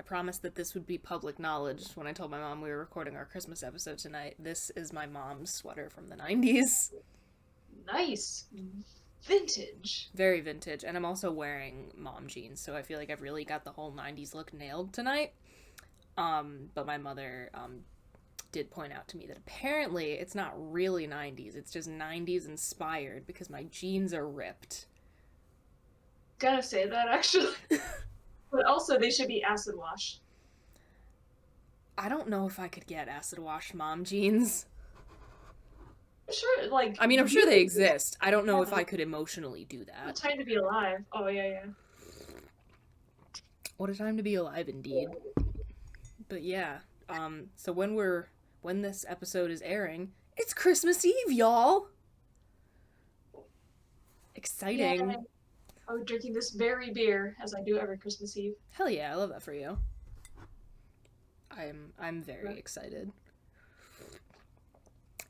promised that this would be public knowledge when I told my mom we were recording our Christmas episode tonight. This is my mom's sweater from the 90s. Nice. Vintage. Very vintage. And I'm also wearing mom jeans, so I feel like I've really got the whole 90s look nailed tonight. But my mother did point out to me that apparently it's not really 90s, it's just 90s inspired because my jeans are ripped. Gotta say that, actually. But also, they should be acid wash. I don't know if I could get acid wash mom jeans. I'm sure, like... I mean, I'm sure they exist. I don't know if I could emotionally do that. What a time to be alive. Oh, yeah. What a time to be alive, indeed. But yeah, so when this episode is airing, it's Christmas Eve, y'all! Exciting. Yeah. I'm drinking this very beer, as I do every Christmas Eve. Hell yeah, I love that for you. I'm very excited.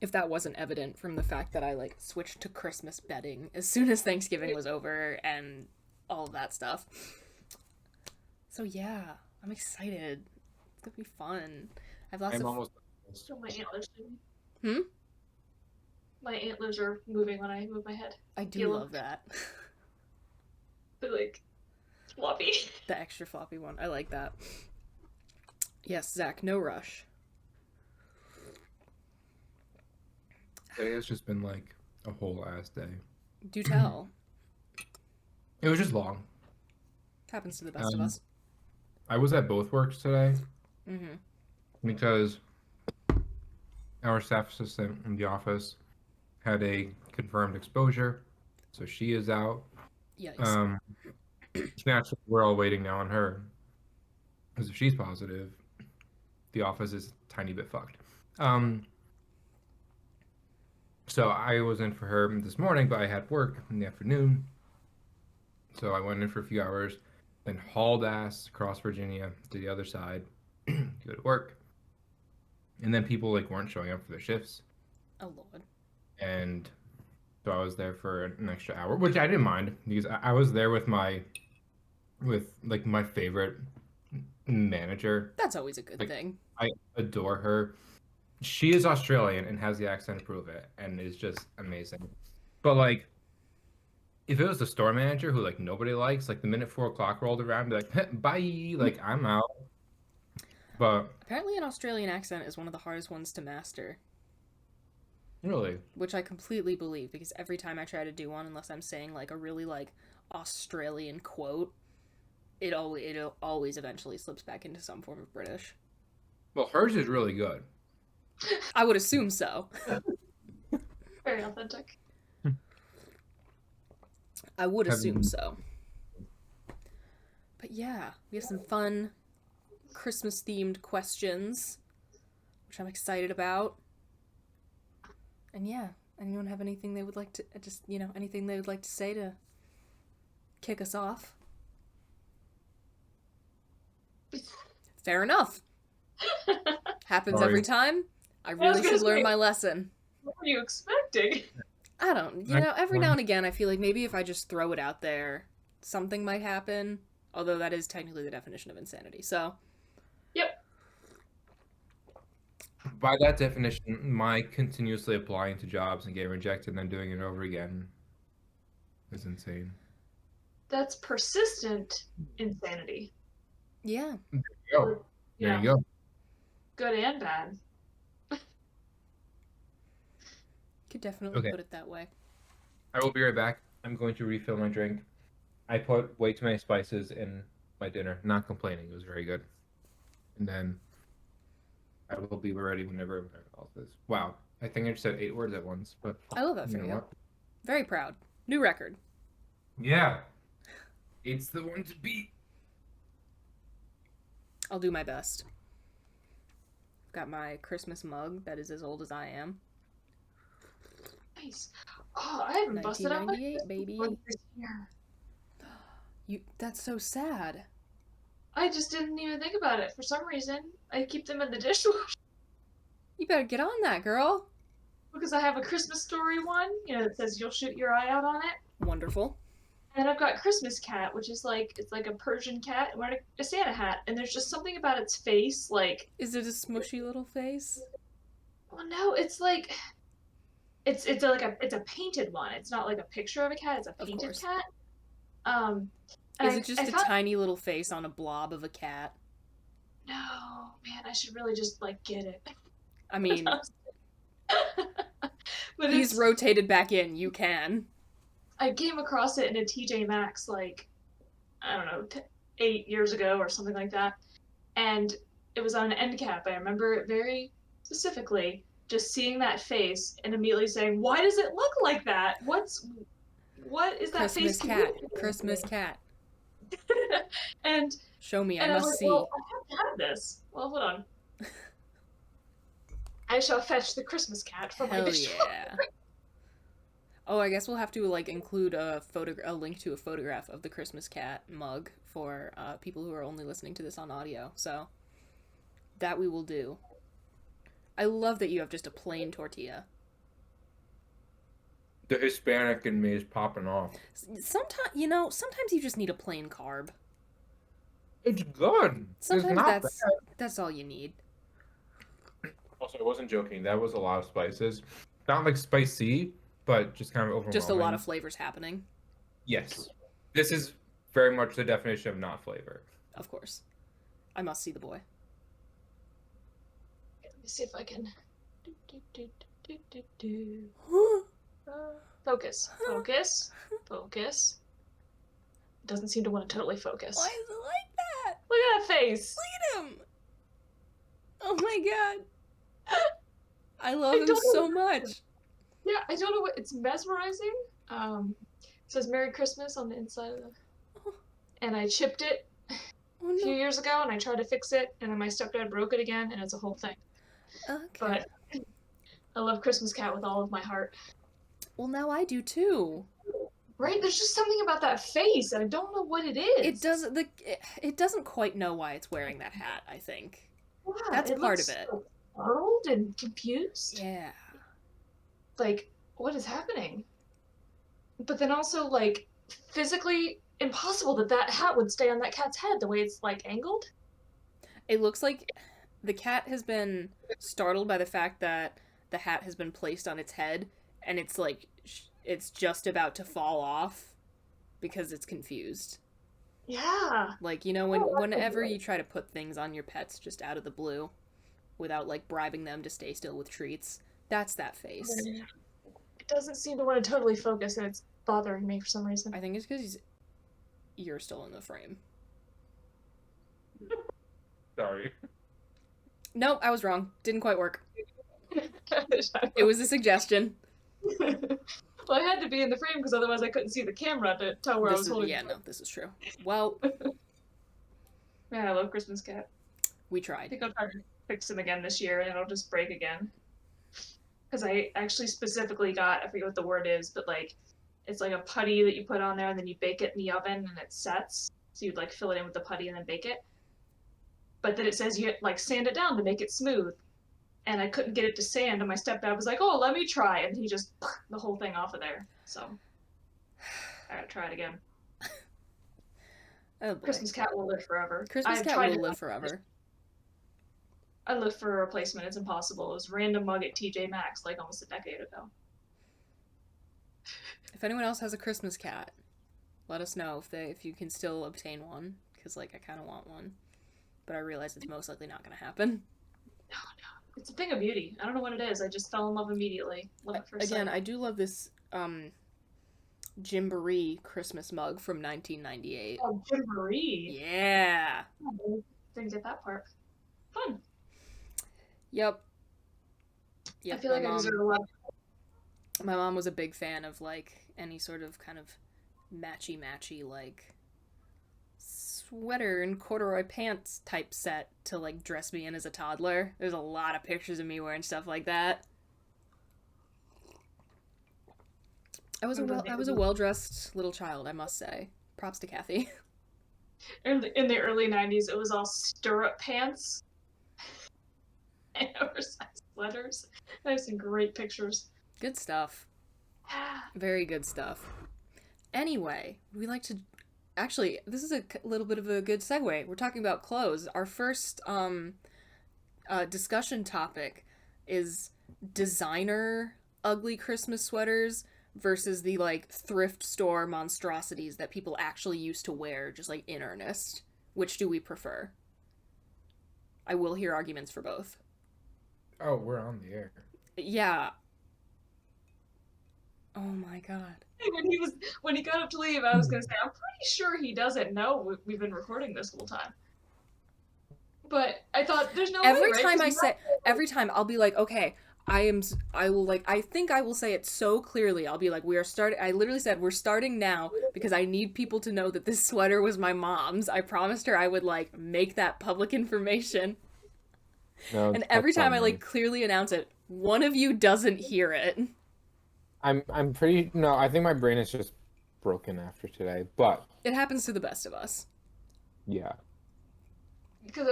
If that wasn't evident from the fact that I, like, switched to Christmas bedding as soon as Thanksgiving was over and all of that stuff. So yeah, I'm excited. It's gonna be fun. I have lots of... Oh, my antlers. My antlers are moving when I move my head. I do love that. They're, like, floppy. The extra floppy one. I like that. Yes, Zach, no rush. Today has just been like a whole ass day. Do tell. It was just long. Happens to the best of us. I was at both works today. Mm-hmm. Because our staff assistant in the office had a confirmed exposure, so she is out. Yikes. Naturally, we're all waiting now on her, because if she's positive, the office is a tiny bit fucked. So I was in for her this morning, but I had work in the afternoon, so I went in for a few hours, then hauled ass across Virginia to the other side to go to work. And then people like weren't showing up for their shifts. Oh Lord. And so I was there for an extra hour, which I didn't mind because I was there with my favorite manager. That's always a good thing. I adore her. She is Australian and has the accent to prove it, and is just amazing. But like, if it was the store manager who like nobody likes, like the minute 4 o'clock rolled around, be like, bye, like I'm out. But apparently an Australian accent is one of the hardest ones to master. Really? Which I completely believe, because every time I try to do one, unless I'm saying like a really like Australian quote, it always eventually slips back into some form of British. Well, hers is really good. I would assume so. Very authentic. I would assume so. But yeah, we have some fun Christmas-themed questions, which I'm excited about. And yeah, anyone have anything they would like to, anything they would like to say to kick us off? Fair enough. Happens every time. I really should learn my lesson. What were you expecting? I don't, every now and again I feel like maybe if I just throw it out there, something might happen. Although that is technically the definition of insanity, so. Yep. By that definition, my continuously applying to jobs and getting rejected and then doing it over again is insane. That's persistent insanity. Yeah. There you go. There you go. Good and bad. Could definitely put it that way. I will be right back. I'm going to refill my drink. I put way too many spices in my dinner. Not complaining. It was very good. And then I will be ready whenever else is. Wow. I think I just said 8 words at once, but I love that for you. Very proud. New record. Yeah. It's the one to beat. I'll do my best. Got my Christmas mug that is as old as I am. Nice. Oh, I haven't busted out my 1998, baby. That's so sad. I just didn't even think about it. For some reason, I keep them in the dishwasher. You better get on that, girl. Because I have a Christmas Story one, that says you'll shoot your eye out on it. Wonderful. And I've got Christmas cat, which is like it's like a Persian cat wearing a Santa hat, and there's just something about its face, like Is it a smushy little face? well, no, it's like it's like it's a painted one. It's not like a picture of a cat. It's a Of painted course. cat. Um, and Is it I just a found tiny little face on a blob of a cat? no man, I should really just like get it. I mean, But he's it's rotated back in. You can. I came across it in a TJ Maxx like I don't know 8 years ago or something like that, and it was on an end cap. I remember it very specifically. Just seeing that face and immediately saying, "Why does it look like that? What is that face Christmas cat. communicating to Christmas me?" cat. and Show me. I and I'm must like, see. "Well, I have to have this. Well, hold on. I shall fetch the Christmas cat from my Hell bistro." yeah. Oh, I guess we'll have to like include a link to a photograph of the Christmas cat mug for people who are only listening to this on audio. So that we will do. I love that you have just a plain tortilla. The Hispanic in me is popping off. Sometimes you just need a plain carb. It's good. It's Sometimes not bad. that's all you need. Also, I wasn't joking. That was a lot of spices. Not like spicy, but just kind of overwhelming. Just a lot of flavors happening. Yes. This is very much the definition of not flavor. Of course. I must see the boy. Let me see if I can. Focus, focus, focus. Doesn't seem to want to totally focus. Why is it like that? Look at that face. Look at him. Oh my god. I love I him don't so know. much. Yeah, I don't know what it's mesmerizing. It says Merry Christmas on the inside of the. Oh, And I chipped it oh a few no. years ago, and I tried to fix it, and then my stepdad broke it again, and it's a whole thing. Okay. But I love Christmas Cat with all of my heart. Well, now I do too. Right? There's just something about that face, and I don't know what it is. It doesn't quite know why it's wearing that hat, I think. Yeah, That's it part looks of it. so startled and confused. Yeah. Like, what is happening? But then also, like, physically impossible that that hat would stay on that cat's head the way it's, like, angled. It looks like the cat has been startled by the fact that the hat has been placed on its head and it's like it's just about to fall off because it's confused. Yeah. Like, whenever you try to put things on your pets just out of the blue without like bribing them to stay still with treats, that's that face. It doesn't seem to want to totally focus, and it's bothering me for some reason. I think it's because you're still in the frame. Sorry. Nope, I was wrong. Didn't quite work. It was a suggestion. Well, I had to be in the frame because otherwise I couldn't see the camera to tell where I was holding. Yeah, no, this is true. Well, Man, I love Christmas Cat. we I tried. think I'll try to fix him again this year, and it'll just break again. Because I actually specifically got, I forget what the word is, but like, it's like a putty that you put on there, and then you bake it in the oven, and it sets. So you'd like fill it in with the putty and then bake it. But then it says you like sand it down to make it smooth. And I couldn't get it to sand, and my stepdad was like, "Oh, let me try," and he just the whole thing off of there. So I gotta try it again. Oh boy. Christmas Cat will live forever. Christmas I've Cat tried will to- live forever. I looked for a replacement. It's impossible. It was a random mug at TJ Maxx like almost a decade ago. If anyone else has a Christmas cat, let us know if you can still obtain one, because like I kind of want one, but I realize it's most likely not going to happen. No. It's a thing of beauty. I don't know what it is. I just fell in love immediately. Love it first Again, sight. I do love this Gymboree Christmas mug from 1998. Oh, Gymboree. Yeah. Didn't get that part. Fun. Yep. I feel like I deserve a lot. My mom was a big fan of like any sort of kind of matchy like sweater and corduroy pants type set to like dress me in as a toddler. There's a lot of pictures of me wearing stuff like that. I was a well-dressed little child, I must say. Props to Kathy. In the early 90s, it was all stirrup pants and oversized sweaters. I have some great pictures. Good stuff. Very good stuff. Anyway, we like to. Actually, this is a little bit of a good segue. We're talking about clothes. Our first discussion topic is designer ugly Christmas sweaters versus the like thrift store monstrosities that people actually used to wear just like in earnest. Which do we prefer? I will hear arguments for both. Oh, we're on the air. Yeah. Oh my god. When he got up to leave, I was gonna say I'm pretty sure he doesn't know we've been recording this whole time. But I thought there's no Every way, right? time I say, every time I'll be like, okay, I will like, I think I will say it so clearly. I'll be like, we are starting, I literally said, we're starting now because I need people to know that this sweater was my mom's. I promised her I would like make that public information. No, And every that's time on I me. like clearly announce it, one of you doesn't hear it. I'm pretty no, I think my brain is just broken after today, but It happens to the best of us. yeah. Because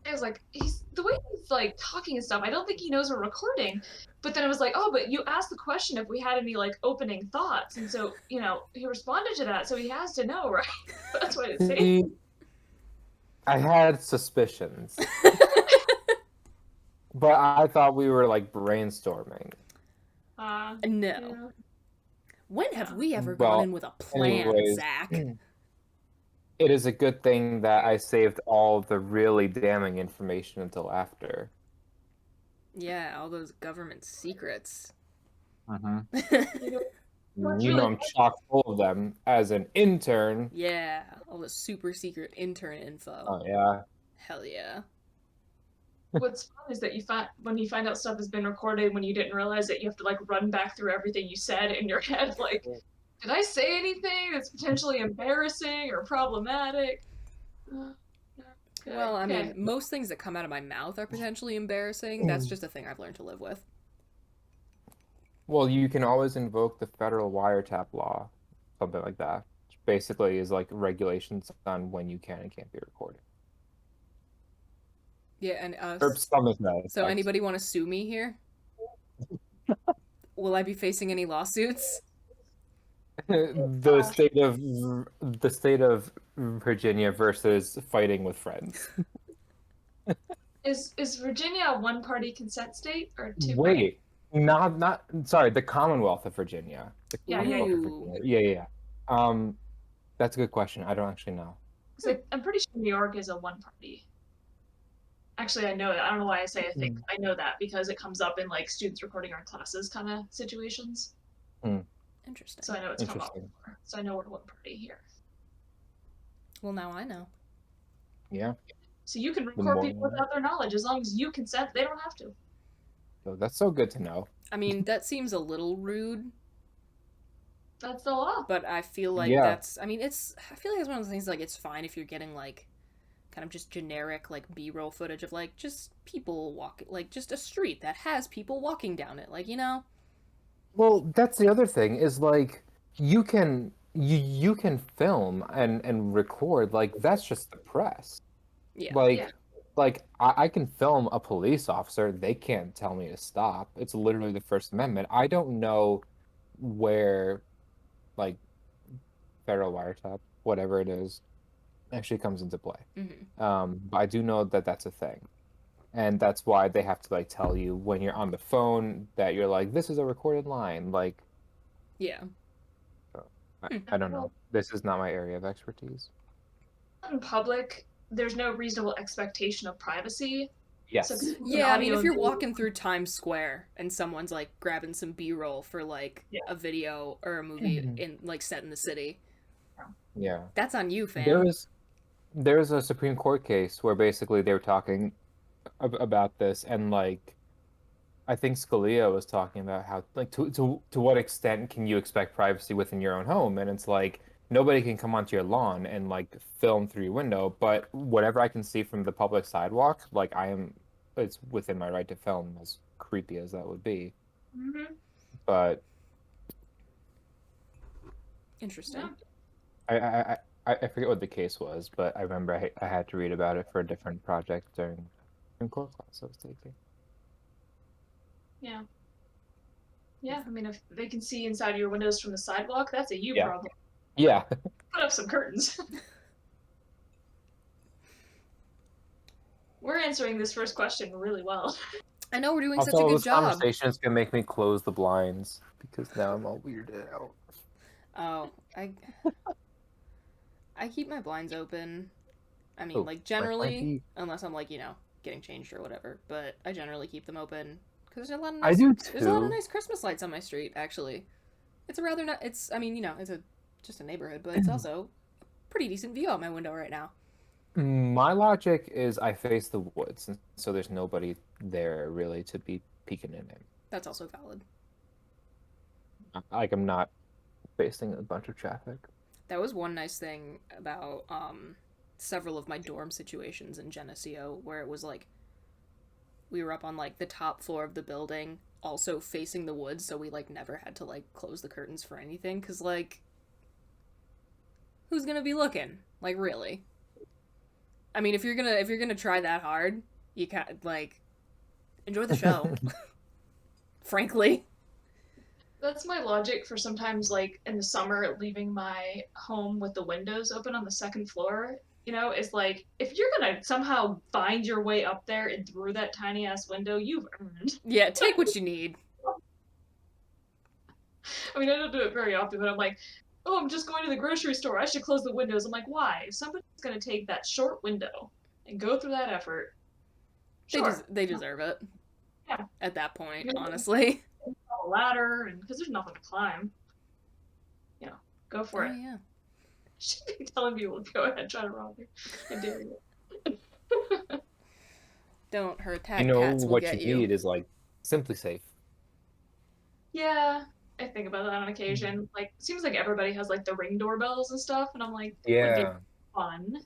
I was like, he's the way he's like talking and stuff. I don't think he knows we're recording. But then I was like, oh, but you asked the question if we had any like opening thoughts, and so he responded to that, so he has to know, right? That's what it's saying. See, I had suspicions, but I thought we were like brainstorming. No. Yeah. When have we ever Well, gone in with a plan, anyways. Zach? It is a good thing that I saved all the really damning information until after. Yeah, all those government secrets. You know I'm chock full of them as an intern. Yeah, all the super secret intern info. Oh yeah. Hell yeah. What's fun is that when you find out stuff has been recorded when you didn't realize it, you have to like run back through everything you said in your head, like, did I say anything that's potentially embarrassing or problematic? Okay, Well, I okay. mean, most things that come out of my mouth are potentially embarrassing. That's just a thing I've learned to live with. Well, you can always invoke the federal wiretap law, something like that. Which basically is like regulations on when you can and can't be recorded. Yeah, and Or something to that so effect. anybody want to sue me here? Will I be facing any lawsuits? the state of Virginia versus fighting with friends. Is Virginia a one-party consent state or two-party? Wait, not sorry, the Commonwealth of Virginia. The Yeah, Commonwealth of Ooh. Virginia. Yeah. That's a good question. I don't actually know. I'm pretty sure New York is a one-party. Actually, I know that. I don't know why I say I think. I know that because it comes up in like students recording our classes kind of situations. Interesting. So I know it's come up Interesting. before. So I know we're one party here. Well, now I know. Yeah. So you can record more people you know. without their knowledge. As long as you consent, they don't have to. So that's so good to know. I mean, that seems a little rude, That's the law. but I feel like Yeah. that's. I mean, I feel like it's one of those things like it's fine if you're getting like, kind of just generic like B-roll footage of like just people walking, like just a street that has people walking down it, like Well, that's the other thing is like you can film and record, like that's just the press. Yeah. Like Yeah. like I can film a police officer, they can't tell me to stop. It's literally the First Amendment. I don't know where like federal wiretap, whatever it is, actually comes into play. But I do know that that's a thing. And that's why they have to like tell you when you're on the phone that you're like, this is a recorded line. Like, Yeah. I don't know. This is not my area of expertise. In public, there's no reasonable expectation of privacy. Yes. So people can Yeah, I mean, audio if you're and- walking through Times Square and someone's like grabbing some B-roll for like Yeah. a video or a movie in like set in the city, Yeah. that's on you, fam. There was a Supreme Court case where basically they were talking about this, and like I think Scalia was talking about how like to what extent can you expect privacy within your own home, and it's like nobody can come onto your lawn and like film through your window, but whatever I can see from the public sidewalk, like it's within my right to film, as creepy as that would be. Mhm. But Interesting. Yeah. I forget what the case was, but I remember I had to read about it for a different project during core class I was taking. Yeah, I mean, if they can see inside your windows from the sidewalk, that's a you Yeah. problem. Yeah. Put up some curtains. We're answering this first question really well. I know we're doing such a Also, good this job. conversation is gonna make me close the blinds because now I'm all weirded out. Oh, I keep my blinds open. I mean, Oh, like, might generally, be. unless I'm, like, getting changed or whatever, but I generally keep them open because there's a lot of I nice, do there's a lot of too. nice Christmas lights on my street, actually. It's a rather, it's, I mean, it's just a neighborhood, but it's also a pretty decent view out my window right now. My logic is I face the woods, and so there's nobody there really to be peeking in it. That's also valid. Like I'm not facing a bunch of traffic. That was one nice thing about several of my dorm situations in Geneseo, where it was like we were up on like the top floor of the building, also facing the woods, so we like never had to like close the curtains for anything, because like who's gonna be looking? Like, really? I mean, if you're gonna try that hard, you can't, like, enjoy the show. Frankly. That's my logic for sometimes, like, in the summer, leaving my home with the windows open on the second floor. Is like, if you're gonna somehow find your way up there and through that tiny ass window, you've earned. Yeah, take what you need. I mean, I don't do it very often, but I'm like, oh, I'm just going to the grocery store. I should close the windows. I'm like, why? If somebody's gonna take that short window and go through that effort, sure. They deserve it. Yeah. At that point, honestly. A ladder, and because there's nothing to climb, go for it. Yeah. Should be telling people, go ahead, try to rob me. I dare you. Don't hurt You know cats will what get you need is like simply safe. Yeah, I think about that on occasion. Like, it seems like everybody has like the Ring doorbells and stuff, and I'm like, that would be Yeah, fun.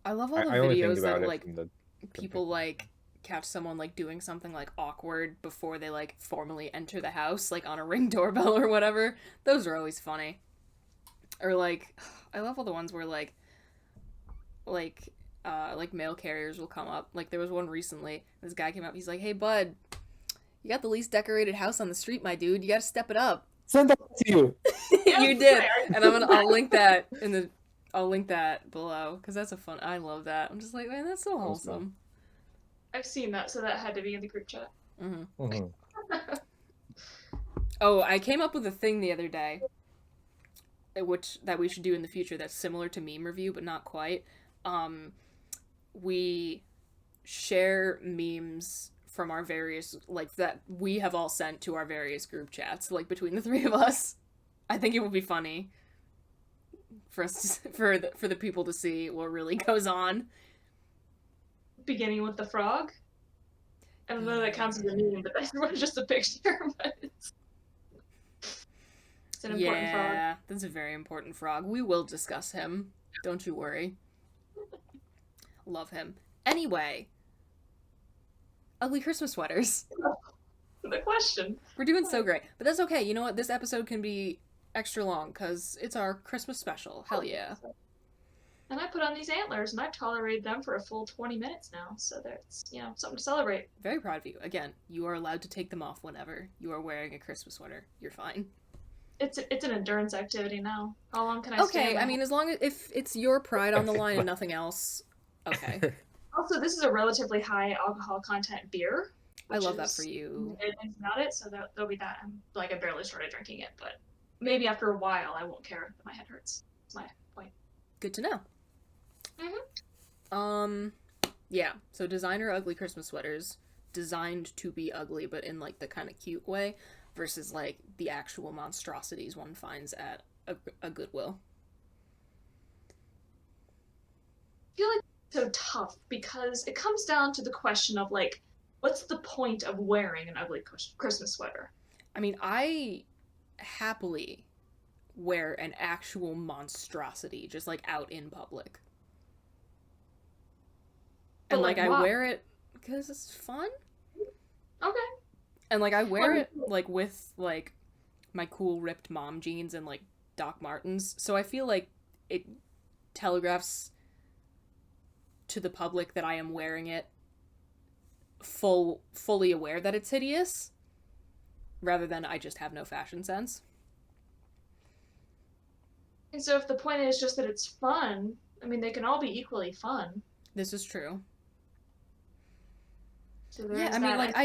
I love all the I only think videos about that it like from the people like catch someone like doing something like awkward before they like formally enter the house, like on a Ring doorbell or whatever. Those are always funny. Or like I love all the ones where like mail carriers will come up. Like there was one recently. This guy came up. He's like, "Hey bud, you got the least decorated house on the street, my dude. You got to step it up." send that to you. You did, and I'll link that I'll link that below because that's a fun. I love that. I'm just like, man, that's so wholesome. I've seen that, so that had to be in the group chat. Mm-hmm. Oh, I came up with a thing the other day, that we should do in the future that's similar to meme review, but not quite. We share memes from our various, like, that we have all sent to our various group chats, like, between the three of us. I think it would be funny for us for the people to see what really goes on. Beginning with the frog. I don't know that counts as a meme, but that's just a picture. But it's an important frog. Yeah, that's a very important frog. We will discuss him. Don't you worry. Love him. Anyway, ugly Christmas sweaters. The question. We're doing so great. But that's okay. You know what? This episode can be extra long because it's our Christmas special. Hell yeah. And I put on these antlers, and I've tolerated them for a full 20 minutes now, so that's, something to celebrate. Very proud of you. Again, you are allowed to take them off whenever you are wearing a Christmas sweater. You're fine. It's an endurance activity now. How long can I stay? Okay, I mean, as long as if it's your pride on the line and nothing else, okay. Also, this is a relatively high alcohol content beer. I love that for you. It's not it, so there'll be that. I barely started drinking it, but maybe after a while I won't care if my head hurts. That's my point. Good to know. Yeah, so designer ugly Christmas sweaters, designed to be ugly but in like the kind of cute way, versus like the actual monstrosities one finds at a Goodwill. I feel like it's so tough because it comes down to the question of like, what's the point of wearing an ugly Christmas sweater? I mean, I happily wear an actual monstrosity just like out in public. And like I wear it because it's fun. Okay. And like I wear it like with like my cool ripped mom jeans and like Doc Martens. So I feel like it telegraphs to the public that I am wearing it fully aware that it's hideous, rather than I just have no fashion sense. And so if the point is just that it's fun, I mean, they can all be equally fun. This is true. So there Yeah, is I mean, that. like,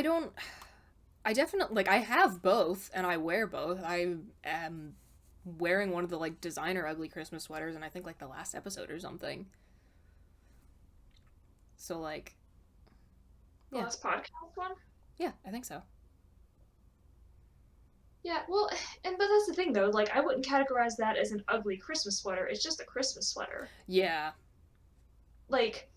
I definitely, like, I have both, and I wear both. I am wearing one of the, like, designer ugly Christmas sweaters, and I think, like, the last episode or something. So, like, The yeah. last podcast one? Yeah, I think so. Yeah, well, but that's the thing, though. Like, I wouldn't categorize that as an ugly Christmas sweater. It's just a Christmas sweater. Yeah. Like,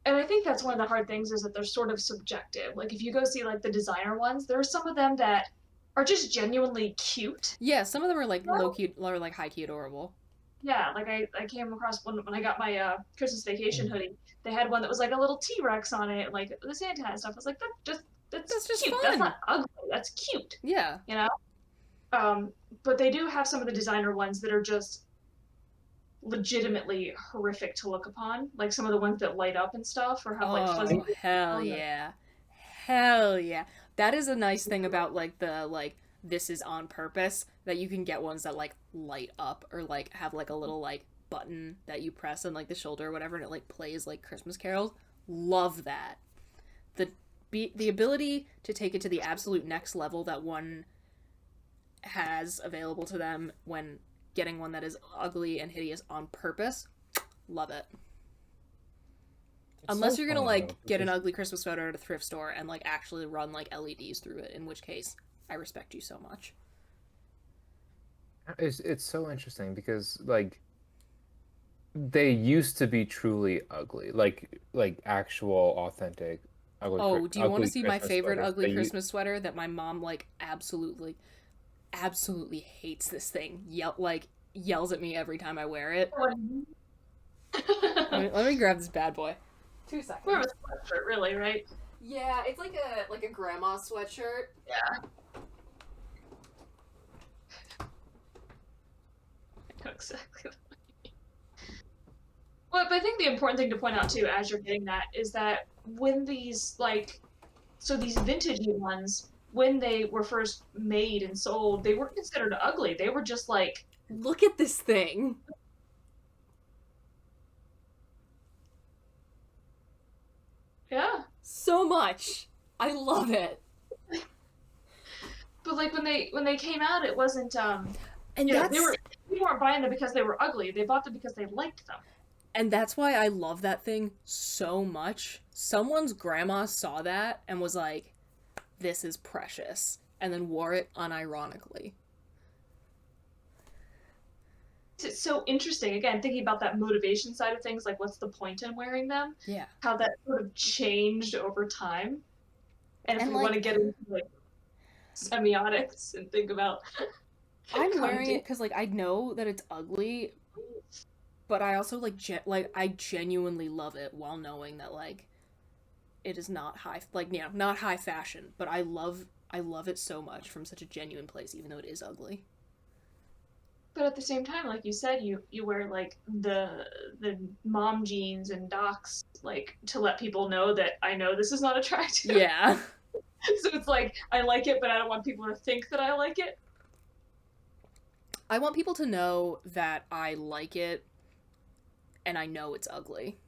and I think that's one of the hard things is that they're sort of subjective. Like, if you go see, like, the designer ones, there are some of them that are just genuinely cute. Yeah, some of them are, like, low-key, or, like, high-key adorable. Yeah, like, I came across one when I got my Christmas vacation hoodie. They had one that was, like, a little T-Rex on it, like, the Santa and stuff. I was like, that's just cute. fun. That's not ugly. That's cute. Yeah. You know? But they do have some of the designer ones that are just legitimately horrific to look upon. Like some of the ones that light up and stuff, or have like fuzzy. Oh, hell yeah. Hell yeah. That is a nice thing about, like, the, like, this is on purpose, that you can get ones that, like, light up, or, like, have, like, a little, like, button that you press on, like, the shoulder or whatever, and it, like, plays, like, Christmas carols. Love that. The ability to take it to the absolute next level that one has available to them when getting one that is ugly and hideous on purpose, love it. Unless you're gonna, like, get an ugly Christmas sweater at a thrift store and, like, actually run, like, LEDs through it, in which case I respect you so much. It's so interesting because, like, they used to be truly ugly, like actual authentic ugly. Oh, do you want to see my Christmas favorite sweaters. ugly Christmas sweater that my mom, like, absolutely hates this thing? Yells at me every time I wear it. Let me grab this bad boy. 2 seconds. More of a sweatshirt, really, right? Yeah, it's like a grandma sweatshirt. Yeah. I know exactly what you mean. Well, but I think the important thing to point out too, as you're getting that, is that when these these vintagey ones, when they were first made and sold, they weren't considered ugly. They were just like, look at this thing. yeah. So much. I love it. But like when they came out, it wasn't And you know, that's people weren't buying them because they were ugly. They bought them because they liked them. and that's why I love that thing so much. Someone's grandma saw that and was like, "This is precious," and then wore it unironically. It's so interesting. Again, thinking about that motivation side of things, like what's the point in wearing them? Yeah. How that sort of changed over time. And if And, we want to like, get into like semiotics and think about I'm wearing it because, like, I know that it's ugly, but I also, like, I genuinely love it while knowing that, like, it is not not high fashion, but I love it so much from such a genuine place, even though it is ugly. But at the same time, like you said, you wear like the mom jeans and docs, like to let people know that I know this is not attractive. Yeah. So it's like I like it, but I don't want people to think that I like it. I want people to know that I like it, and I know it's ugly.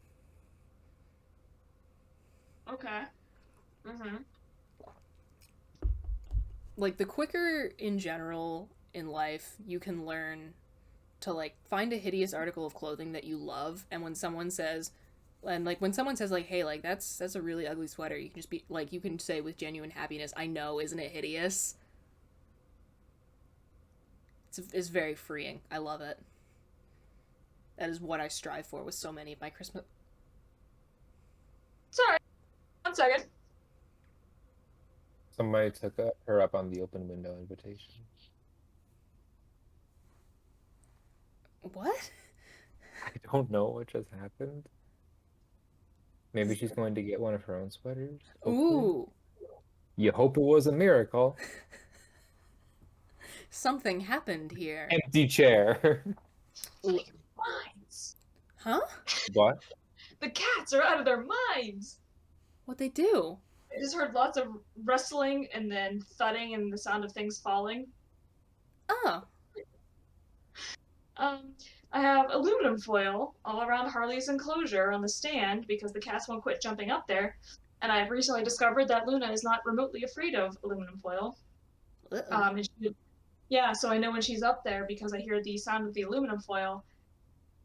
Okay. Mm-hmm. Like, the quicker in general in life you can learn to, like, find a hideous article of clothing that you love, and when someone says like, hey, like, that's a really ugly sweater, you can just be like, you can say with genuine happiness, I know, isn't it hideous? It's very freeing. I love it. That is what I strive for with so many of my Christmas. Sorry. 1 second. Somebody took her up on the open window invitation. What? I don't know what just happened. Maybe she's going to get one of her own sweaters. Hopefully. Ooh. You hope it was a miracle. Something happened here. Empty chair. Minds. Huh? What? The cats are out of their minds. What'd they do? I just heard lots of rustling and then thudding and the sound of things falling. Oh. I have aluminum foil all around Harley's enclosure on the stand because the cats won't quit jumping up there. And I've recently discovered that Luna is not remotely afraid of aluminum foil. Uh-oh. And yeah, so I know when she's up there because I hear the sound of the aluminum foil.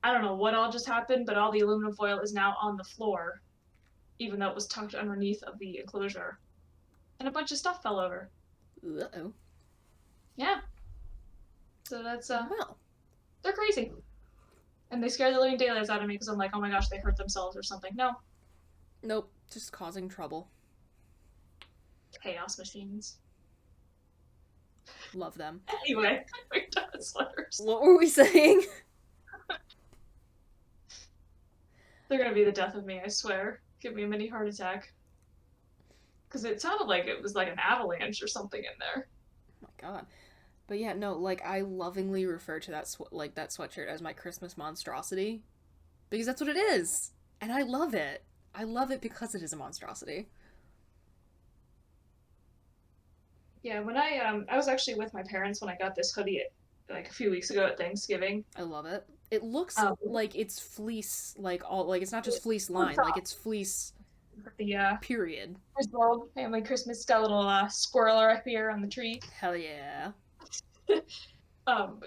I don't know what all just happened, but all the aluminum foil is now on the floor, even though it was tucked underneath of the enclosure. And a bunch of stuff fell over. Uh-oh. Yeah. So that's, Well. they're crazy. And they scare the living daylights out of me because I'm like, oh my gosh, they hurt themselves or something. No. Nope. Just causing trouble. Chaos machines. Love them. Anyway, we're done with sweaters. What were we saying? They're gonna be the death of me, I swear. Give me a mini heart attack. Because it sounded like it was like an avalanche or something in there. Oh my god. But yeah, no, like, I lovingly refer to that that sweatshirt as my Christmas monstrosity. Because that's what it is. And I love it. I love it because it is a monstrosity. Yeah, when I was actually with my parents when I got this hoodie like a few weeks ago at Thanksgiving. I love it. It looks like it's fleece, like it's not just fleece line, like it's fleece. The period. Griswold family Christmas got a little squirrel up here on the tree. Hell yeah.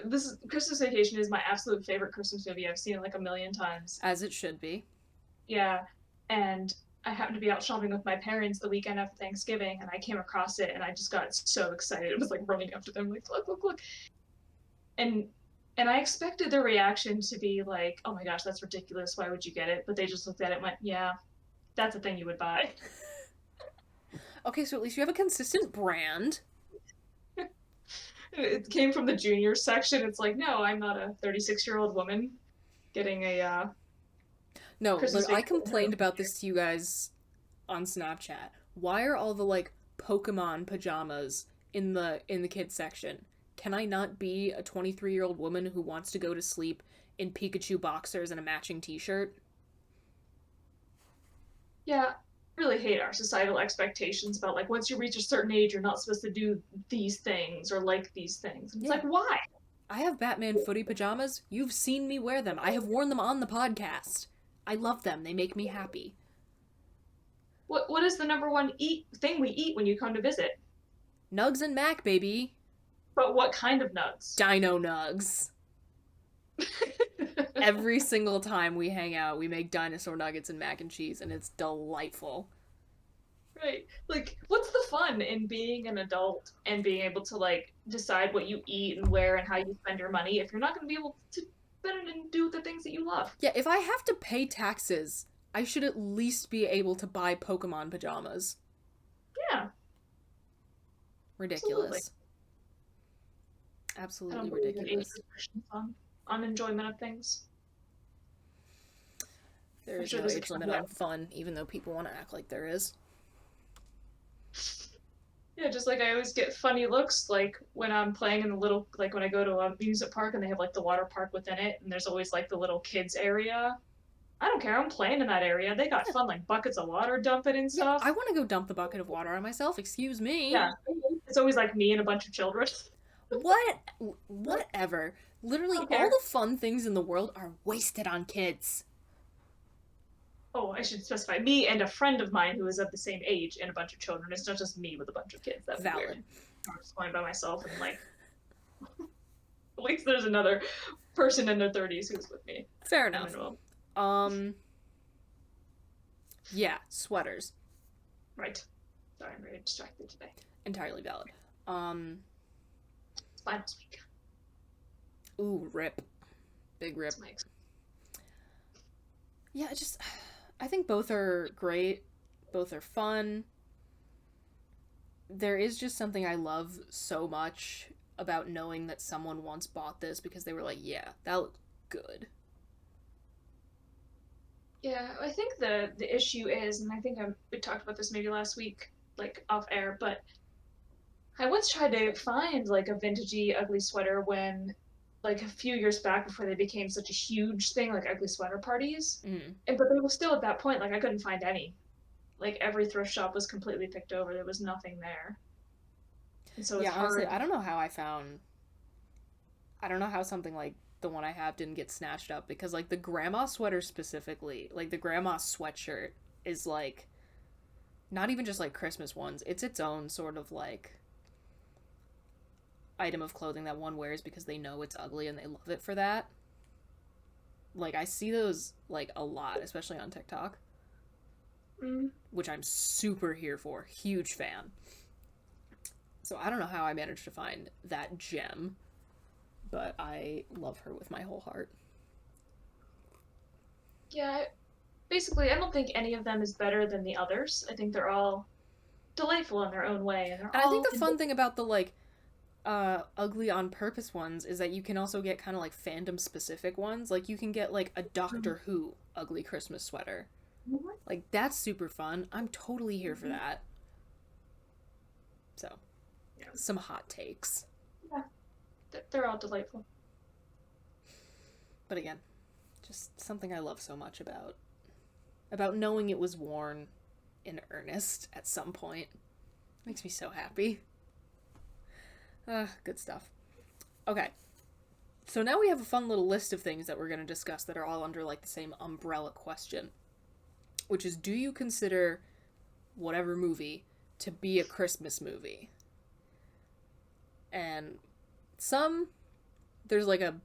This Christmas Vacation is my absolute favorite Christmas movie. I've seen it like a million times. As it should be. Yeah, and I happened to be out shopping with my parents the weekend after Thanksgiving, and I came across it, and I just got so excited. I was like running after them, like look, look, look, and I expected their reaction to be like, oh my gosh, that's ridiculous. Why would you get it? But they just looked at it and went, yeah, that's a thing you would buy. Okay, so at least you have a consistent brand. It came from the junior section. It's like, no, I'm not a 36-year-old woman getting a No, Christmas look, I vacation. complained about this to you guys on Snapchat. Why are all the like Pokemon pajamas in the kids section? Can I not be a 23-year-old woman who wants to go to sleep in Pikachu boxers and a matching t-shirt? Yeah, really hate our societal expectations about like once you reach a certain age you're not supposed to do these things or like these things. And it's Yeah. like, why? I have Batman footy pajamas. You've seen me wear them. I have worn them on the podcast. I love them. They make me happy. What is the number one thing we eat when you come to visit? Nugs and Mac, baby. But what kind of nugs? Dino Nugs. Every single time we hang out, we make dinosaur nuggets and mac and cheese, and it's delightful. Right. Like, what's the fun in being an adult and being able to, like, decide what you eat and where and how you spend your money if you're not going to be able to spend it and do the things that you love? Yeah, if I have to pay taxes, I should at least be able to buy Pokemon pajamas. Yeah. Ridiculous. Absolutely I don't believe in ridiculous. age restrictions on enjoyment of things. There I'm is sure no there's a age limit trend on fun, even though people want to act like there is. Yeah, just like I always get funny looks, like when I'm playing in the little, like when I go to a amusement park and they have like the water park within it, and there's always like the little kids area. I don't care, I'm playing in that area. They got fun, like buckets of water dumping and Yeah, stuff. I want to go dump the bucket of water on myself. Excuse me. Yeah, it's always like me and a bunch of children. What? Whatever. Literally, Okay. all the fun things in the world are wasted on kids. Oh, I should specify me and a friend of mine who is of the same age and a bunch of children. It's not just me with a bunch of kids. That's Valid. weird. I'm just going by myself and like, at least there's another person in their 30s who's with me. Fair I'm enough. involved. Yeah, sweaters. Right. Sorry, I'm very distracted today. Entirely valid. It's finals week. Ooh, rip. Big rip. That's my Yeah, I think both are great. Both are fun. There is just something I love so much about knowing that someone once bought this because they were like, yeah, that looks good. Yeah, I think the issue is, and I think we talked about this maybe last week, like off air, but I once tried to find like a vintagey ugly sweater when, like a few years back before they became such a huge thing, like ugly sweater parties. Mm. But they were still at that point, like I couldn't find any. Like every thrift shop was completely picked over. There was nothing there. And so it's Yeah, honestly, hard. I don't know how something like the one I have didn't get snatched up because like the grandma sweater specifically, like the grandma sweatshirt is like not even just like Christmas ones. It's its own sort of like item of clothing that one wears because they know it's ugly and they love it for that. Like I see those like a lot, especially on TikTok, which I'm super here for. Huge fan. So I don't know how I managed to find that gem, but I love her with my whole heart. Yeah, basically, I don't think any of them is better than the others. I think they're all delightful in their own way, and they're And I all think the fun thing about the like ugly on purpose ones is that you can also get kind of like fandom specific ones. Like you can get like a Doctor Who ugly Christmas sweater. Like that's super fun. I'm totally here for that. So, Yeah. Some hot takes. Yeah, they're all delightful. But again, just something I love so much about knowing it was worn in earnest at some point. Makes me so happy. Good stuff. Okay. So now we have a fun little list of things that we're going to discuss that are all under like the same umbrella question, which is, do you consider whatever movie to be a Christmas movie? And there's like a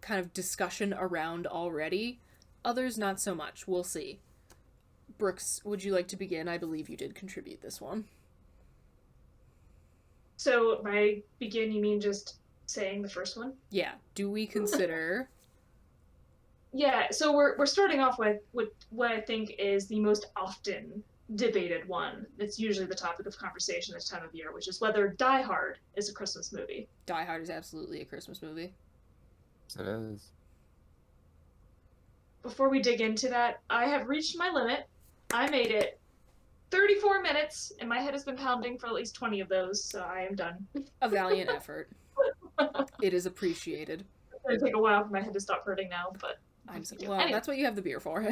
kind of discussion around already. Others, not so much. We'll see. Brooks, would you like to begin? I believe you did contribute this one. So by begin, you mean just saying the first one? Yeah. Do we consider... Yeah, so we're starting off with what I think is the most often debated one. It's usually the topic of conversation this time of year, which is whether Die Hard is a Christmas movie. Die Hard is absolutely a Christmas movie. Yes, it is. Before we dig into that, I have reached my limit. I made it 34 minutes, and my head has been pounding for at least 20 of those, so I am done. A valiant effort. It is appreciated. It's going to take a while for my head to stop hurting now, but... Well, anyway. That's what you have the beer for.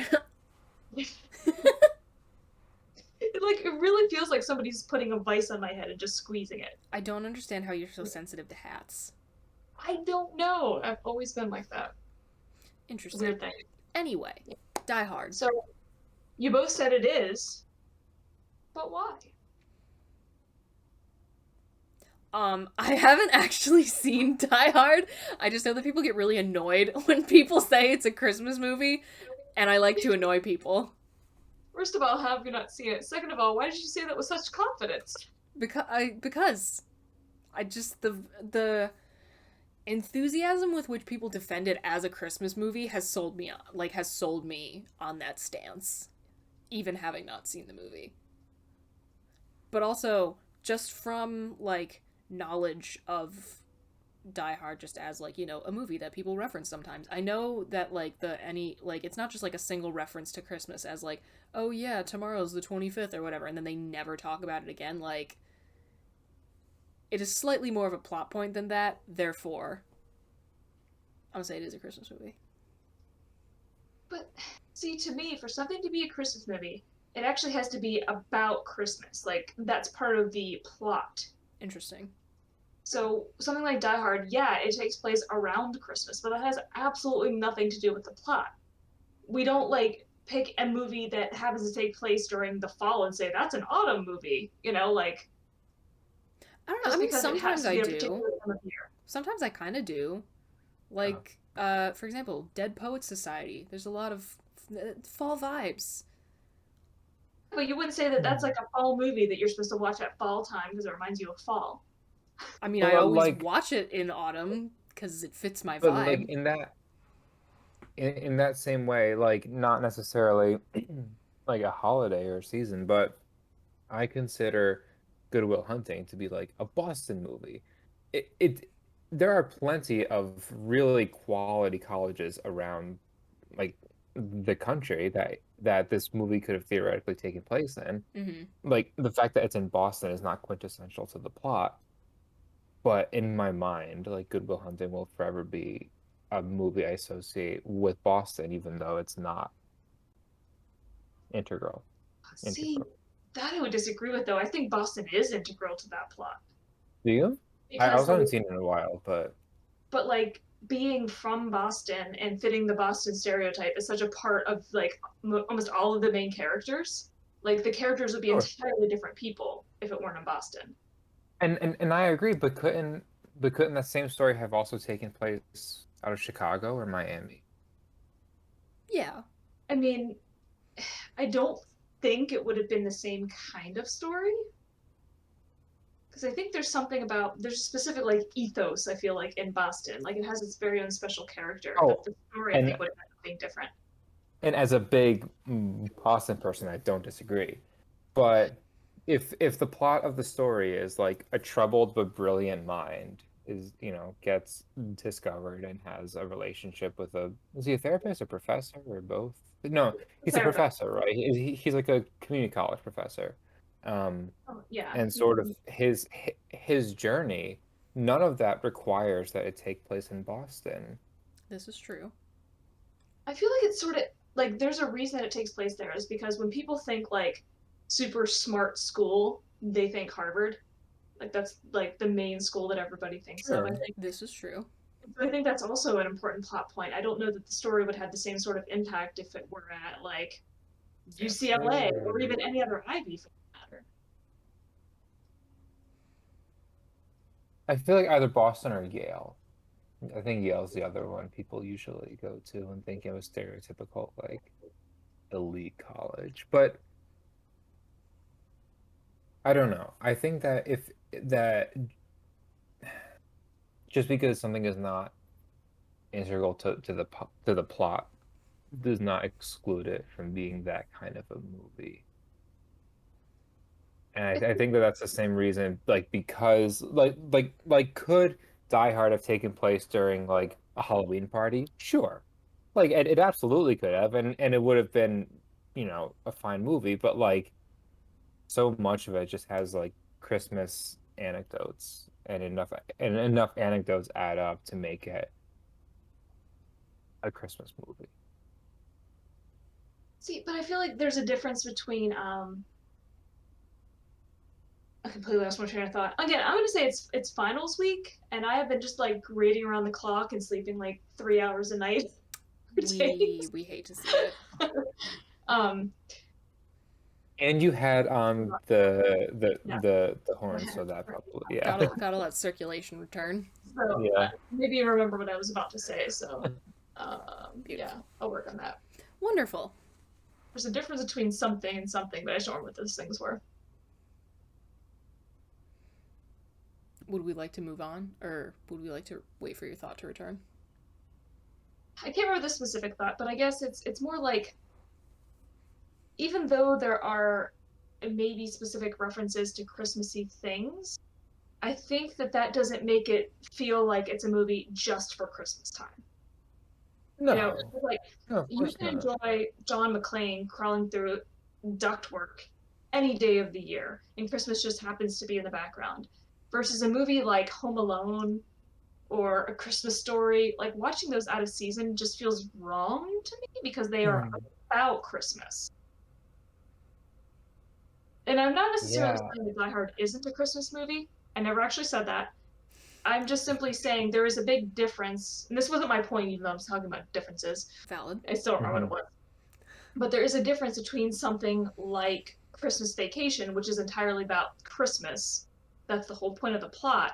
It really feels like somebody's putting a vice on my head and just squeezing it. I don't understand how you're so sensitive to hats. I don't know. I've always been like that. Interesting. Weird thing. Anyway, Die Hard. So, you both said it is, but why? I haven't actually seen Die Hard. I just know that people get really annoyed when people say it's a Christmas movie, and I like to annoy people. First of all, how have you not seen it? Second of all, why did you say that with such confidence? Because I just the enthusiasm with which people defend it as a Christmas movie has sold me on that stance, even having not seen the movie. But also, just from like knowledge of Die Hard just as like, you know, a movie that people reference sometimes. I know that like it's not just like a single reference to Christmas as like, oh yeah, tomorrow's the 25th or whatever, and then they never talk about it again. Like, it is slightly more of a plot point than that, therefore I'm gonna say it is a Christmas movie. But see, to me, for something to be a Christmas movie, it actually has to be about Christmas. Like, that's part of the plot. Interesting. So something like Die Hard, yeah, it takes place around Christmas, but that has absolutely nothing to do with the plot. We don't like pick a movie that happens to take place during the fall and say that's an autumn movie, you know, like. I don't know. I mean, sometimes I do. Year. Sometimes I kind of do. Like, for example, Dead Poets Society. There's a lot of fall vibes. But you wouldn't say that that's like a fall movie that you're supposed to watch at fall time because it reminds you of fall. I mean, I always watch it in autumn because it fits my vibe. Like in that same way, like not necessarily like a holiday or season, but I consider Good Will Hunting to be like a Boston movie. There are plenty of really quality colleges around like the country that this movie could have theoretically taken place in. Mm-hmm. Like the fact that it's in Boston is not quintessential to the plot, but in my mind, like Good Will Hunting will forever be a movie I associate with Boston, even though it's not integral. See, that I would disagree with, though. I think Boston is integral to that plot. Do you? I also haven't seen it in a while, but like being from Boston and fitting the Boston stereotype is such a part of like almost all of the main characters. Like the characters would be Sure. entirely different people if it weren't in Boston. And I agree, but couldn't that same story have also taken place out of Chicago or Miami? Yeah. I mean, I don't think it would have been the same kind of story. Because I think there's something about there's a specific like ethos I feel like in Boston. Like it has its very own special character, but Oh, the story I and think would have been being different. and as a big Boston person, I don't disagree. But if the plot of the story is like a troubled but brilliant mind gets discovered and has a relationship with a is he a therapist, a professor, or both? No, he's a Therapist. professor, right? He's like a community college professor. Um, Oh, yeah. and sort of his journey, none of that requires that it take place in Boston. This is true. I feel like it's sort of like there's a reason that it takes place there is because when people think like super smart school, they think Harvard. Like that's like the main school that everybody thinks of. Sure. This is true. I think that's also an important plot point. I don't know that the story would have the same sort of impact if it were at like UCLA or even any other Ivy for that matter. I feel like either Boston or Yale. I think Yale's the other one people usually go to and think of a stereotypical like elite college. But I don't know. I think that if that just because something is not integral to the plot does not exclude it from being that kind of a movie. And I think that that's the same reason, like because could Die Hard have taken place during like a Halloween party? Sure, like it absolutely could have, and it would have been, a fine movie. But like so much of it just has like Christmas anecdotes, and enough anecdotes add up to make it a Christmas movie. See, but I feel like there's a difference between I completely lost my train of thought. Again, I'm gonna say it's finals week, and I have been just like grading around the clock and sleeping like 3 hours a night for days. We hate to see it. Um, And you had the the yeah. the the horn, so that probably yeah. Gotta let circulation return. So Yeah. maybe you remember what I was about to say. So yeah, Beautiful. I'll work on that. Wonderful. There's a difference between something and something, but I just don't remember what those things were. Would we like to move on, or would we like to wait for your thought to return? I can't remember the specific thought, but I guess it's more like even though there are maybe specific references to Christmassy things, I think that doesn't make it feel like it's a movie just for Christmas time. No, You know, like no, of you course can not. enjoy John McClane crawling through ductwork any day of the year, and Christmas just happens to be in the background. Versus a movie like Home Alone or A Christmas Story, like watching those out of season just feels wrong to me because they are about Christmas. And I'm not necessarily Yeah. saying that Die Hard isn't a Christmas movie. I never actually said that. I'm just simply saying there is a big difference, and this wasn't my point, even though I was talking about differences. Valid. I still don't remember what it was. But there is a difference between something like Christmas Vacation, which is entirely about Christmas. That's the whole point of the plot,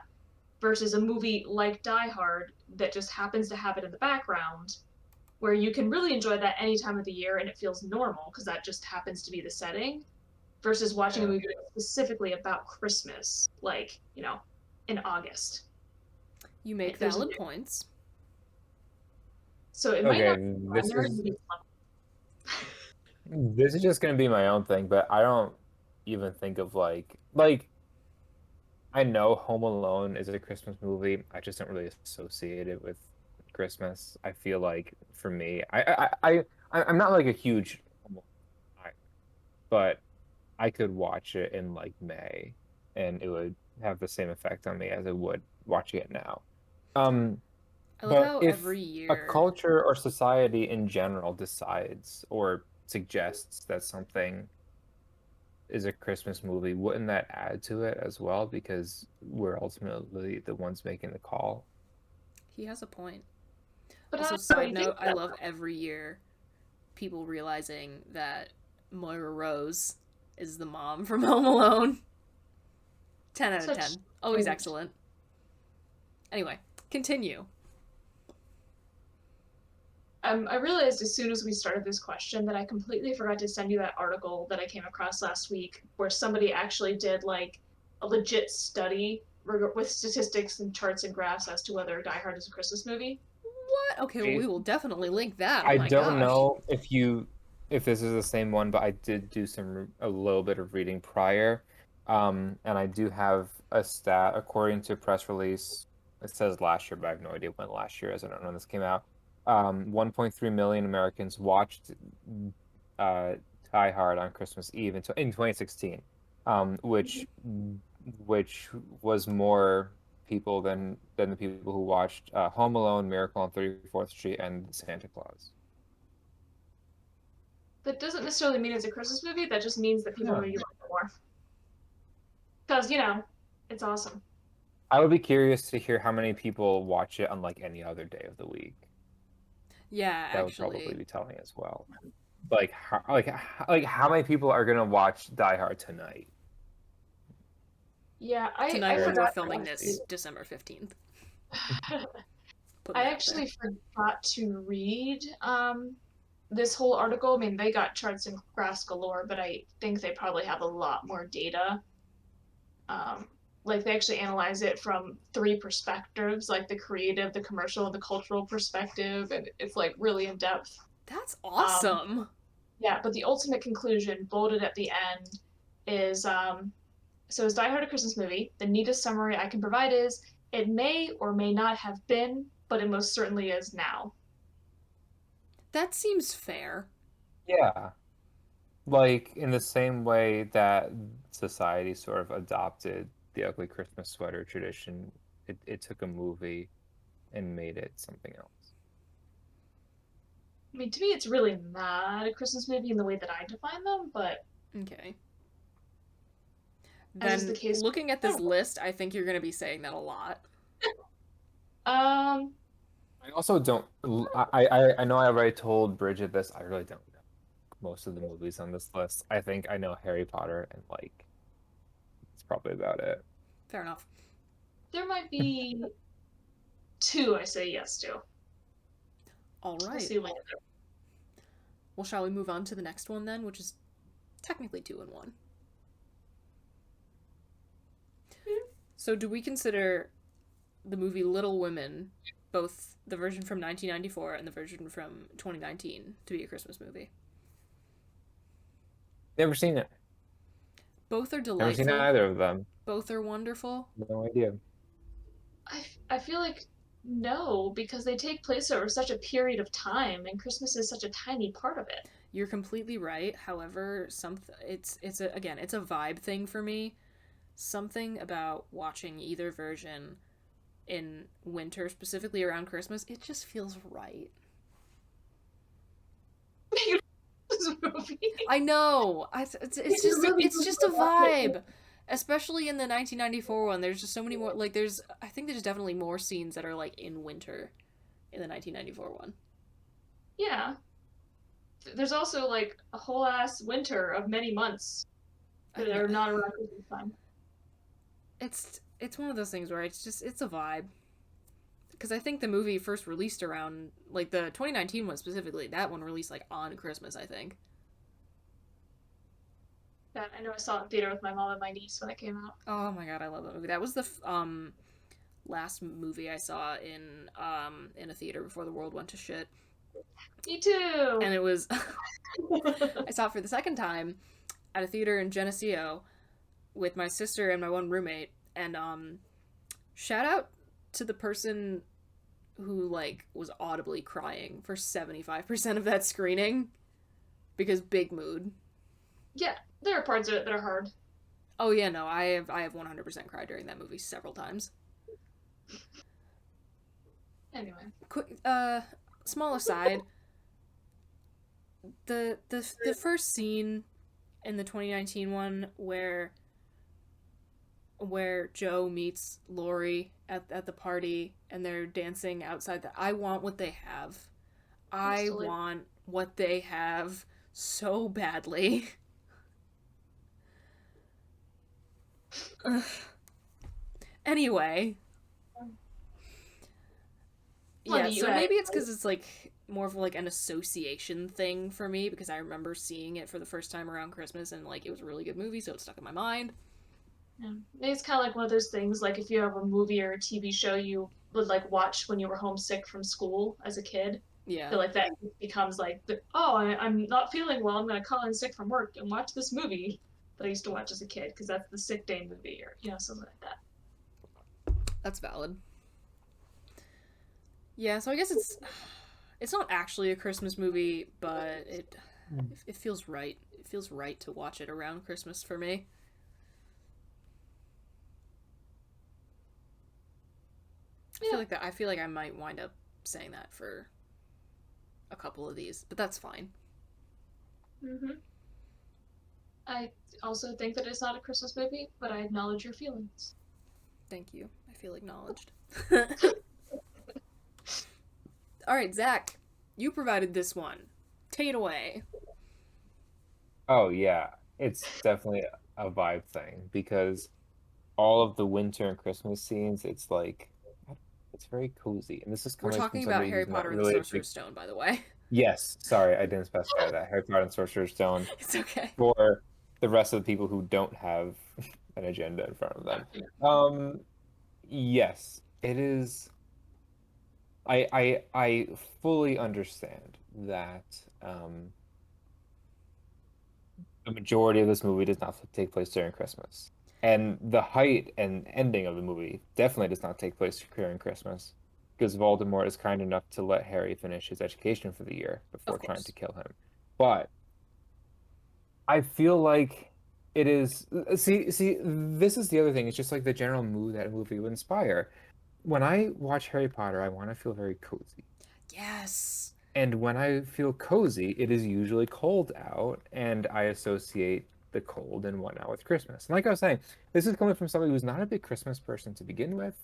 versus a movie like Die Hard that just happens to have it in the background, where you can really enjoy that any time of the year and it feels normal because that just happens to be the setting, versus watching a movie specifically about Christmas, like, in August. You make There's valid points. So it might Okay, not be this primary is movie. this is just gonna be my own thing, but I don't even think of like I know Home Alone is a Christmas movie. I just don't really associate it with Christmas. I feel like for me, I'm not like a huge Home Alone guy, but I could watch it in like May, and it would have the same effect on me as it would watching it now. Um, I love but how if every a year. culture or society in general decides or suggests that something is a Christmas movie, wouldn't that add to it as well? Because we're ultimately the ones making the call. He has a point. But Also, I side don't think note, I that. love every year people realizing that Moira Rose is the mom from Home Alone. 10 out of Such 10. Always cringe. excellent. Anyway, continue. I realized as soon as we started this question that I completely forgot to send you that article that I came across last week where somebody actually did like a legit study with statistics and charts and graphs as to whether Die Hard is a Christmas movie. What? Okay, well, we will definitely link that. Oh I my don't gosh. know if this is the same one, but I did do a little bit of reading prior, and I do have a stat according to a press release. It says last year, but I have no idea when last year is. I don't know when this came out. 1.3 million Americans watched uh, Die Hard on Christmas Eve in 2016, which was more people than the people who watched Home Alone, Miracle on 34th Street, and Santa Claus. That doesn't necessarily mean it's a Christmas movie. That just means that people Yeah. maybe like it more. Because, you know, it's awesome. I would be curious to hear how many people watch it on like any other day of the week. Yeah, That would probably actually. be telling as well. Like how many people are gonna watch Die Hard tonight? Yeah, Tonight I when we're forgot. filming this, December 15th. Put I that out actually forgot to read this whole article. I mean, they got charts and graphs galore, but I think they probably have a lot more data. Like they actually analyze it from 3 perspectives, like the creative, the commercial, and the cultural perspective, and it's like really in depth. there. That's awesome. Yeah, but the ultimate conclusion, bolded at the end, is so is Die Hard a Christmas movie? The neatest summary I can provide is it may or may not have been, but it most certainly is now. That seems fair. Yeah, like in the same way that society sort of adopted the ugly Christmas sweater tradition, it took a movie and made it something else. I mean, to me, it's really not a Christmas movie in the way that I define them, but Okay. as is Then, the case. looking at this list, I think you're going to be saying that a lot. Um, I also don't. I know I already told Bridget this. I really don't know most of the movies on this list. I think I know Harry Potter and like it's probably about it. Fair enough. there might be 2 I say yes to. All We'll right. see when. Well, shall we move on to the next one then, which is technically 2 and 1? So, do we consider the movie Little Women, both the version from 1994 and the version from 2019, to be a Christmas movie? Never seen it. Both are Never seen delightful. either of them. Both are wonderful. No idea. I feel like no, because they take place over such a period of time, and Christmas is such a tiny part of it. You're completely right. However, it's a vibe thing for me. Something about watching either version in winter, specifically around Christmas, it just feels right. This movie. I know. It's just a vibe. Especially in the 1994 one, there's just so many more. Like, I think there's definitely more scenes that are like in winter in the 1994 one. Yeah. There's also like a whole ass winter of many months that are not around Christmas time. It's one of those things where it's a vibe. Because I think the movie first released around, like, the 2019 one specifically, that one released like on Christmas, I think. Yeah, I know I saw it in theater with my mom and my niece when it came out. Oh my god, I love that movie. That was the last movie I saw in a theater before the world went to shit. Me too. And it was I saw it for the second time at a theater in Geneseo with my sister and my one roommate. And shout out to the person who like was audibly crying for 75% of that screening because big mood. Yeah, there are parts of it that are hard. Oh yeah, no, I have 100% cried during that movie several times. Anyway. Quick, small aside. The first scene in the 2019 one where where Joe meets Lori at the party and they're dancing outside I want what they have. I want what they have so badly. Anyway. Yeah, so maybe it's because it's like more of like an association thing for me because I remember seeing it for the first time around Christmas and like it was a really good movie, so it stuck in my mind. Yeah. Maybe it's kind of like one of those things, like if you have a movie or a TV show you would like watch when you were homesick from school as a kid. Yeah. I feel like that becomes like, I'm not feeling well, I'm going to call in sick from work and watch this movie that I used to watch as a kid because that's the sick day movie or, something like that. That's valid. Yeah, so I guess it's not actually a Christmas movie, but it feels right. It feels right to watch it around Christmas for me. I feel like I might wind up saying that for a couple of these, but that's fine. Mm-hmm. I also think that it's not a Christmas movie, but I acknowledge your feelings. Thank you. I feel acknowledged. All right, Zach, you provided this one. Take it away. Oh yeah, it's definitely a vibe thing because all of the winter and Christmas scenes, it's very cozy. And this is We're coming from talking about somebody Harry who's not Potter and the really a Sorcerer's Stone, by the way. Yes, sorry, I didn't specify that. Harry Potter and Sorcerer's Stone It's okay. for the rest of the people who don't have an agenda in front of them. Yes, it is. I fully understand that the majority of this movie does not take place during Christmas. And the height and ending of the movie definitely does not take place during Christmas because Voldemort is kind enough to let Harry finish his education for the year before trying to kill him. But I feel like it is see this is the other thing. It's just like the general mood that a movie would inspire. When I watch Harry Potter, I want to feel very cozy. Yes. And when I feel cozy, it is usually cold out, and I associate the cold and whatnot with Christmas. And like I was saying, this is coming from somebody who's not a big Christmas person to begin with.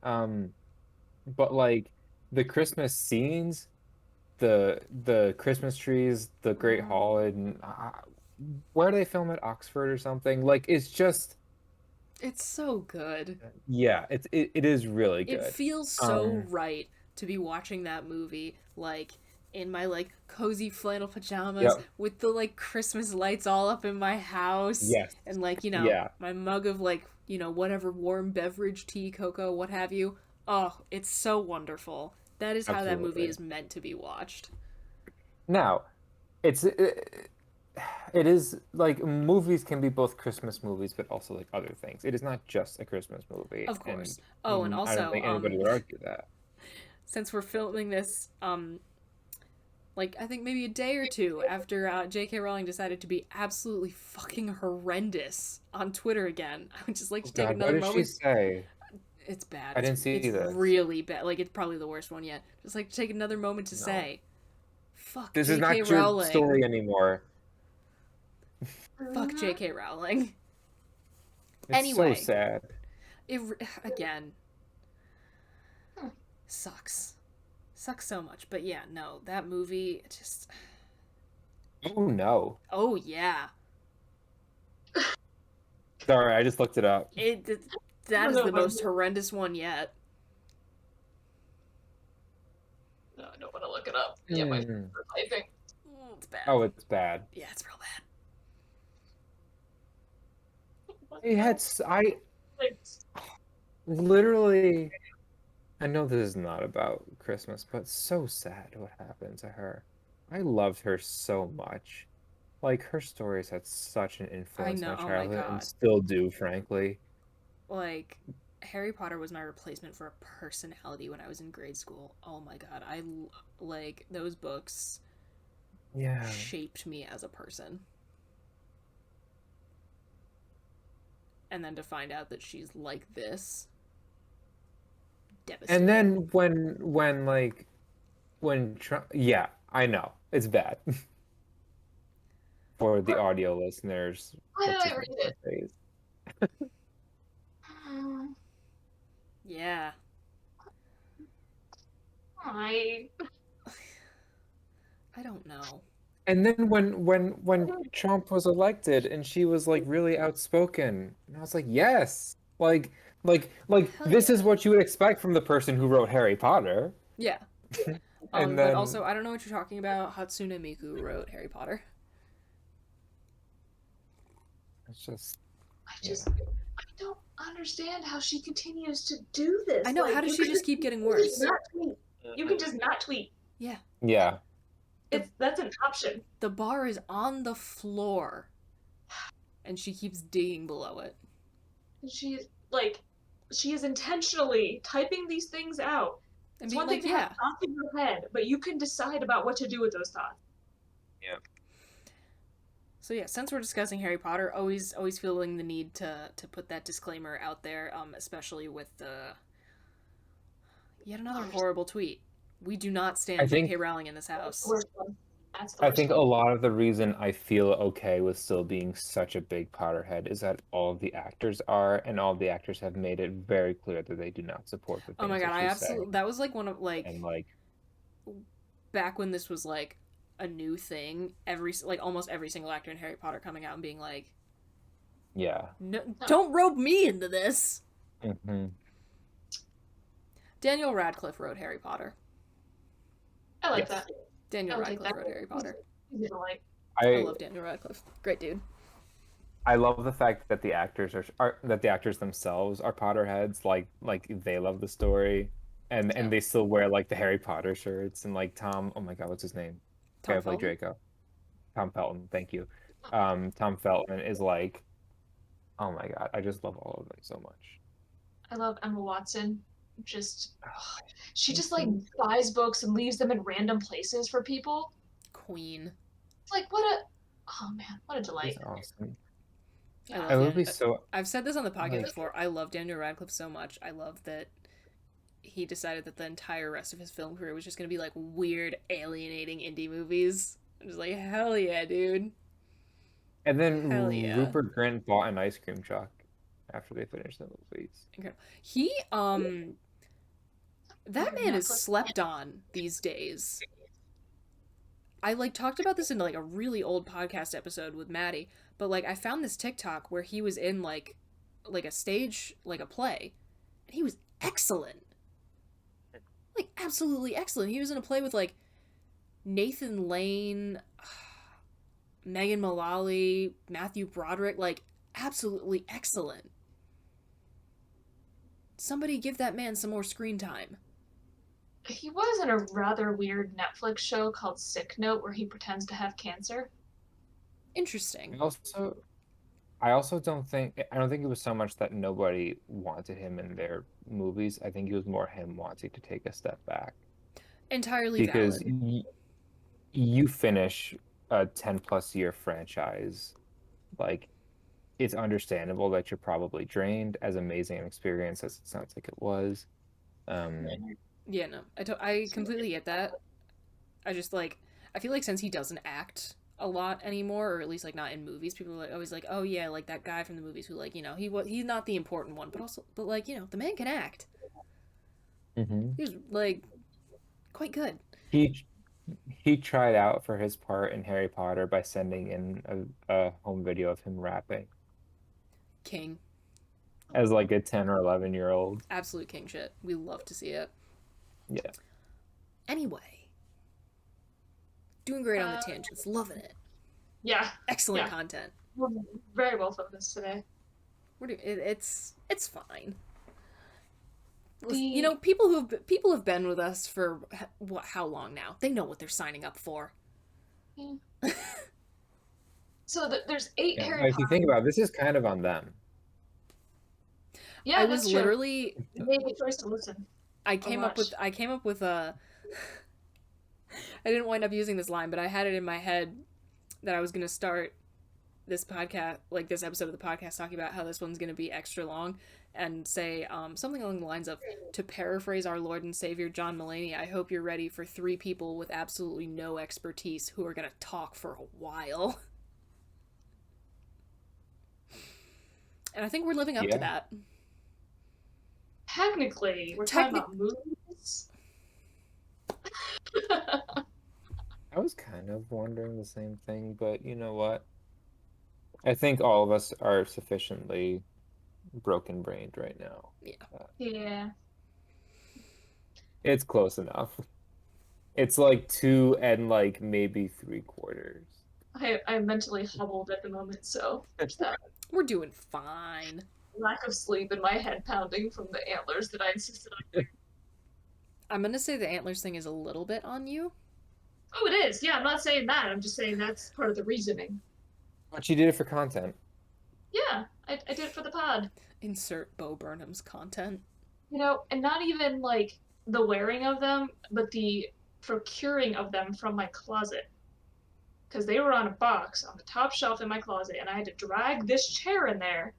But like the Christmas scenes, the Christmas trees, the Great Hall, and where do they film at Oxford or something? Like it's so good. Yeah, it is really good. It feels so right to be watching that movie like in my like cozy flannel pajamas with the like Christmas lights all up in my house. Yes. And like, my mug of like, whatever warm beverage, tea, cocoa, what have you. Oh, it's so wonderful. That is how that movie is meant to be watched. Now, it is like movies can be both Christmas movies, but also like other things. It is not just a Christmas movie. Of course. And also, I don't think anybody would argue that. Since we're filming this, like I think maybe a day or two after J.K. Rowling decided to be absolutely fucking horrendous on Twitter again, I would just like to take another moment. What did she say? It's bad. I didn't see this. It's really bad. Like it's probably the worst one yet. Just like take another moment to say, "Fuck." This J.K. is not Rowling. your story anymore. Fuck J.K. Rowling. It's anyway, so sad. It again sucks so much. But yeah, no, that movie just. Oh no. Oh yeah. Sorry, I just looked it up. That is the most horrendous one yet. No, I don't want to look it up. Yeah, my typing. It's bad. Oh, it's bad. Yeah, it's real bad. Literally, I know this is not about Christmas, but so sad what happened to her. I loved her so much. Like, her stories had such an influence on my childhood and still do, frankly. Like, Harry Potter was my replacement for a personality when I was in grade school. Oh my god, like those books shaped me as a person. And then to find out that she's like this, devastating. And then when Trump, yeah, I know it's bad. For the audio listeners, why did I read it? Yeah. I I don't know. And then when Trump was elected and she was like really outspoken, and I was like, yes, like Hell this yeah. is what you would expect from the person who wrote Harry Potter. Yeah. And But then also, I don't know what you're talking about. Hatsune Miku wrote Harry Potter. it's just I don't understand how she continues to do this. I know, Like, how does you she can just keep getting worse? not tweet. You can just not tweet. Yeah. yeah. That's an option. The bar is on the floor. And she keeps digging below it. She is intentionally typing these things out. And It's being one thing like, to yeah. have thoughts in your head, but you can decide about what to do with those thoughts. Yeah. So yeah, since we're discussing Harry Potter, always feeling the need to put that disclaimer out there, especially with the yet another horrible tweet. We do not I stand think- J.K. Rowling in this That's house. the worst one. That's the I worst think one. a lot of the reason I feel okay with still being such a big Potterhead is that all of the actors are, and all of the actors have made it very clear that they do not support the things Oh my god, that I she's absolutely saying. that was like one of And like back when this was like a new thing, almost every single actor in Harry Potter coming out and being like, yeah. no, don't rope me into this. Hmm. Daniel Radcliffe wrote Harry Potter. I like Yes. that. Daniel I'll take Radcliffe that. wrote Harry Potter. Easy to like. I I love Daniel Radcliffe. Great dude. I love the fact that the actors are that the actors themselves are Potterheads. Like they love the story, and Yeah. they still wear like the Harry Potter shirts and like Tom. Oh my God, what's his name? Tom Guy who played Felton? Draco. Tom Felton. Thank you. Tom Felton is like, oh my God, I just love all of them so much. I love Emma Watson. She just like buys books and leaves them in random places for people. Queen. It's like oh man, what a delight. He's awesome. I Yeah. love I would Dan- be so. I've said this on the podcast Like- before. I love Daniel Radcliffe so much. I love that he decided that the entire rest of his film career was just going to be like weird, alienating indie movies. I'm just like, hell yeah, dude. And then Hell yeah. Rupert Grint bought an ice cream truck after they finished the movies. Incredible. He, that man is Netflix. slept on these days. I like talked about this in like a really old podcast episode with Maddie, but like I found this TikTok where he was in like a stage, like a play, and he was excellent. Like absolutely excellent. He was in a play with like Nathan Lane, Megan Mullally, Matthew Broderick, like absolutely excellent. Somebody give that man some more screen time. He was in a rather weird Netflix show called Sick Note where he pretends to have cancer. Interesting. I also don't think it was so much that nobody wanted him in their movies. I think it was more him wanting to take a step back. Entirely Because valid. you finish a 10+ year franchise, like it's understandable that you're probably drained, as amazing an experience as it sounds like it was. Yeah, no, I completely get that. I just like I feel like since he doesn't act a lot anymore, or at least like not in movies, people are like always like, oh yeah, like that guy from the movies who like he's not the important one, but like the man can act. Mm-hmm. He was like quite good. He tried out for his part in Harry Potter by sending in a home video of him rapping King, as like a 10 or 11-year-old. absolute king shit. We love to see it. Yeah. Anyway, doing great on the tangents, loving it. Yeah, Excellent Yeah. content. we're very well focused today. We're doing it's fine. The- You know, people have been with us for how long now? They know what they're signing up for. So there's 8 Yeah, Harry but if you Potter. think about it, this is kind of on them. Yeah, I that's was true. literally They made the choice to listen. I came up with a I didn't wind up using this line, but I had it in my head that I was going to start this podcast, like this episode of the podcast, talking about how this one's going to be extra long and say something along the lines of, to paraphrase our Lord and Savior John Mulaney, I hope you're ready for 3 people with absolutely no expertise who are going to talk for a while. And I think we're living up to Yeah. that. technically, we're talking about movies. I was kind of wondering the same thing, but you know what? I think all of us are sufficiently broken-brained right now. Yeah. Yeah. It's close enough. It's like 2 and like maybe 3/4. I'm mentally hobbled at the moment, so there's that We're doing fine. lack of sleep and my head pounding from the antlers that I insisted on. I'm gonna say the antlers thing is a little bit on you. Oh, it is. Yeah, I'm not saying that. I'm just saying that's part of the reasoning. But you did it for content. Yeah, I did it for the pod. Insert Bo Burnham's content. You know, and not even like the wearing of them, but the procuring of them from my closet. Because they were on a box on the top shelf in my closet, and I had to drag this chair in there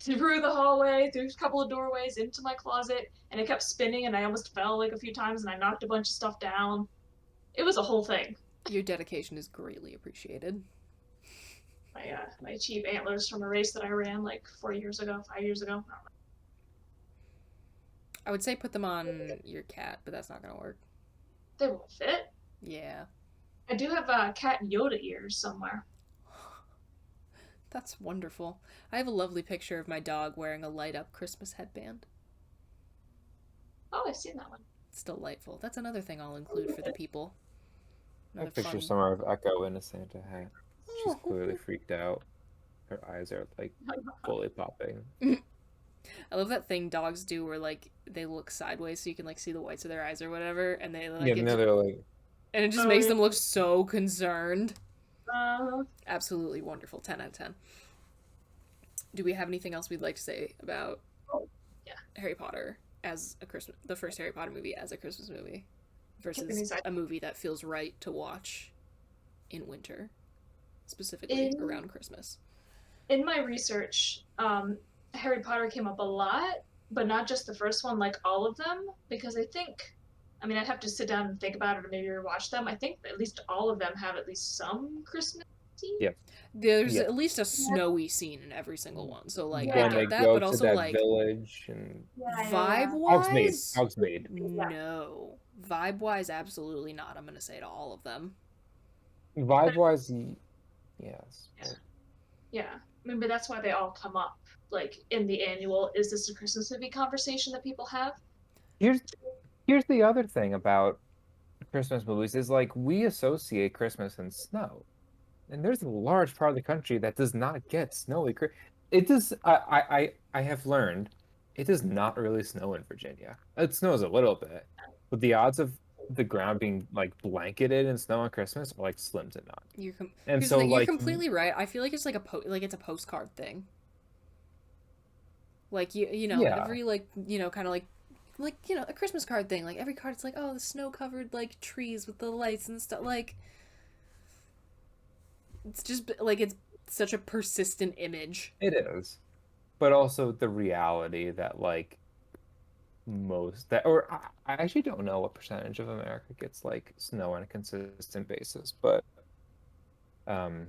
through the hallway, through a couple of doorways into my closet, and it kept spinning, and I almost fell like a few times, and I knocked a bunch of stuff down. It was a whole thing. Your dedication is greatly appreciated. My cheap antlers from a race that I ran like 4 years ago, 5 years ago. I would say put them on your cat, but that's not gonna work. They won't fit. Yeah. I do have cat Yoda ears somewhere. That's wonderful. I have a lovely picture of my dog wearing a light up Christmas headband. Oh, I've seen that one. It's delightful. That's another thing I'll include for the people. I Another picture fun. somewhere of Echo in a Santa hat. She's Oh. clearly freaked out. Her eyes are like fully popping. I love that thing dogs do where like they look sideways so you can like see the whites of their eyes or whatever, and they like Yeah, it no, they're like, and it just Oh, makes yeah. them look so concerned. Uh, Absolutely wonderful. 10 out of 10. Do we have anything else we'd like to say about Yeah. Harry Potter as a Christmas, the first Harry Potter movie as a Christmas movie versus Tiffany's eye- a movie that feels right to watch in winter, specifically around Christmas? in my research, Harry Potter came up a lot, but not just the first one, like all of them, because I mean, I'd have to sit down and think about it or maybe rewatch them. I think at least all of them have at least some Christmas scene. Yeah. There's Yeah. at least a snowy scene in every single one, so like Yeah. I when they get that, go but to also that like village and vibe Hogsmeade. wise, Hogsmeade. no. Vibe wise, absolutely not. I'm gonna say to all of them. Vibe wise, yes. Yeah. Yeah, maybe that's why they all come up, like in the annual "Is this a Christmas movie?" conversation that people have. Here's the other thing about Christmas movies is like we associate Christmas and snow, and there's a large part of the country that does not get snowy. It does. I have learned it does not really snow in Virginia. It snows a little bit, but the odds of the ground being like blanketed in snow on Christmas are like slim to none. And Here's so the thing, you're like completely right. I feel like it's like it's a postcard thing. Like you know, Yeah. every like kind of like a Christmas card thing. Like every card, it's like, oh, the snow covered like trees with the lights and stuff. Like it's just like it's such a persistent image. It is, but also the reality that like I actually don't know what percentage of America gets like snow on a consistent basis, but um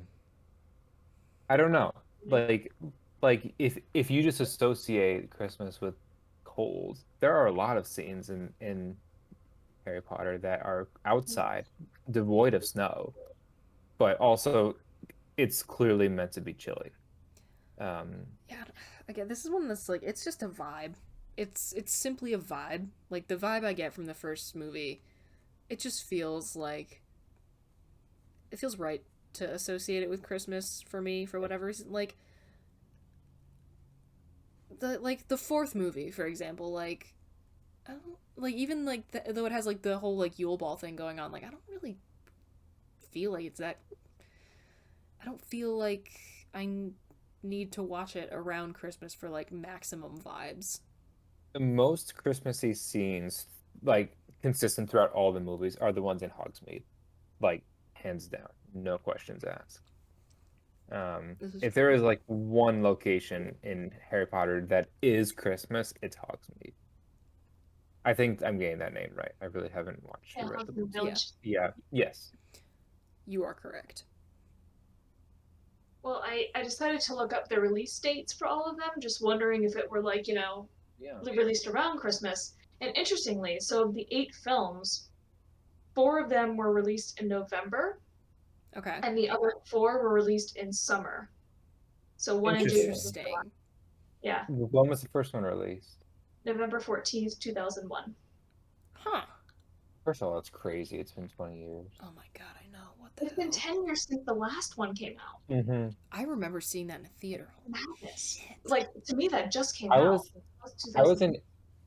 I don't know. Like if you just associate Christmas with cold, there are a lot of scenes in Harry Potter that are outside, devoid of snow, but also it's clearly meant to be chilly. Yeah, again, this is one that's like it's just a vibe. It's simply a vibe. Like the vibe I get from the first movie, it just feels like it feels right to associate it with Christmas for me for whatever reason. Like the fourth movie, for example, like I don't like even like though it has like the whole like Yule Ball thing going on. Like I don't really feel like it's that. I don't feel like I need to watch it around Christmas for like maximum vibes. The most Christmassy scenes, like consistent throughout all the movies, are the ones in Hogsmeade, like hands down, no questions asked. If there is like one location in Harry Potter that is Christmas, it's Hogsmeade. I think I'm getting that name right. I really haven't watched Yeah, the rest of Hogsmeade them. Village. Yeah, yes. You are correct. Well, I decided to look up the release dates for all of them, just wondering if it were like, Yeah. released around Christmas. And interestingly, so of the 8 films, 4 of them were released in November, Okay. and the other 4 were released in summer. So one in June. Interesting. Yeah, When was the first one released? November 14th, 2001. Huh. First of all, that's crazy. It's been 20 years. Oh my god, I know. What the It's been hell? 10 years since the last one came out. Mm-hmm. I remember seeing that in a theater. Madness. Shit. Like, to me, that just came I out. was That I was in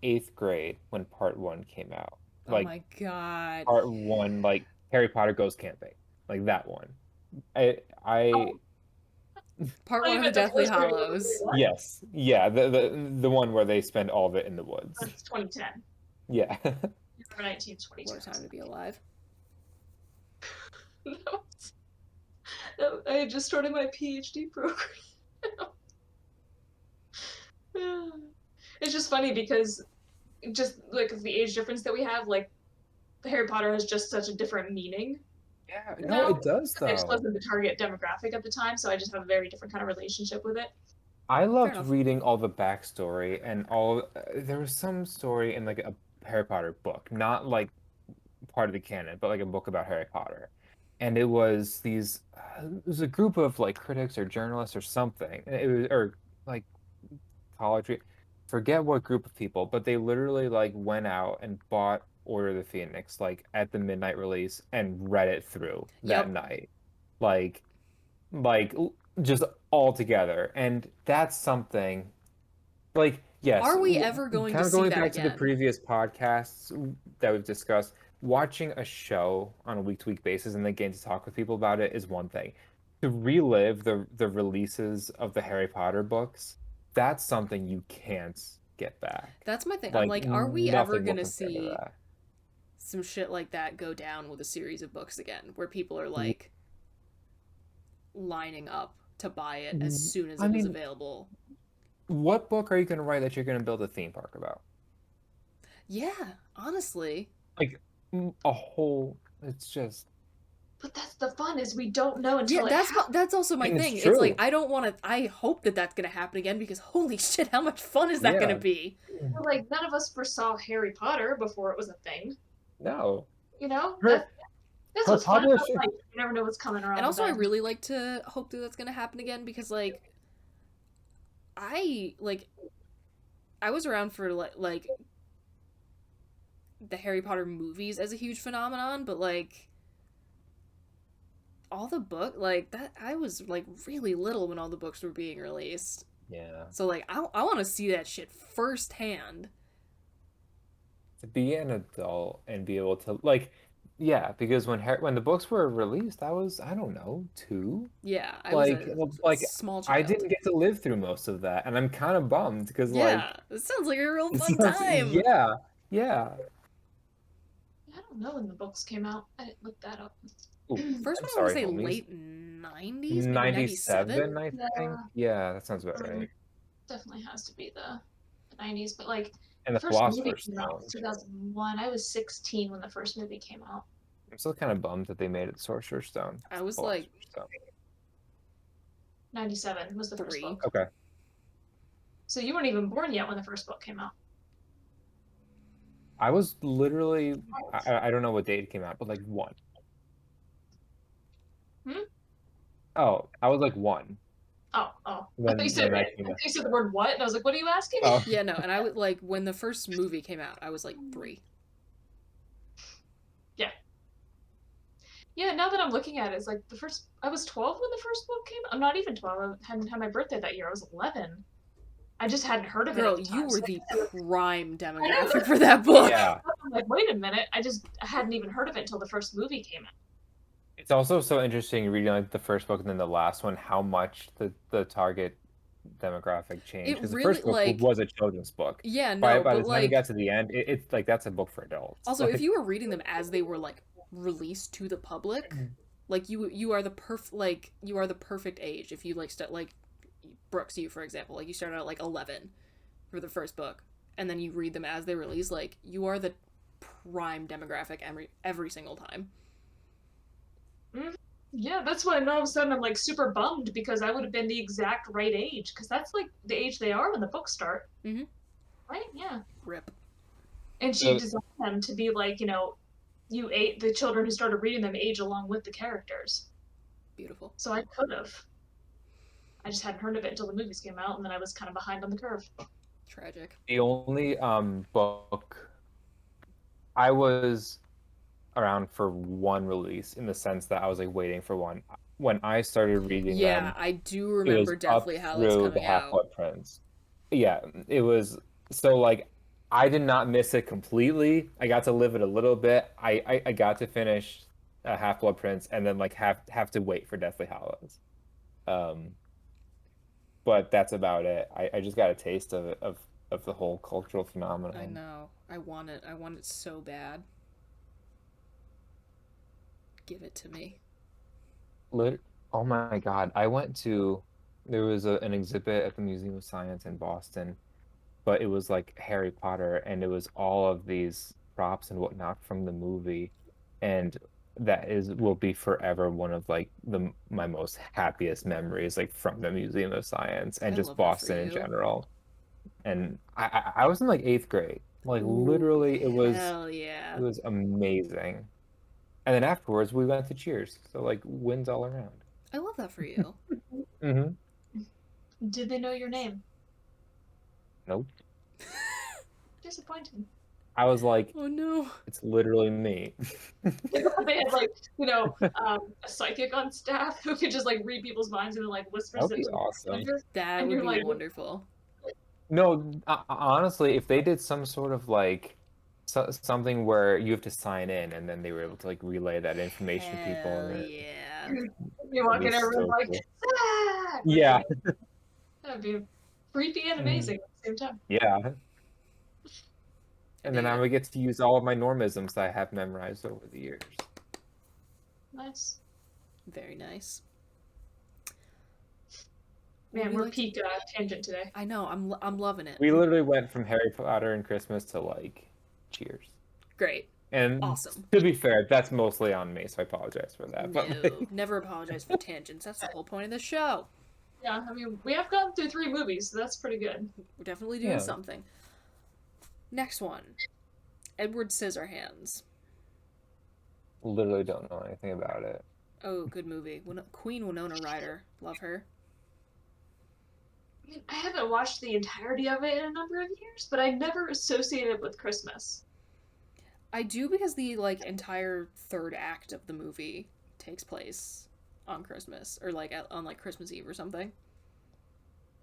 8th grade when Part 1 came out. Oh Like my god. Part 1, like Harry Potter Goes Camping, like that one. I Part Oh, 1 you of the meant the Deathly first one. Hallows. What? yes, yeah, the one where they spend all of it in the woods. That's 2010. Yeah. November 19th, What 2010. a time to be alive. No, I had just started my PhD program. It's just funny because just like the age difference that we have, like Harry Potter has just such a different meaning. Yeah, You no, know? it does I just though. wasn't the target demographic at the time, so I just have a very different kind of relationship with it. I loved enough. reading all the backstory and all. There was some story in like a Harry Potter book, not like part of the canon, but like a book about Harry Potter. And it was these, it was a group of like critics or journalists or something. And it was, or like college, forget what group of people, but they literally like went out and bought Order of the Phoenix like at the midnight release and read it through that Yep. night. Like, just all together. And that's something like, yes, Are we ever going kind to of see going that back to the again? previous podcasts that we've discussed, watching a show on a week-to-week basis and then getting to talk with people about it is one thing. To relive the releases of the Harry Potter books, that's something you can't get back. That's my thing. I'm like, are we ever nothing will gonna compare to see that. some shit like that go down with a series of books again, where people are like lining up to buy it as soon as I it was mean, available? what book are you going to write that you're going to build a theme park about? Yeah, honestly. Like a whole, it's just. But that's the fun, is we don't know until Yeah, it happens. that's also my And it's thing. It's true. like I don't want to. I hope that that's gonna happen again because holy shit, how much fun is that Yeah. gonna be? Like, none of us foresaw Harry Potter before it was a thing. No. You know? Her- That's her what's fun about publisher- life. You never know what's coming around And also, the I bend. really like to hope that that's gonna happen again because like, I was around for like the Harry Potter movies as a huge phenomenon, but like all the book like that, I was like really little when all the books were being released. Yeah. So like I want to see that shit firsthand. To be an adult and be able to like, yeah, because when the books were released, I was, I don't know, 2. Yeah, I Like, was a like small I child. didn't get to live through most of that, and I'm kind of bummed because Yeah, it sounds like a real it fun sounds- time. yeah, yeah. I don't know when the books came out. I didn't look that up. Ooh, First I'm one I would sorry, say homies. late 90s, maybe 97, I Yeah. think. Yeah, that sounds about right. Definitely has to be the 90s. But like, And the first movie Philosopher's came out in Stone. 2001. I was 16 when the first movie came out. I'm still kind of bummed that they made it Sorcerer's Stone. I was Philosopher's like Stone. 97 was the first 3. book. Okay. So you weren't even born yet when the first book came out. I was literally, I don't know what date it came out, but like 1. Oh, I was like 1. Oh. I When- thought you said, when I that came thought out. you said the word what, and I was like, what are you asking? Oh. Yeah, no, and I would like when the first movie came out, I was like 3. Yeah, now that I'm looking at it, it's like I was 12 when the first book came out. I'm not even 12. I hadn't had my birthday that year. I was 11. I just hadn't heard of it Girl, at the time. you were so the I was prime demographic for that book. Yeah. like, wait a minute. I hadn't even heard of it until the first movie came out. It's also so interesting reading like the first book and then the last one, how much the target demographic changed. It Because the really, first book like- was a children's book. Yeah, no, By but the time like you got to the end, it's like that's a book for adults. also Like, if you were reading them as they were like released to the public, like you are the perfect age if you like like Brooks, you for example, like you started out like 11 for the first book and then you read them as they release, like you are the prime demographic every single time. Yeah, that's why all of a sudden I'm like super bummed because I would have been the exact right age because that's like the age they are when the books start. Mhm. Right? Yeah. Rip. And she designed them to be like, the children who started reading them age along with the characters. Beautiful. So I could have. I just hadn't heard of it until the movies came out, and then I was kind of behind on the curve. Tragic. The only book I was around for one release in the sense that I was like waiting for one. When I started reading Yeah, them, I do it was remember up Deathly Hallows through the coming out. Half-Blood Prince. Yeah, it was so like I did not miss it completely. I got to live it a little bit. I got to finish Half-Blood Prince and then like have to wait for Deathly Hallows. Um, but that's about it. I just got a taste of it of the whole cultural phenomenon. I know. I want it. I want it so bad. Give it to me. Oh my God. There was an exhibit at the Museum of Science in Boston, but it was like Harry Potter and it was all of these props and whatnot from the movie. And will be forever one of like my most happiest memories, like from the Museum of Science and I just love that for Boston in you. general. And I was in like eighth grade. Like Ooh, literally hell yeah. it was amazing. And then afterwards we went to Cheers. So like wins all around. I love that for you. Mm-hmm. Did they know your name? Nope. Disappointing. I was like, Oh no. it's literally me. They had like, a psychic on staff who could just like read people's minds and like whispers That'd it be to the awesome. bartender. That And would you're be like, wonderful. No, honestly, if they did some sort of like something where you have to sign in and then they were able to like relay that information to people Hell and yeah. you walk be in a room so like, cool. ah! Yeah. That'd be creepy and amazing at the same time. Yeah. And then I Yeah. would get to use all of my normisms that I have memorized over the years. Nice. Very nice. Man, We we're like to- peak tangent today. I know. I'm loving it. We literally went from Harry Potter and Christmas to like Cheers. Great. And Awesome. to be fair, that's mostly on me, so I apologize for that. No, But never apologize for tangents. That's the whole point of the show. Yeah, I mean, we have gone through 3 movies, so that's pretty good. We're definitely doing Yeah. something. Next one. Edward Scissorhands. literally don't know anything about it. Oh, good movie. Queen Winona Ryder. Love her. I mean, I haven't watched the entirety of it in a number of years, but I never associated it with Christmas. I do because the entire third act of the movie takes place on Christmas or on Christmas Eve or something.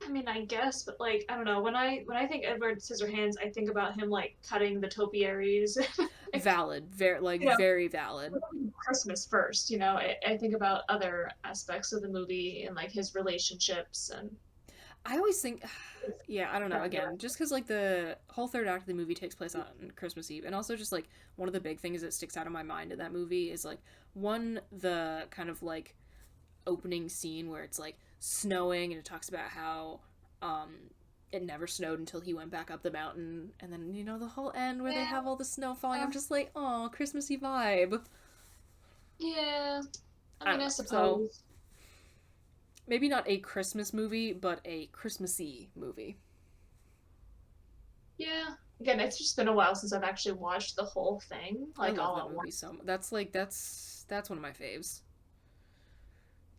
I mean, I guess, but I don't know. When I think Edward Scissorhands, I think about him cutting the topiaries. Valid. Very valid. Christmas first, I think about other aspects of the movie and his relationships and. I always think, yeah, I don't know. Again, just because the whole third act of the movie takes place on Christmas Eve, and also just one of the big things that sticks out in my mind in that movie is the kind of opening scene where it's snowing and it talks about how it never snowed until he went back up the mountain, and then the whole end where they have all the snow falling. I'm just like, oh, Christmassy vibe. Yeah, I I suppose. suppose. Maybe not a Christmas movie, but a Christmassy movie. Yeah. Again, it's just been a while since I've actually watched the whole thing. I love all that at movie once. so much. That's one of my faves.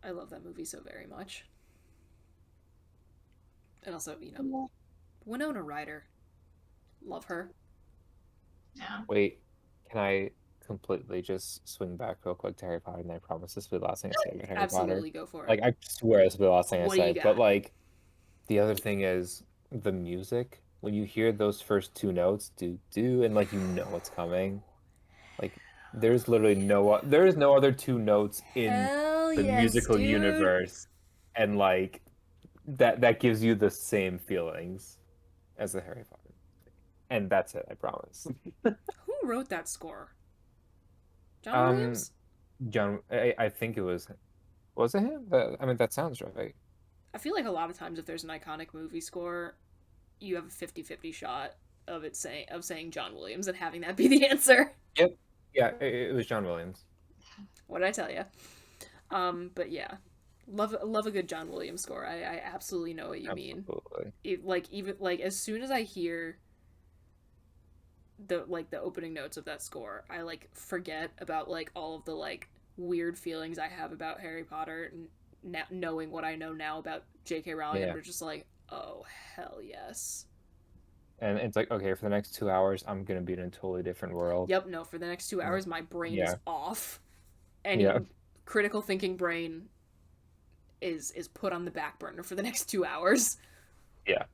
I love that movie so very much. And also, Winona Ryder. Love her. Yeah. Wait, can I completely just swing back real quick to Harry Potter, and I promise this will be the last thing I say about Harry Absolutely Potter? go for it. I swear this will be the last thing I What do you say. But got? the other thing is the music. When you hear those first 2 notes, do do, and you know what's coming. There's literally there is no other 2 notes in Hell the yes, musical dude. universe, and that gives you the same feelings as the Harry Potter. And that's it, I promise. Who wrote that score? John Williams? John, I think it was it him? I mean, that sounds right. I feel like a lot of times if there's an iconic movie score, you have a 50-50 shot of saying John Williams and having that be the answer. Yep. Yeah, it was John Williams. What did I tell you? But yeah, love a good John Williams score. I absolutely know what you mean. Absolutely. Even as soon as I hear the opening notes of that score, I like forget about like all of the like weird feelings I have about Harry Potter and knowing what I know now about J.K. Rowling, and we're just like, oh hell yes. And it's like, okay, for the next 2 hours, I'm gonna be in a totally different world. Yep, no, for the next 2 hours, my brain is off. Any critical thinking brain is put on the back burner for the next 2 hours. Yeah.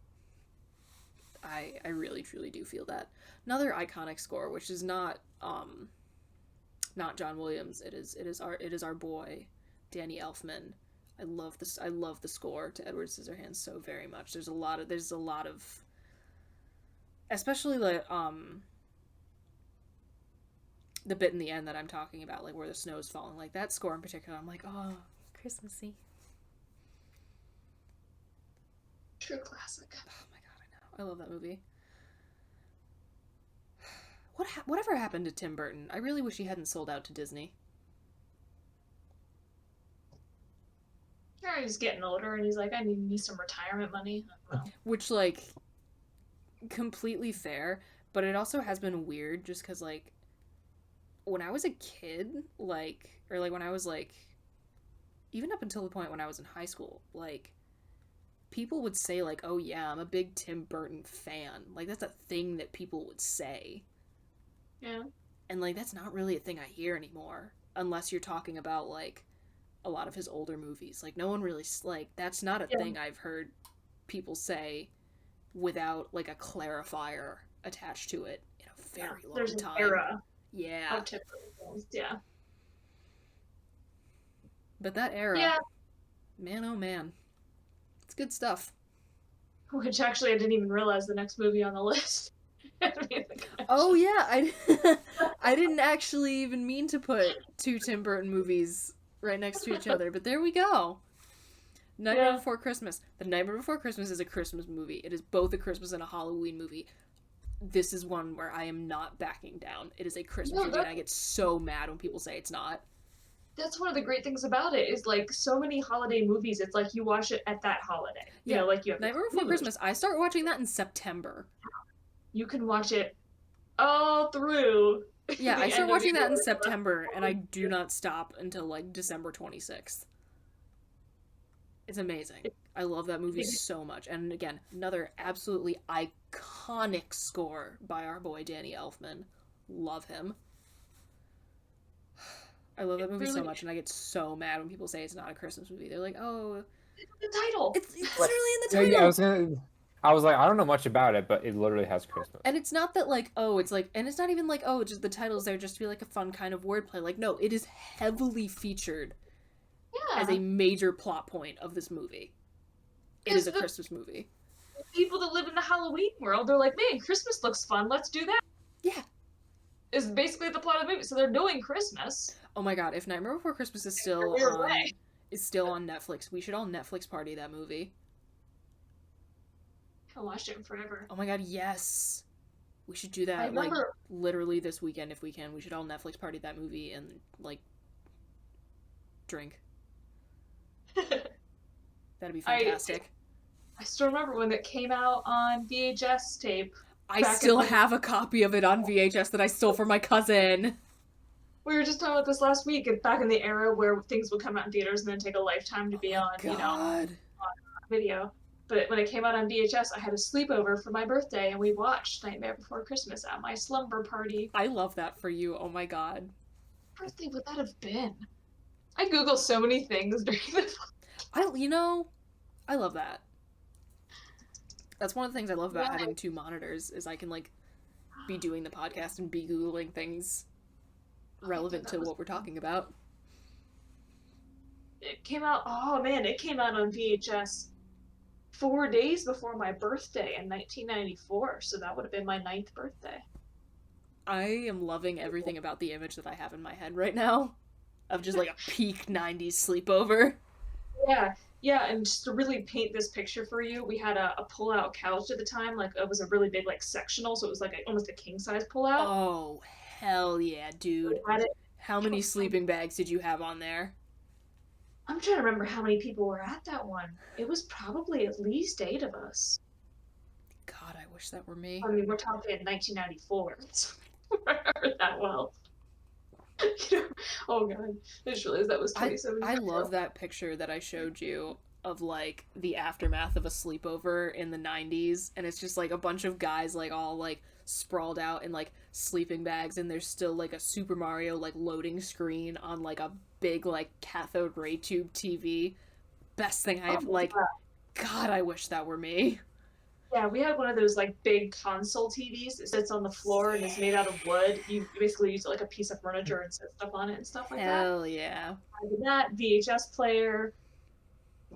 I really truly do feel that. Another iconic score, which is not John Williams. It is our boy, Danny Elfman. I love this. I love the score to Edward Scissorhands so very much. There's a lot of especially like the bit in the end that I'm talking about, like where the snow's falling, like that score in particular, I'm like, oh, Christmassy. True classic. Oh my god, I know. I love that movie. Whatever happened to Tim Burton? I really wish he hadn't sold out to Disney. Yeah, he's getting older, and he's like, I need me some retirement money. Which, like, completely fair, but it also has been weird just because, like, when I was a kid, like, or, like, when I was, like, even up until the point when I was in high school, like, people would say, like, oh, yeah, I'm a big Tim Burton fan. Like, that's a thing that people would say. Yeah. And, like, that's not really a thing I hear anymore, unless you're talking about, like, a lot of his older movies. Like, no one really, like, that's not a thing I've heard people say without, like, a clarifier attached to it in a very long There's time. An era. Yeah. Of Tim Burton films. Yeah. But that era, man, oh man, it's good stuff. Which actually, I didn't even realize the next movie on the list. Oh yeah, I didn't actually even mean to put two Tim Burton movies right next to each other, but there we go. Nightmare Before Christmas. The Nightmare Before Christmas is a Christmas movie. It is both a Christmas and a Halloween movie. This is one where I am not backing down. It is a Christmas movie, and I get so mad when people say it's not. That's one of the great things about it, is like so many holiday movies, it's like you watch it at that holiday. You know, like you have Nightmare Before Christmas, I start watching that in September. You can watch it all through. Yeah, I start watching that in September, and I do not stop until like December 26th. It's amazing. I love that movie so much. And again, another absolutely iconic score by our boy Danny Elfman. Love him. I love that movie so much, and I get so mad when people say it's not a Christmas movie. They're like, oh, it's the title. It's literally in the title. Yeah, I was like, I don't know much about it, but it literally has Christmas. And it's not that like, oh, it's like, and it's not even like, oh, just the title's there just to be like a fun kind of wordplay. Like, no, it is heavily featured as a major plot point of this movie. It is a Christmas movie. People that live in the Halloween world, they're like, man, Christmas looks fun. Let's do that. Yeah. Is basically the plot of the movie. So they're doing Christmas. Oh my god, if Nightmare Before Christmas is still on Netflix, we should all Netflix party that movie. I watched it forever. Oh my god, yes. We should do that like literally this weekend if we can. We should all Netflix party that movie and like drink. That'd be fantastic. I still remember when it came out on VHS tape. I still have a copy of it on VHS that I stole from my cousin. We were just talking about this last week, back in the era where things would come out in theaters and then take a lifetime to be on, on video. But when it came out on VHS, I had a sleepover for my birthday, and we watched Nightmare Before Christmas at my slumber party. I love that for you. Oh my god. What birthday would that have been? I Googled so many things during the... I love that. That's one of the things I love about having two monitors, is I can, like, be doing the podcast and be Googling things relevant to what we're talking about. It came out on VHS 4 days before my birthday in 1994, so that would have been my 9th birthday. I am loving everything about the image that I have in my head right now, of just like a peak 90s sleepover. Yeah, and just to really paint this picture for you, we had a pull-out couch at the time, like it was a really big like sectional, so it was like almost a king-size pull-out. Oh, hell yeah, dude. How many sleeping bags did you have on there? I'm trying to remember how many people were at that one. It was probably at least 8 of us. God, I wish that were me. I mean, we're talking 1994. So I remember that well. You know, oh god, I just realized that was 27 I years love ago. that picture that I showed you of like the aftermath of a sleepover in the 90s, and it's just like a bunch of guys like all like sprawled out in like sleeping bags, and there's still like a Super Mario like loading screen on like a big like cathode ray tube TV. Best thing I've Oh, like, God, I wish that were me. yeah, we had one of those like big console TVs that sits on the floor and is made out of wood. You basically use it like a piece of furniture and set stuff on it and stuff like that. Hell yeah. I did that VHS player,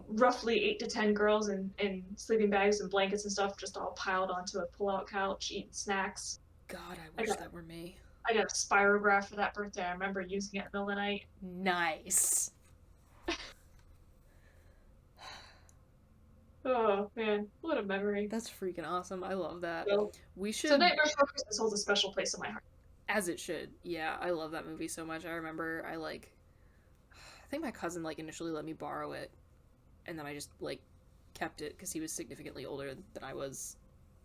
roughly 8 to 10 girls in sleeping bags and blankets and stuff, just all piled onto a pull-out couch eating snacks. God, I I wish got that were me. I got a spirograph for that birthday. I remember using it in the middle of the night. Nice. Oh man, what a memory! That's freaking awesome. I love that. So, We so should, Nightmare Before Christmas holds a special place in my heart. as it should. Yeah, I love that movie so much. I remember I think my cousin like initially let me borrow it, and then I just like kept it because he was significantly older than I was.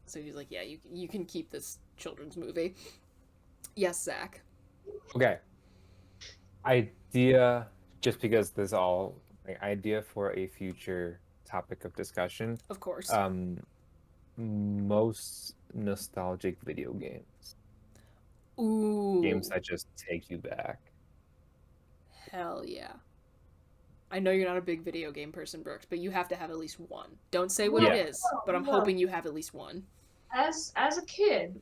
So he was like, "Yeah, you can keep this children's movie." Yes, Zach. Okay. Idea, just because this all like, idea for a future topic of discussion. Of course. Most nostalgic video games. Ooh. Games that just take you back. Hell yeah. I know you're not a big video game person, Brooks, but you have to have at least one. Don't say what Yeah. it is, but I'm No. hoping you have at least one. As a kid,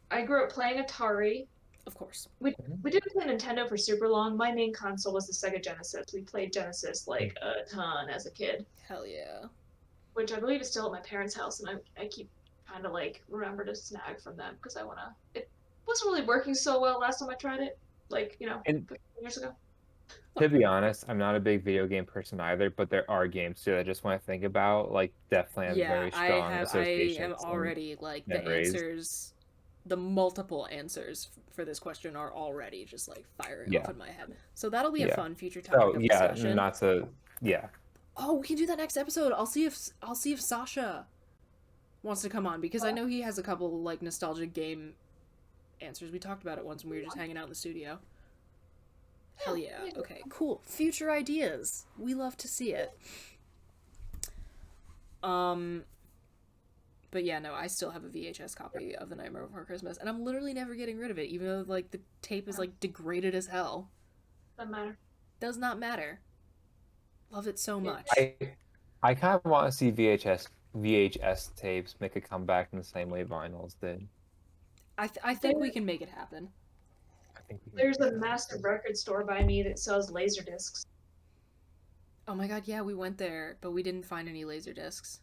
I grew up playing Atari. Of course. We didn't play Nintendo for super long. My main console was the Sega Genesis. We played Genesis like a ton as a kid, Hell yeah. which I believe is still at my parents' house, and I keep kind of like remember to snag from them because I wanna. It wasn't really working so well last time I tried it, like And 15 years ago. to be honest, I'm not a big video game person either, but there are games too that I just want to think about. Like, definitely have Yeah, very I strong am associations. already like the memories. answers, the multiple answers for this question are already just like firing Yeah. off in my head. So that'll be a Yeah. fun future topic So of yeah, discussion. not to yeah. Oh, we can do that next episode. I'll see if Sasha wants to come on because I know he has a couple like nostalgic game answers. We talked about it once when we were just hanging out in the studio. Hell yeah. Okay, cool. Future ideas. We love to see it. But yeah, no, I still have a VHS copy of The Nightmare Before Christmas, and I'm literally never getting rid of it, even though like the tape is like degraded as hell. Doesn't matter. Does not matter. Love it so much. I kind of want to see VHS tapes make a comeback in the same way vinyls did. I think we can make it happen. I think we can There's make a that massive happen. record store by me that sells laser discs. Oh my god, yeah, we went there, but we didn't find any laser discs.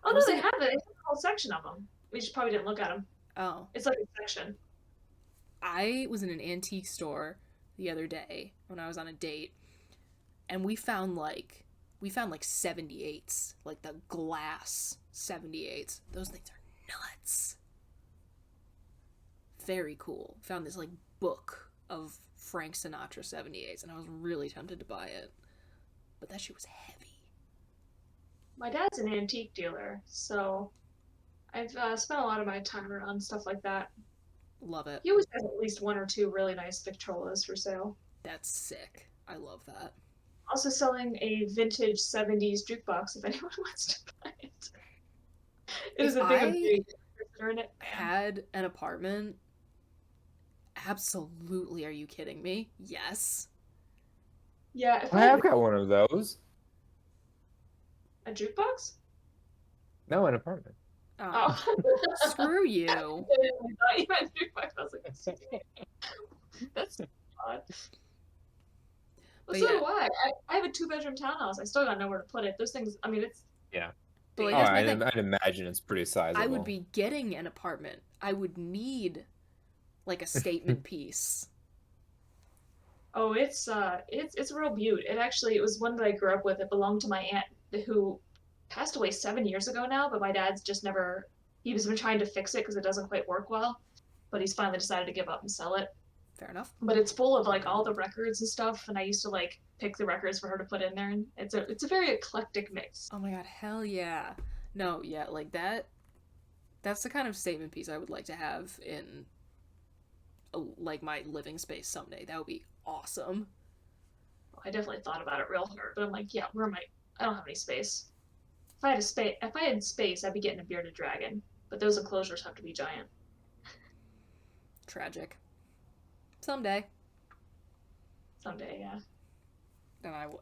Oh I no, was they in- have it. They have a whole section of them. We just probably didn't look at them. Oh, It's like a section. I was in an antique store the other day when I was on a date, and we found like 78s, like the glass 78s. Those things are nuts. Very cool. Found this like book of Frank Sinatra 78s, and I was really tempted to buy it, but that shit was heavy. My dad's an antique dealer, so I've spent a lot of my time around stuff like that. Love it. He always has at least one or two really nice Victrolas for sale. That's sick. I love that. Also selling a vintage 70s jukebox if anyone wants to buy it. It is If a big I amazing picture in it. had an apartment, absolutely. Are you kidding me? Yes. Yeah, if I I had have got one of those. a jukebox? No, an apartment. Oh, screw you. I thought you meant jukebox. I was like, that's odd. But But so yeah. do I. I have a 2-bedroom townhouse. I still got nowhere to put it. Those things, I mean, it's Yeah. But like, Oh, here's my thing. I'd imagine it's pretty sizable. I would be getting an apartment. I would need like a statement piece. oh, it's a real beaut. It was one that I grew up with. It belonged to my aunt who passed away 7 years ago now, but my dad's just never. He's been trying to fix it because it doesn't quite work well, but he's finally decided to give up and sell it. Fair enough. But it's full of like all the records and stuff, and I used to like pick the records for her to put in there, and it's a very eclectic mix. Oh my god, hell yeah. No, yeah, like that. That's the kind of statement piece I would like to have in like my living space someday. That would be awesome. I definitely thought about it real hard, but I'm like, yeah, where am I don't have any space. If I had space, I'd be getting a bearded dragon. But those enclosures have to be giant. Tragic. Someday. Someday, yeah.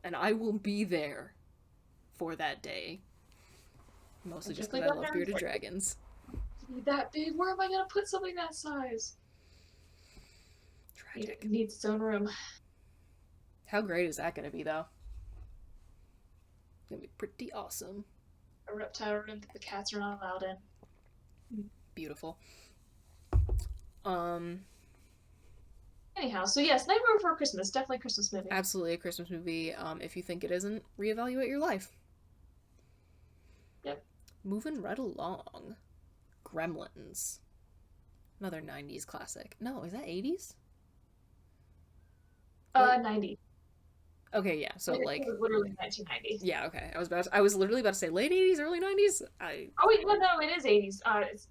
And I will be there for that day. Mostly just because I love bearded dragons. That big? Where am I gonna put something that size? Tragic. It needs its own room. How great is that gonna be, though? It's gonna be pretty awesome. A reptile room that the cats are not allowed in. Beautiful. Anyhow, so yes, Nightmare Before Christmas, definitely a Christmas movie. Absolutely a Christmas movie. If you think it isn't, reevaluate your life. Yep. Moving right along. Gremlins. Another 90s classic. No, is that 80s? 90. Okay, yeah. So It like was literally 1990. yeah, okay. I was literally about to say late 80s, early 90s. Oh wait, no, it is 80s. It's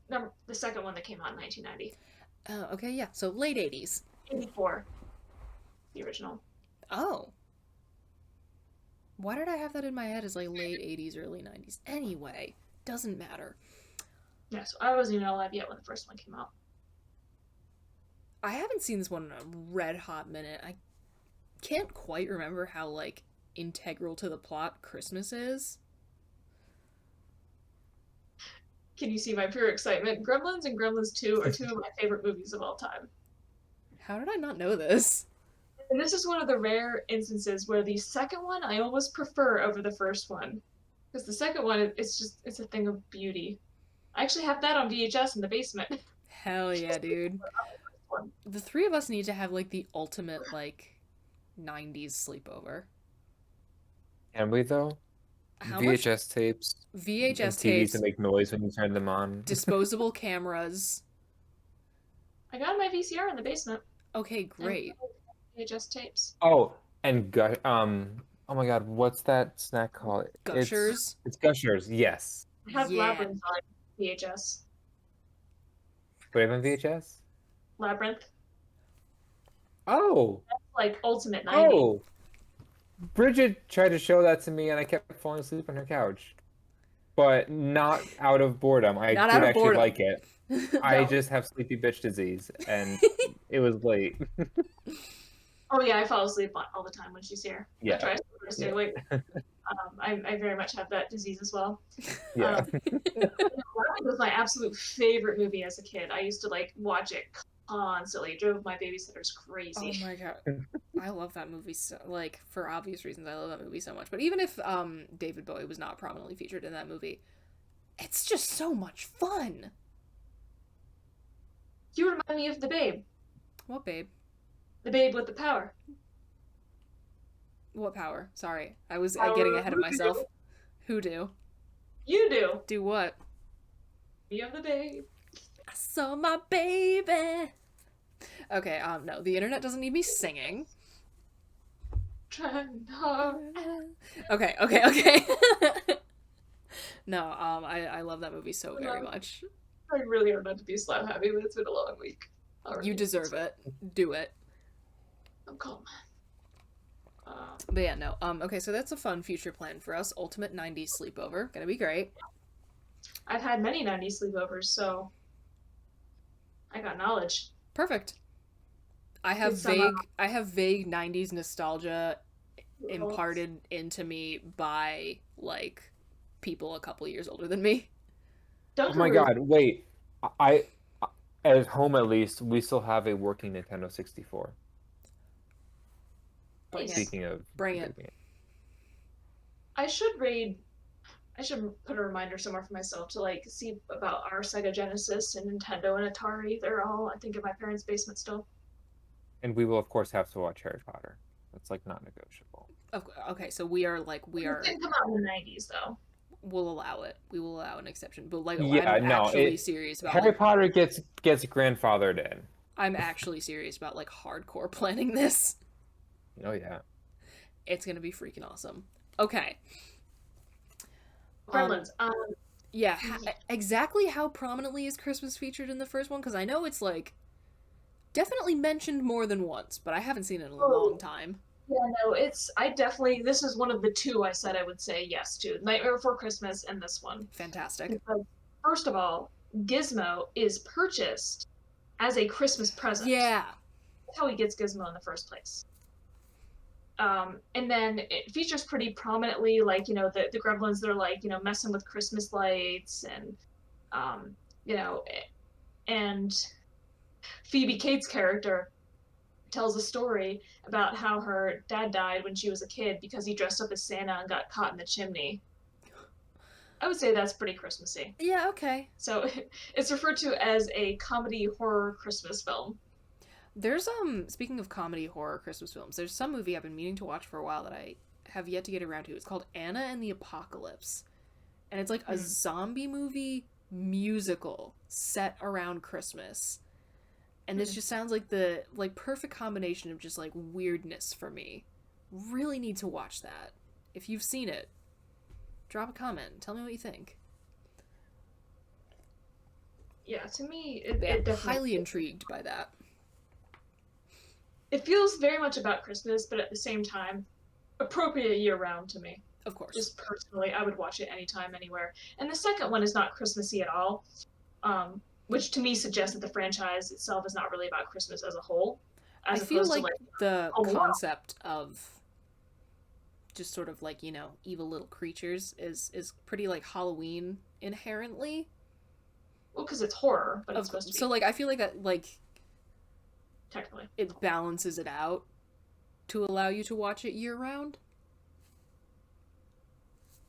the second one that came out in 1990. Okay, yeah. So late 80s. 84. The original. Oh. Why did I have that in my head as like late 80s, early 90s? Anyway, doesn't matter. Yeah, so I wasn't even alive yet when the first one came out. I haven't seen this one in a red hot minute. I can't quite remember how like integral to the plot Christmas is. Can you see my pure excitement? Gremlins and Gremlins 2 are two of my favorite movies of all time. How did I not know this? And this is one of the rare instances where the second one I almost prefer over the first one. Because the second one, it's a thing of beauty. I actually have that on VHS in the basement. Hell yeah, dude. The three of us need to have like the ultimate like 90s sleepover. Can we though? How VHS tapes. VHS and TVs tapes, to make noise when you turn them on. disposable cameras. I got my VCR in the basement. Okay, great. VHS tapes. Oh, and oh my God, what's that snack called? Gushers. It's Gushers. Yes. I have Yeah. Labyrinth on VHS. Wait, on VHS? Labyrinth. Oh. That's like ultimate 90s. Oh. Bridget tried to show that to me, and I kept falling asleep on her couch. But not out of boredom. I Not did out of actually boredom. like it. I No. just have sleepy bitch disease, and it was late. Oh yeah, I fall asleep all the time when she's here. Yeah. I try to stay Yeah. awake. I very much have that disease as well. Yeah. Labyrinth was my absolute favorite movie as a kid. I used to like watch it constantly. It drove my babysitters crazy. Oh my god. I love that movie so, like, for obvious reasons I love that movie so much. But even if David Bowie was not prominently featured in that movie, it's just so much fun. You remind me of the Babe. What, babe? The Babe with the power. What power? Sorry. I was Power getting of ahead of voodoo. myself. Who do? You do. Do what? You have the Babe. I saw my baby. Okay, no, the internet doesn't need me singing. Trying hard. Okay. No, I love that movie so very much. I really are meant to be slap happy, but it's been a long week. Already. You deserve it. Do it. I'm calm. But yeah, no. Okay, so that's a fun future plan for us. Ultimate 90s sleepover. Gonna be great. I've had many 90s sleepovers, so I got knowledge. Perfect. I have It's somehow- vague 90s nostalgia imparted into me by like people a couple years older than me. Oh my God! Wait, I at home at least we still have a working Nintendo 64. Bring it. Speaking of, Bring it. I should put a reminder somewhere for myself to like see about our Sega Genesis and Nintendo and Atari. They're all, I think, in my parents' basement still. And we will of course have to watch Harry Potter. That's like not negotiable. Okay, so we are. It didn't come out in the 90s though. We'll allow it. We will allow an exception. But like, Yeah, I'm no, actually serious about Harry like, Potter gets grandfathered in. I'm actually serious about like hardcore planning this. Oh yeah. It's gonna be freaking awesome. Okay. Gremlins. Yeah, exactly how prominently is Christmas featured in the first one? Because I know it's like definitely mentioned more than once, but I haven't seen it in a long Oh, time. yeah, no, I definitely, this is one of the two I said I would say yes to, Nightmare Before Christmas and this one. Fantastic. Because, first of all, Gizmo is purchased as a Christmas present. Yeah. That's how he gets Gizmo in the first place. And then it features pretty prominently, like, the Gremlins that are like, messing with Christmas lights um, you know, and Phoebe Cates' character tells a story about how her dad died when she was a kid because he dressed up as Santa and got caught in the chimney. I would say that's pretty Christmassy. Yeah, okay. So it's referred to as a comedy horror Christmas film. There's speaking of comedy horror Christmas films, there's some movie I've been meaning to watch for a while that I have yet to get around to. It's called Anna and the Apocalypse. And it's like a zombie movie musical set around Christmas. And this just sounds like the like perfect combination of just like weirdness for me. Really need to watch that. If you've seen it, drop a comment. Tell me what you think. Yeah, to me, Yeah, it definitely highly intrigued by that. it feels very much about Christmas, but at the same time, appropriate year round to me. Of course. Just personally, I would watch it anytime, anywhere. And the second one is not Christmassy at all, which to me suggests that the franchise itself is not really about Christmas as a whole, I as feel opposed like to like the Home Alone. concept of just sort of like, evil little creatures is pretty like Halloween inherently. Well, because it's horror, but it's Of supposed to be so like I feel like that like technically. it balances it out to allow you to watch it year round.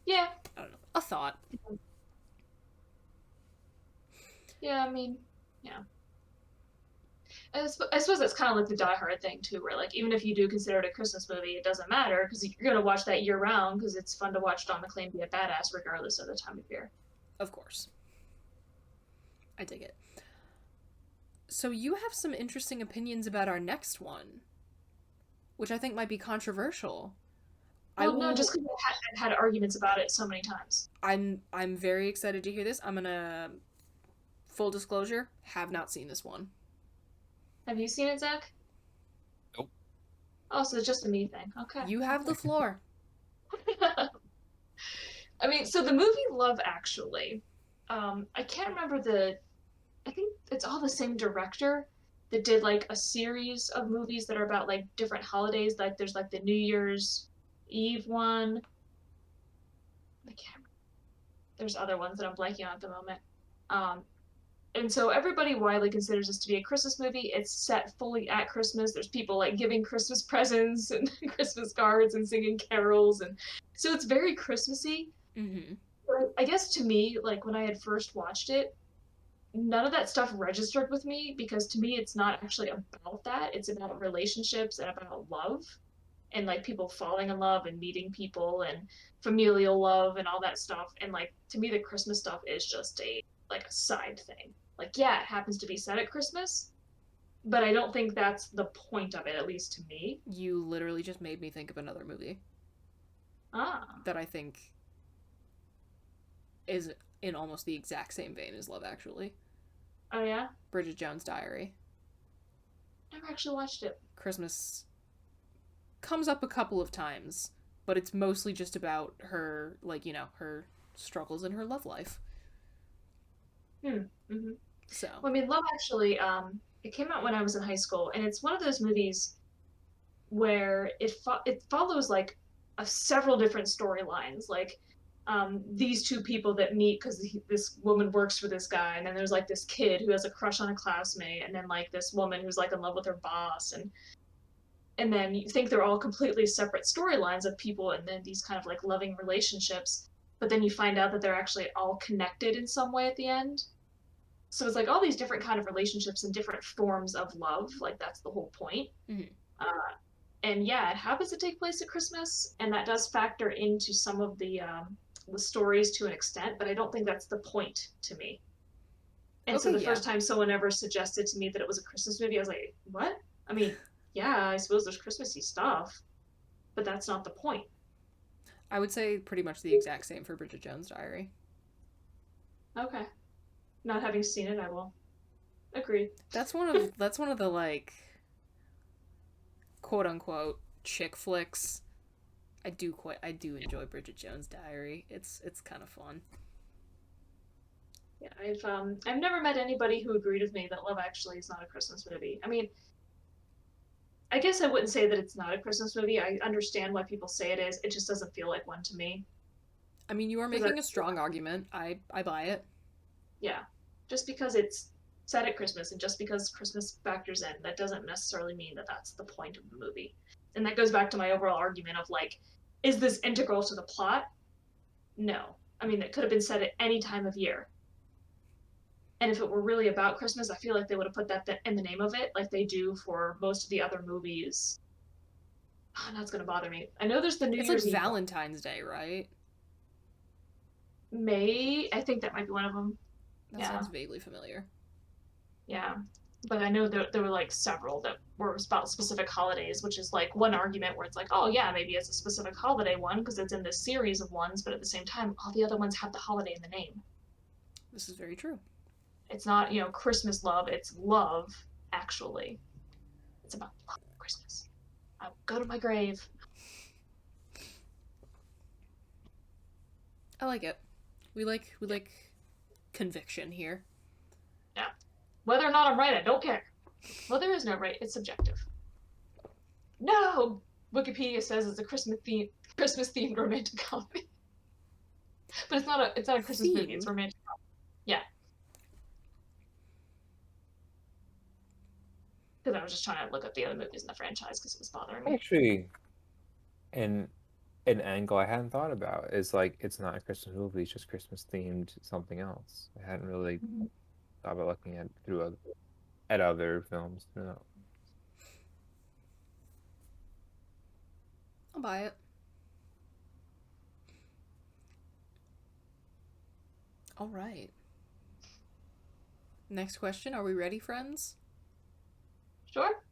Yeah, I don't know. A thought. yeah. I mean, yeah. I suppose that's kind of like the Die Hard thing too, where like even if you do consider it a Christmas movie, it doesn't matter because you're gonna watch that year round because it's fun to watch Don McClane be a badass regardless of the time of year. Of course. I dig it. So you have some interesting opinions about our next one, which I think might be controversial. Well, no, just because I've had arguments about it so many times. I'm very excited to hear this. I'm gonna full disclosure, have not seen this one. Have you seen it, Zach? Nope. Oh, so it's just a me thing. Okay. You have the floor. I mean, so the movie Love Actually, I can't remember I think it's all the same director that did like a series of movies that are about like different holidays. Like there's like the New Year's Eve one. I can't remember. There's other ones that I'm blanking on at the moment. And so everybody widely considers this to be a Christmas movie. It's set fully at Christmas. There's people like giving Christmas presents and Christmas cards and singing carols, and so it's very Christmassy. Mm-hmm. But I guess to me, like when I had first watched it, none of that stuff registered with me because to me it's not actually about that. It's about relationships and about love and like people falling in love and meeting people and familial love and all that stuff. And like to me the Christmas stuff is just a side thing. Like yeah, it happens to be set at Christmas, but I don't think that's the point of it, at least to me. You literally just made me think of another movie Ah. that I think is in almost the exact same vein as Love Actually. Oh yeah? Bridget Jones' Diary. Never actually watched it. Christmas comes up a couple of times, but it's mostly just about her, like, her struggles in her love life. Mm-hmm. So, Well, I mean, Love Actually, it came out when I was in high school, and it's one of those movies where it follows like several different storylines, like these two people that meet because this woman works for this guy, and then there's like this kid who has a crush on a classmate, and then like this woman who's like in love with her boss, and then you think they're all completely separate storylines of people, and then these kind of like loving relationships, but then you find out that they're actually all connected in some way at the end. So it's like all these different kind of relationships and different forms of love. Like that's the whole point. Mhm. And yeah, it happens to take place at Christmas, and that does factor into some of the stories to an extent. But I don't think that's the point to me. And so Okay, the yeah. first time someone ever suggested to me that it was a Christmas movie, I was like, "What?" I mean, yeah, I suppose there's Christmassy stuff, but that's not the point. I would say pretty much the exact same for Bridget Jones' Diary. Okay. Not having seen it, I will. Agreed. That's one of the like quote unquote chick flicks. I do enjoy Bridget Jones' Diary. It's kind of fun. Yeah, I've never met anybody who agreed with me that Love Actually is not a Christmas movie. I mean, I guess I wouldn't say that it's not a Christmas movie. I understand why people say it is. It just doesn't feel like one to me. I mean, you are 'Cause making a strong argument. I buy it. yeah, just because it's set at Christmas and just because Christmas factors in, that doesn't necessarily mean that that's the point of the movie. And that goes back to my overall argument of like, is this integral to the plot? No. I mean, it could have been set at any time of year. And if it were really about Christmas, I feel like they would have put that in the name of it, like they do for most of the other movies. Oh, now it's gonna bother me. I know there's the New It's Year's like Eve. Valentine's Day, right? May, I think that might be one of them. That sounds vaguely familiar. Yeah, but I know there were like several that were about specific holidays, which is like one argument where it's like, oh yeah, maybe it's a specific holiday one because it's in this series of ones, but at the same time, all the other ones have the holiday in the name. This is very true. It's not, Christmas love, it's love, actually. It's about love Christmas. I will go to my grave. I like it. We like conviction here. Yeah. Whether or not I'm right, I don't care. Well, there is no right, it's subjective. No! Wikipedia says it's a Christmas themed romantic comedy. But it's not a Christmas movie, it's romantic comedy. Yeah. Because I was just trying to look up the other movies in the franchise because it was bothering me. Actually, an angle I hadn't thought about is like it's not a Christmas movie; it's just Christmas themed something else. I hadn't really thought about looking at other films. No. I'll buy it. All right. Next question. Are we ready, friends? Sure.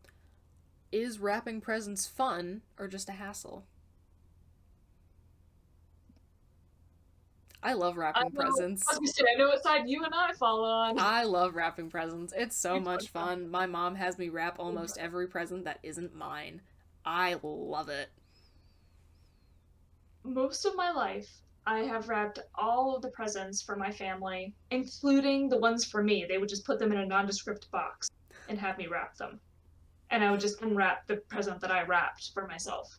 Is wrapping presents fun or just a hassle? I love wrapping presents. I was gonna say, I know what side you and I fall on. I love wrapping presents. It's so much fun. My mom has me wrap almost every present that isn't mine. I love it. Most of my life, I have wrapped all of the presents for my family, including the ones for me. They would just put them in a nondescript box and have me wrap them. And I would just unwrap the present that I wrapped for myself.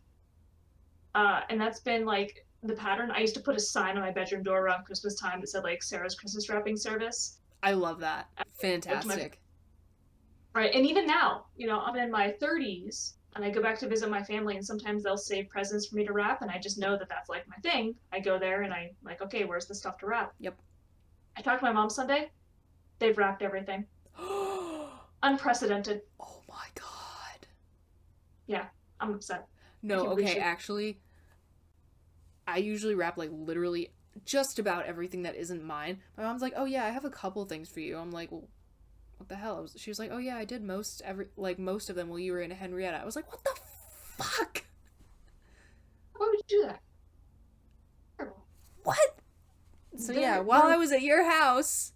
And that's been like the pattern. I used to put a sign on my bedroom door around Christmas time that said like Sarah's Christmas wrapping service. I love that. Fantastic. Right, and even now, I'm in my 30s and I go back to visit my family and sometimes they'll save presents for me to wrap and I just know that that's like my thing. I go there and I'm like, okay, where's the stuff to wrap? Yep. I talked to my mom Sunday. They've wrapped everything. Unprecedented. Oh my god. Yeah, I'm upset. No, okay, actually, I usually wrap like literally just about everything that isn't mine. My mom's like, "Oh yeah, I have a couple things for you." I'm like, "Well, what the hell?" She was like, "Oh yeah, I did most of them while you were in Henrietta." I was like, "What the fuck? Why would you do that? Terrible. What?" So yeah, while I was at your house,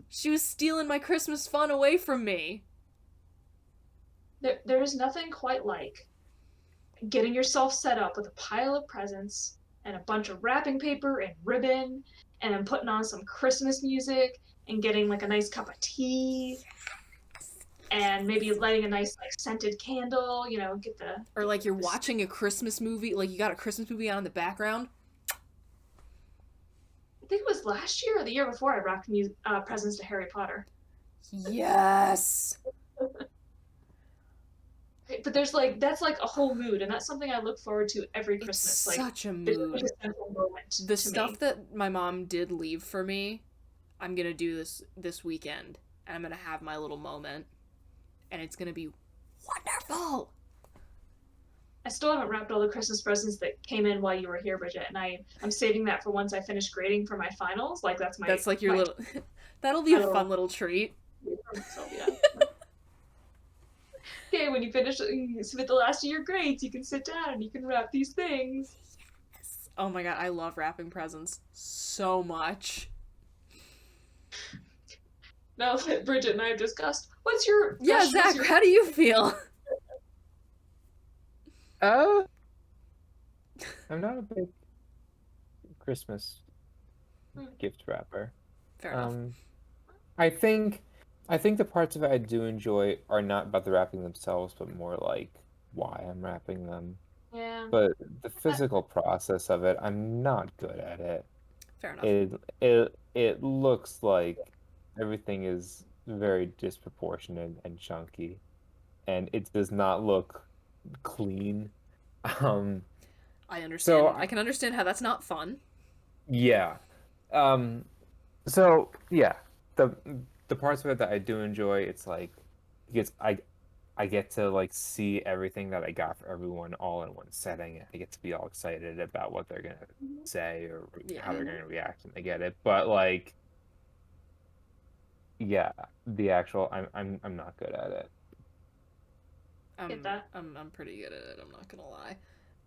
she was stealing my Christmas fun away from me. There is nothing quite like getting yourself set up with a pile of presents and a bunch of wrapping paper and ribbon and then putting on some Christmas music and getting like a nice cup of tea and maybe lighting a nice like scented candle, get the... Or like you're watching a Christmas movie, like you got a Christmas movie on in the background. I think it was last year or the year before I wrapped presents to Harry Potter. Yes! But that's like a whole mood, and that's something I look forward to every Christmas. It's such a mood. The stuff that my mom did leave for me, I'm gonna do this weekend, and I'm gonna have my little moment, and it's gonna be wonderful. I still haven't wrapped all the Christmas presents that came in while you were here, Bridget, and I'm saving that for once I finish grading for my finals. Like that's like your little. That'll be a fun little treat. Yeah. Okay, when you submit the last of your grades, you can sit down and you can wrap these things. Yes. Oh my god, I love wrapping presents so much. now that Bridget and I have discussed, what's your Yeah, Josh, what's Zach, your- how do you feel? Uh, I'm not a big Christmas Hmm. gift wrapper. Fair enough. I think I think the parts of it I do enjoy are not about the wrapping themselves, but more like why I'm wrapping them. Yeah. But the physical process of it, I'm not good at it. Fair enough. It looks like everything is very disproportionate and chunky, and it does not look clean. Um, I understand. so I can understand how that's not fun. yeah. Um, so yeah, the the parts of it that I do enjoy, it's like because I get to like see everything that I got for everyone all in one setting. I get to be all excited about what they're gonna say or how Yeah. they're gonna react when they get it. But like, yeah, the actual I'm not good at it. Get that. I'm pretty good at it, I'm not gonna lie.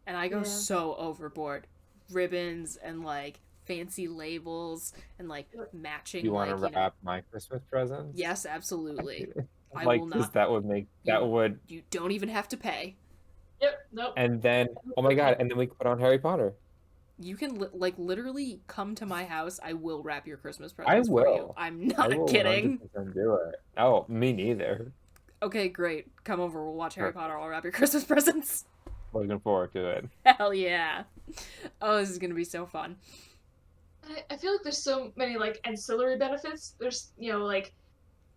And I go Yeah. so overboard. Ribbons and like fancy labels and like matching You want to like, wrap my Christmas presents? yes, absolutely. I will Like, because not. that would make that You would, you don't even have to pay. Yep. Nope. and then oh my God, and then we could put on Harry Potter. You can like literally come to my house. I will wrap your Christmas I presents for you. will. I'm I not will kidding. 100% do it. Oh, me neither. Okay, great. Come over. We'll watch Harry Perfect. Potter. I'll wrap your Christmas presents. Looking forward to it. Hell yeah. Oh, this is gonna be so fun. I feel like there's so many like ancillary benefits. There's like,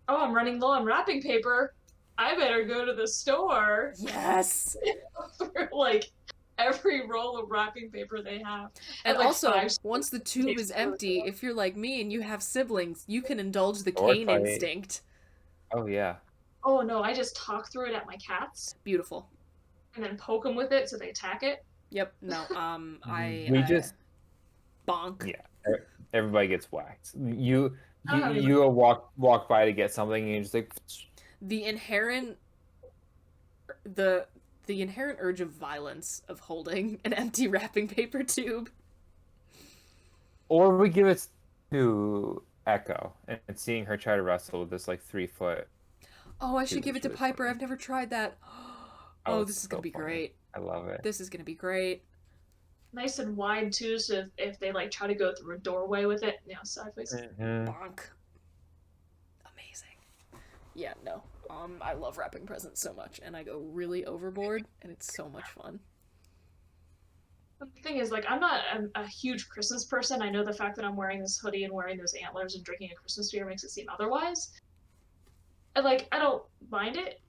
oh, I'm running low on wrapping paper. I better go to the store Yes. for like every roll of wrapping paper they have. And like, also, 5 once the tube is empty, if you're like me and you have siblings, you can indulge the Sword cane fight. instinct. Oh yeah. Oh no, I just talk through it at my cats Beautiful. and then poke them with it so they attack it. Yep. No. We just bonk. yeah. Everybody gets whacked. You I don't you have any- you go walk by to get something and you're just like The inherent the inherent urge of violence of holding an empty wrapping paper tube. or we give it to Echo and seeing her try to wrestle with this like 3 foot. Oh, I should Tube give is it to really Piper. funny. I've never tried that. Oh, Oh, it's this is so gonna be funny. great. I love it. This is gonna be great. Nice and wide too, so if they like try to go through a doorway with it, sideways. Mhm. Bonk. Amazing. Yeah, no. I love wrapping presents so much, and I go really overboard, and it's so much fun. The thing is, like, I'm not a huge Christmas person. I know the fact that I'm wearing this hoodie and wearing those antlers and drinking a Christmas beer makes it seem otherwise. And like, I don't mind it,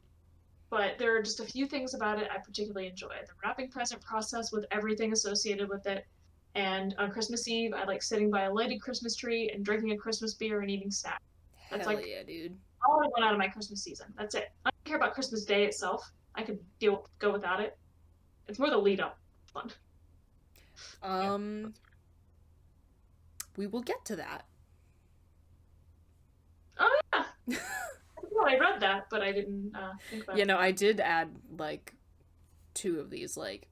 but there are just a few things about it I particularly enjoy. The wrapping present process with everything associated with it. And on Christmas Eve, I like sitting by a lighted Christmas tree and drinking a Christmas beer and eating snacks. That's Hell like yeah, dude. all I want out of my Christmas season. That's it. I don't care about Christmas Day itself. I could go without it. It's more the lead up. Fun. We will get to that. Oh yeah. Well, I read that, but I didn't think about Yeah, it. no, I did add like 2 of these like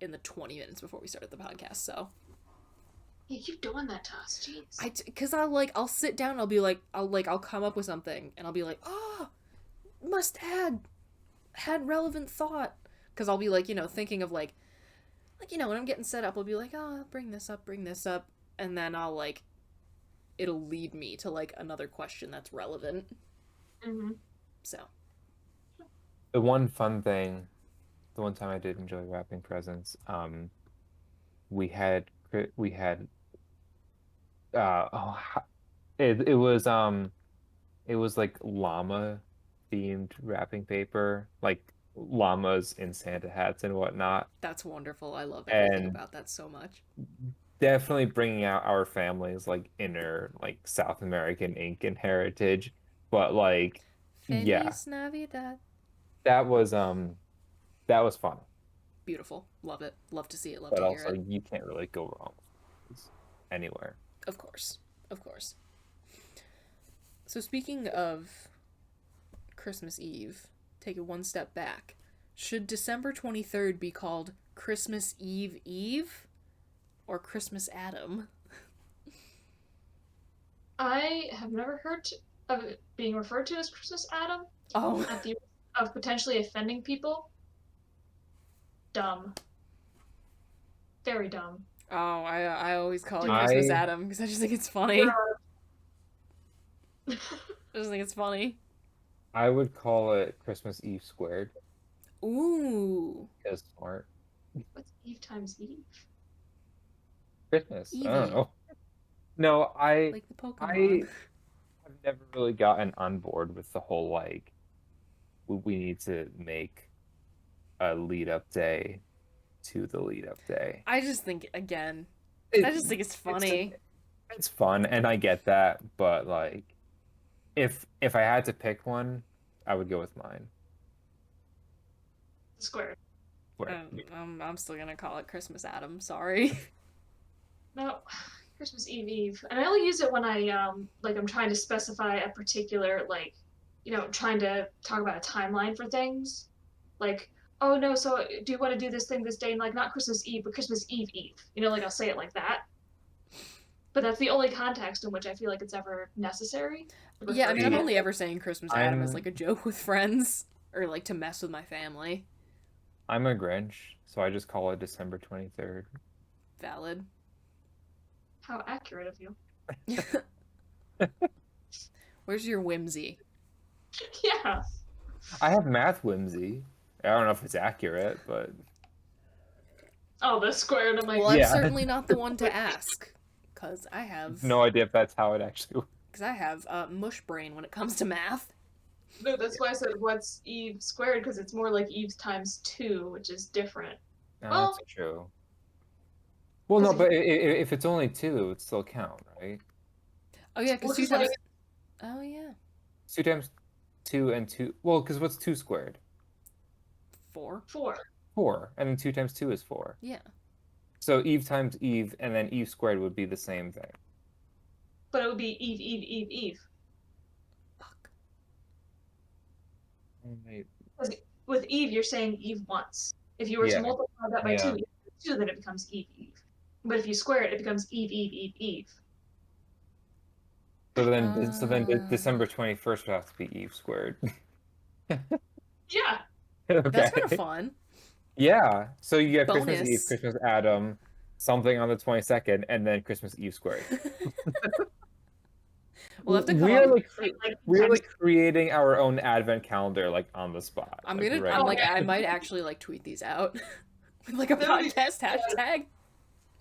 in the 20 minutes before we started the podcast. So You keep doing that to us, jeez. because I'll sit down, and I'll come up with something, and I'll be like, oh, must had relevant thought, because I'll be like, thinking of like when I'm getting set up, I'll be like, oh, bring this up, and then I'll like, it'll lead me to like another question that's relevant. Mm-hmm. So The one fun thing, the one time I did enjoy wrapping presents, we had it was like llama themed wrapping paper, like llamas in Santa hats and whatnot, that's wonderful. I love everything and about that so much. definitely bringing out our family's like inner like South American ink and heritage, but like yeah, Feliz Navidad. that was fun, Beautiful. Love it. Love to see it. Love but to hear also it. you can't really go wrong with this anywhere. Of course. Of course. So speaking of Christmas Eve, take it one step back. Should December 23rd be called Christmas Eve Eve or Christmas Adam? I have never heard of it being referred to as Christmas Adam Oh. at the of potentially offending people. Dumb. Very dumb. Oh, I always call it I- Christmas Adam because I just think it's funny. Yeah. I just think it's funny. I would call it Christmas Eve squared. Ooh. Because smart. What's Eve times Eve? Christmas. I don't Evie. know. No, Like the Pokemon. I've never really gotten on board with the whole like we need to make a lead up day to the lead up day. I just think, again, I just think it's funny. It's fun, and I get that, but like, if I had to pick one, I would go with mine. Square. Where- I'm still gonna call it Christmas Adam. Sorry. No, Christmas Eve. And I only use it when I'm trying to specify a particular trying to talk about a timeline for things. Like, oh no, so do you want to do this thing this day? And like not Christmas Eve, but Christmas Eve Eve. I'll say it like that. But that's the only context in which I feel like it's ever necessary. Yeah, I mean, I'm Refer to only it. ever saying Christmas Adam as like a joke with friends or like to mess with my family. I'm a Grinch, so I just call it December 23rd. Valid. How accurate of you. Where's your whimsy? Yeah. I have math whimsy. I don't know if it's accurate, but Oh, the squared. I'm like, Well, I'm Yeah. certainly not the one to ask, because I have no idea if that's how it actually works. mush brain when it comes to math. no, that's why I said what's Eve squared, because it's more like Eve times 2, which is different. No, Well- that's true. Well, no, Because but if it's only 2, it would still count, right? Oh yeah, because Well, two 'cause, times. like- Oh yeah, 2 times 2 and 2. Well, because what's 2 squared? 4. 4. 4, and then 2 times 2 is 4. Yeah. So Eve times Eve, and then Eve squared would be the same thing. But it would be Eve, Eve, Eve, Eve. Fuck. Right. With Eve, you're saying Eve once. If you were Yeah. to multiply that by Yeah. 2, then it becomes Eve, Eve. But if you square it, it becomes Eve, Eve, Eve, Eve. So then Ah. December 21st would have to be Eve squared. Yeah. Okay. That's kind of fun. Yeah. So you get Christmas Eve, Bonus. Christmas Adam, something on the 22nd, and then Christmas Eve squared. We'll have to come We're up. like Like, we're times- like creating our own advent calendar like on the spot. I'm like, gonna. right I'm now. like. I might actually like tweet these out with like a That would be- podcast hashtag.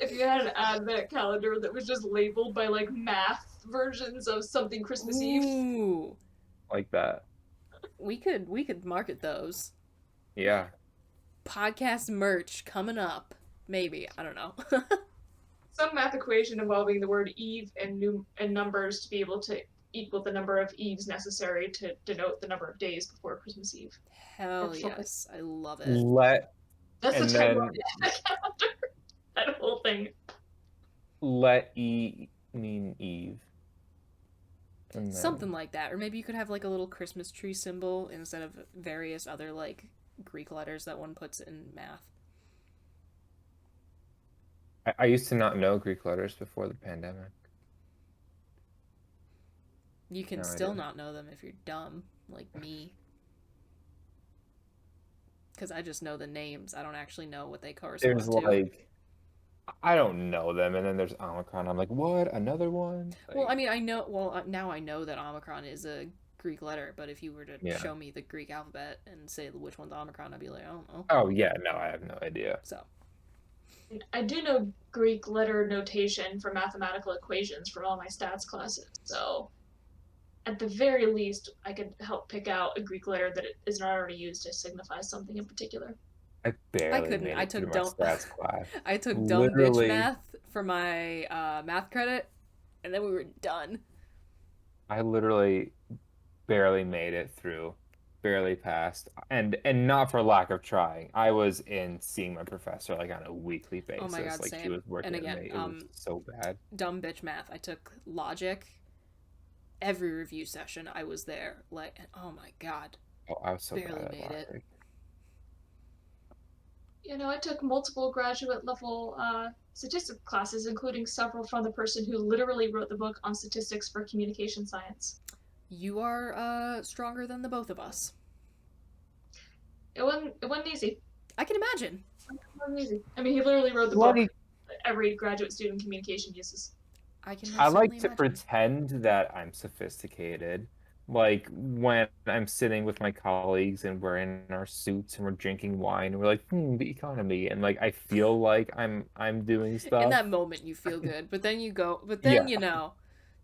if you had an advent calendar that was just labeled by like math versions of something Christmas Eve. Ooh, like that. we could market those. Yeah. Podcast merch coming up. Maybe, I don't know. Some math equation involving the word Eve and numbers to be able to equal the number of Eves necessary to denote the number of days before Christmas Eve. Hell That's fun. yes, I love it. Let That's And the title then- of the advent calendar. That whole thing. let E mean Eve. And then- Something like that, or maybe you could have like a little Christmas tree symbol instead of various other like Greek letters that one puts in math. I used to not know Greek letters before the pandemic. You can No, I still didn't. not know them if you're dumb, like me. Because I just know the names. I don't actually know what they correspond There's to. like I don't know them, and then there's Omicron. I'm like, what? Another one? Well, Like, I mean, I know. Well, now I know that Omicron is a Greek letter. But if you were to Yeah. show me the Greek alphabet and say which one's Omicron, I'd be like, I don't know. oh yeah, no, I have no idea. So I do know Greek letter notation for mathematical equations from all my stats classes, so at the very least, I could help pick out a Greek letter that is not already used to signify something in particular. I barely couldn't. made I it through took my don't- stats class. I took dumb bitch Literally. math for my math credit, and then we were done. I literally barely made it through, barely passed, and not for lack of trying. I was in seeing my professor like on a weekly basis. Oh my God, like she same. was working And with again, me. It was so bad. Dumb bitch math. I took logic. Every review session, I was there. Like, oh my God. Oh, I was so barely bad at made it. logic. I took multiple graduate level statistics classes, including several from the person who literally wrote the book on statistics for communication science. You are stronger than the both of us. It wasn't easy. I can imagine. It wasn't easy. I mean, he literally wrote the book Like, that every graduate student in communication uses. I can I like certainly to imagine. pretend that I'm sophisticated. Like when I'm sitting with my colleagues and we're in our suits and we're drinking wine and we're like, the economy, and like I feel like I'm doing In stuff. that moment, you feel good, but then you go. But Yeah. then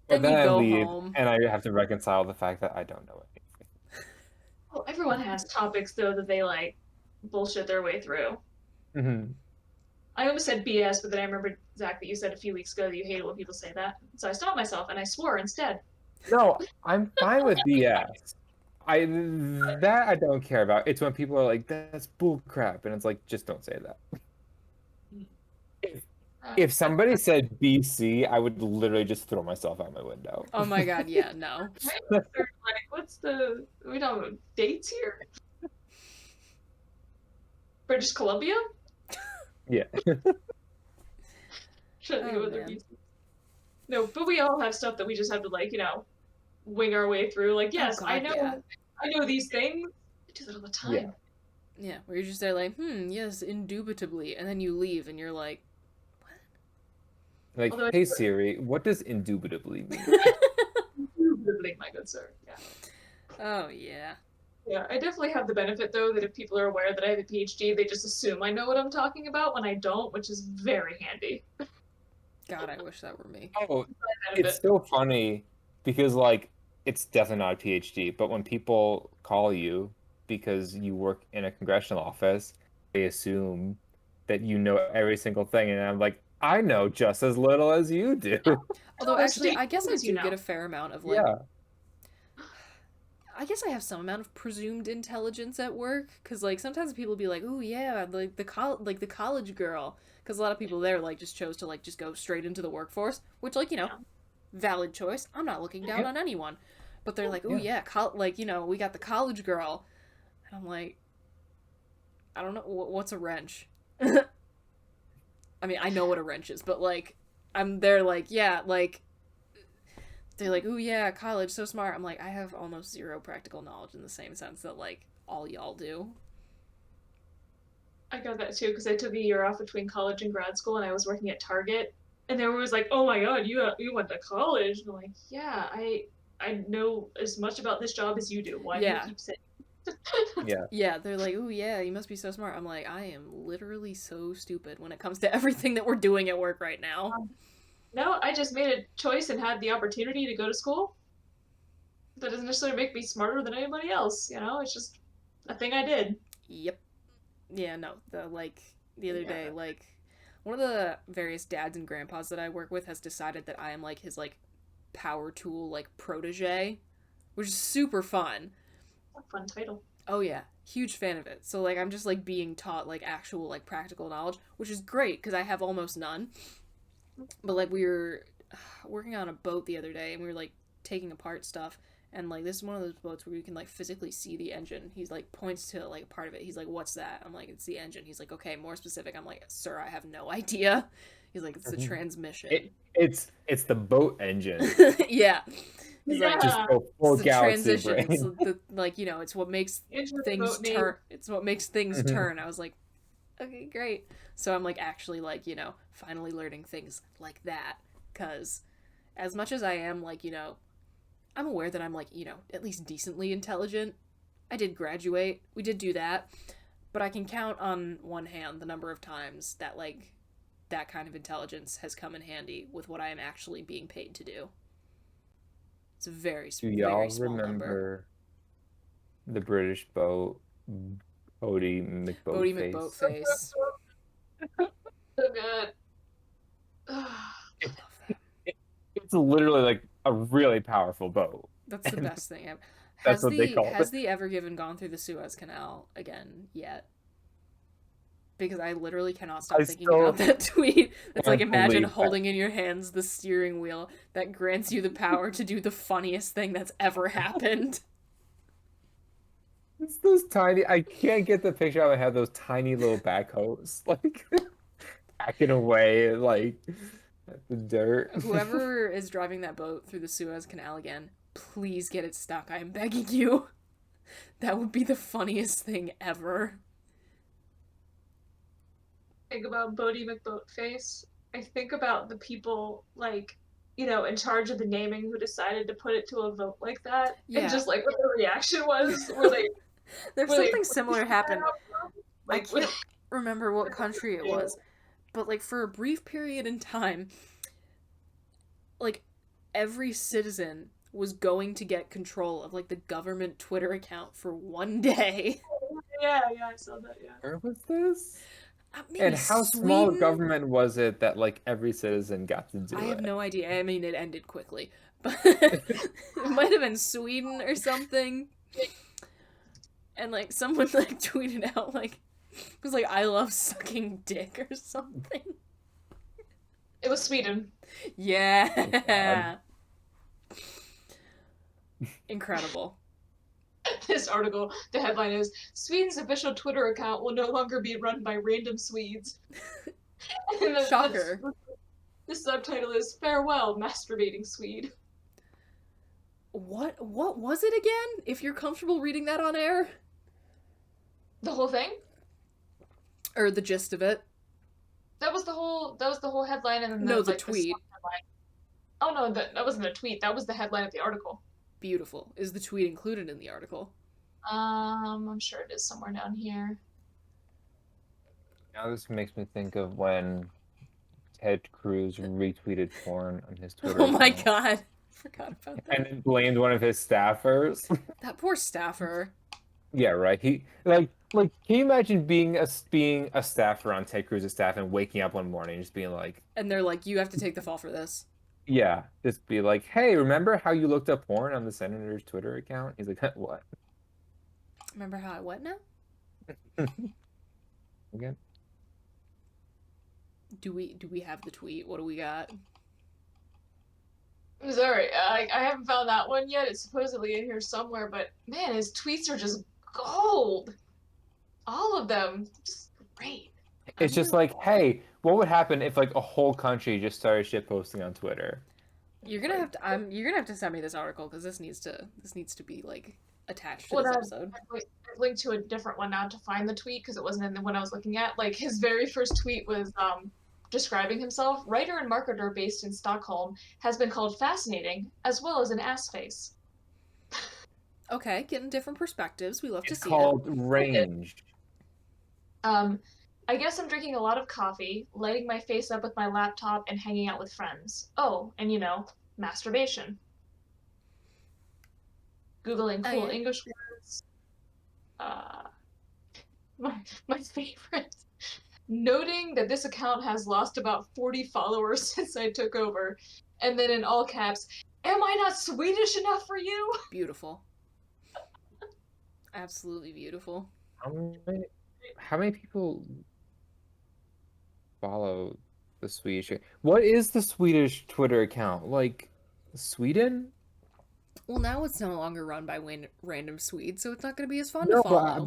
But then you then I go leave home. and I have to reconcile the fact that I don't know Well, everyone has topics though that they like bullshit their way through. anything. I almost said BS, but then I remembered, Zach, that you said a few weeks ago that you hated when people say that. So I stopped myself and I swore instead. No, I'm fine with BS. I don't care about. It's when people are like, "That's bull crap," and it's like, just don't say that. If somebody said BC, I would literally just throw myself out my window. Oh my god, yeah, no. Like, what's the? We don't know dates here. British Columbia? Yeah. Shouldn't think Oh, of other man. beaches. No, but we all have stuff that we just have to like, wing our way through. Like, yes, God, I know, yeah. I know these things. I do that all the time. Yeah. Yeah, where you're just there like, yes, indubitably, and then you leave and you're like, Like, Although I- hey Siri, what does indubitably mean? Indubitably, my good sir. Yeah. oh yeah. Yeah, I definitely have the benefit though that if people are aware that I have a PhD, they just assume I know what I'm talking about when I don't, which is very handy. God, I wish that were me. Oh, Benefit. it's so funny because like it's definitely not a PhD, but when people call you because you work in a congressional office, they assume that you know every single thing, and I'm like, I know just as little as you do. Although those actually, I guess I statements, do you know. get a fair amount of like, Yeah. I guess I have some amount of presumed intelligence at work, because like sometimes people be like, "Oh yeah, like the college girl," because a lot of people there like just chose to like just go straight into the workforce, which like Yeah. valid choice. I'm not looking down Yeah. on anyone, but they're like, "Oh Yeah. yeah, we got the college girl," and I'm like, I don't know what's a wrench. I mean, I know what a wrench is, but like, they're like, yeah, like. They're like, ooh, yeah, college, so smart. I'm like, I have almost zero practical knowledge in the same sense that, like, all y'all do. I got that too because I took a year off between college and grad school, and I was working at Target, and they were always like, "Oh my God, you went to college?" And I'm like, "Yeah, I know as much about this job as you do. Why do you Yeah. keep saying?" Yeah. Yeah, they're like, ooh, yeah, you must be so smart. I'm like, I am literally so stupid when it comes to everything that we're doing at work right now. No, I just made a choice and had the opportunity to go to school. That doesn't necessarily make me smarter than anybody else. It's just a thing I did. Yep. Yeah, no, the other Yeah. day, like, one of the various dads and grandpas that I work with has decided that I am, like, his, like, power tool, like, protege, which is super fun. A fun title. Oh yeah, huge fan of it. So like I'm just like being taught like actual like practical knowledge, which is great because I have almost none. But like we were working on a boat the other day and we were like taking apart stuff and like this is one of those boats where you can like physically see the engine. He's like points to like a part of it. He's like, "What's that?" I'm like, "It's the engine." He's like, "Okay, more specific." I'm like, "Sir, I have no idea." He's like, "It's the transmission." It's the boat engine. yeah. He's like, Just go full it's the galaxy transition. brain. It's the like it's what makes Intro to things boat name. turn. It's what makes things Mhm. turn. I was like, okay, great. So I'm like actually like finally learning things like that because as much as I am like I'm aware that I'm like at least decently intelligent. I did graduate. We did do that, but I can count on one hand the number of times that like that kind of intelligence has come in handy with what I am actually being paid to do. It's a very, Do y'all very small remember number. the British boat Bodie McBoatface? Bodie McBoatface. So good. I love that. It's literally like a really powerful boat. That's the best thing ever. That's what they call Has it. the Ever Given gone through the Suez Canal again yet? Because I literally cannot stop I thinking still about that tweet. It's like can't imagine believe that. holding in your hands the steering wheel that grants you the power to do the funniest thing that's ever happened. It's those tiny. I can't get the picture out of my head. Those tiny little backhoes, like hacking away, like at the dirt. Whoever is driving that boat through the Suez Canal again, Please get it stuck. I am begging you. That would be the funniest thing ever. Think about Bodie McBoatface. I think about the people, like, you know, in charge of the naming who decided to put it to a vote like that. Yeah. And just, like, what their reaction was. Were they... There's were they something similar happened. I Like, can't remember what country it was, but like for a brief period in time, like every citizen was going to get control of like the government Twitter account for one day. yeah, I saw that, yeah. Where was this? Maybe And how small Sweden? government was it that like every citizen got to do I it? have no idea. I mean, it ended quickly, but it might have been Sweden or something. And like someone like tweeted out like it was like I love sucking dick or something. It was Sweden. Yeah. Incredible. This article, the headline is, Sweden's official Twitter account will no longer be run by random Swedes. And Shocker. The subtitle is, Farewell, Masturbating Swede. What was it again? If you're comfortable reading that on air? The whole thing? Or the gist of it? That was the whole headline, and then No, the like, tweet. Oh no, that wasn't a tweet. That was the headline of the article. Beautiful. Is the tweet included in the article? I'm sure it is somewhere down here. Now this makes me think of when Ted Cruz retweeted porn on his Twitter. Oh my account. god. Forgot about that. And then blamed one of his staffers. That poor staffer. Yeah, right. He like can you imagine being a staffer on Ted Cruz's staff and waking up one morning and just being like, And they're like, you have to take the fall for this. yeah, just be like, hey, remember how you looked up porn on the senator's Twitter account? He's like, what? Remember how I what now? Again? Do we have the tweet? What do we got? I'm sorry, I haven't found that one yet. It's supposedly in here somewhere, but man, his tweets are just gold. All of them, just great. It's just like, hey, what would happen if like a whole country just started shit posting on Twitter? You're gonna have to. You're gonna have to send me this article because this needs to be like attached to Well, this no, episode. I've linked to a different one now to find the tweet because it wasn't in the one I was looking at. Like his very first tweet was describing himself. Writer and marketer based in Stockholm, has been called fascinating as well as an ass face. Okay, getting different perspectives. We love to It's see called range. I guess I'm drinking a lot of coffee, lighting my face up with my laptop, and hanging out with friends. Oh, and you know, masturbation. Googling cool English words. My favorite. Noting that this account has lost about 40 followers since I took over. And then in all caps, am I not Swedish enough for you? Beautiful. Absolutely beautiful. How many people follow the Swedish? What is the Swedish Twitter account? Like Sweden? Well, now it's no longer run by random Swedes, so it's not going to be as fun No, to follow.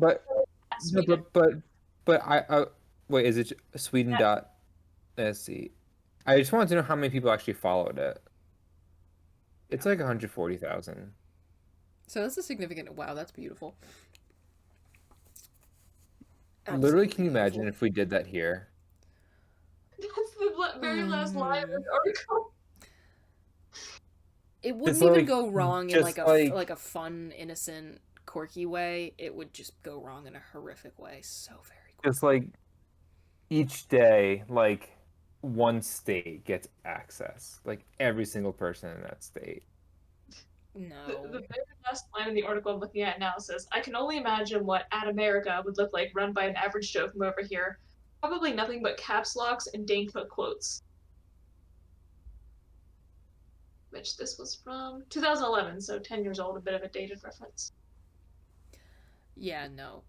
but I wait, is it Sweden dot? Let's see. I just wanted to know how many people actually followed it. It's like 140,000. So that's a significant. Wow, that's beautiful. Literally, can you imagine if we did that here? That's the very last line of this article. It wouldn't It's even like- go wrong in just like a fun, innocent, quirky way. It would just go wrong in a horrific way. So very quick. Just like each day, like one state gets access. Like every single person in that state. No. The very last line of the article I'm looking at now says, I can only imagine what At America would look like run by an average Joe from over here. Probably nothing but caps locks and Dane Cook quotes. Which this was from 2011, so 10 years old, a bit of a dated reference. Yeah, no.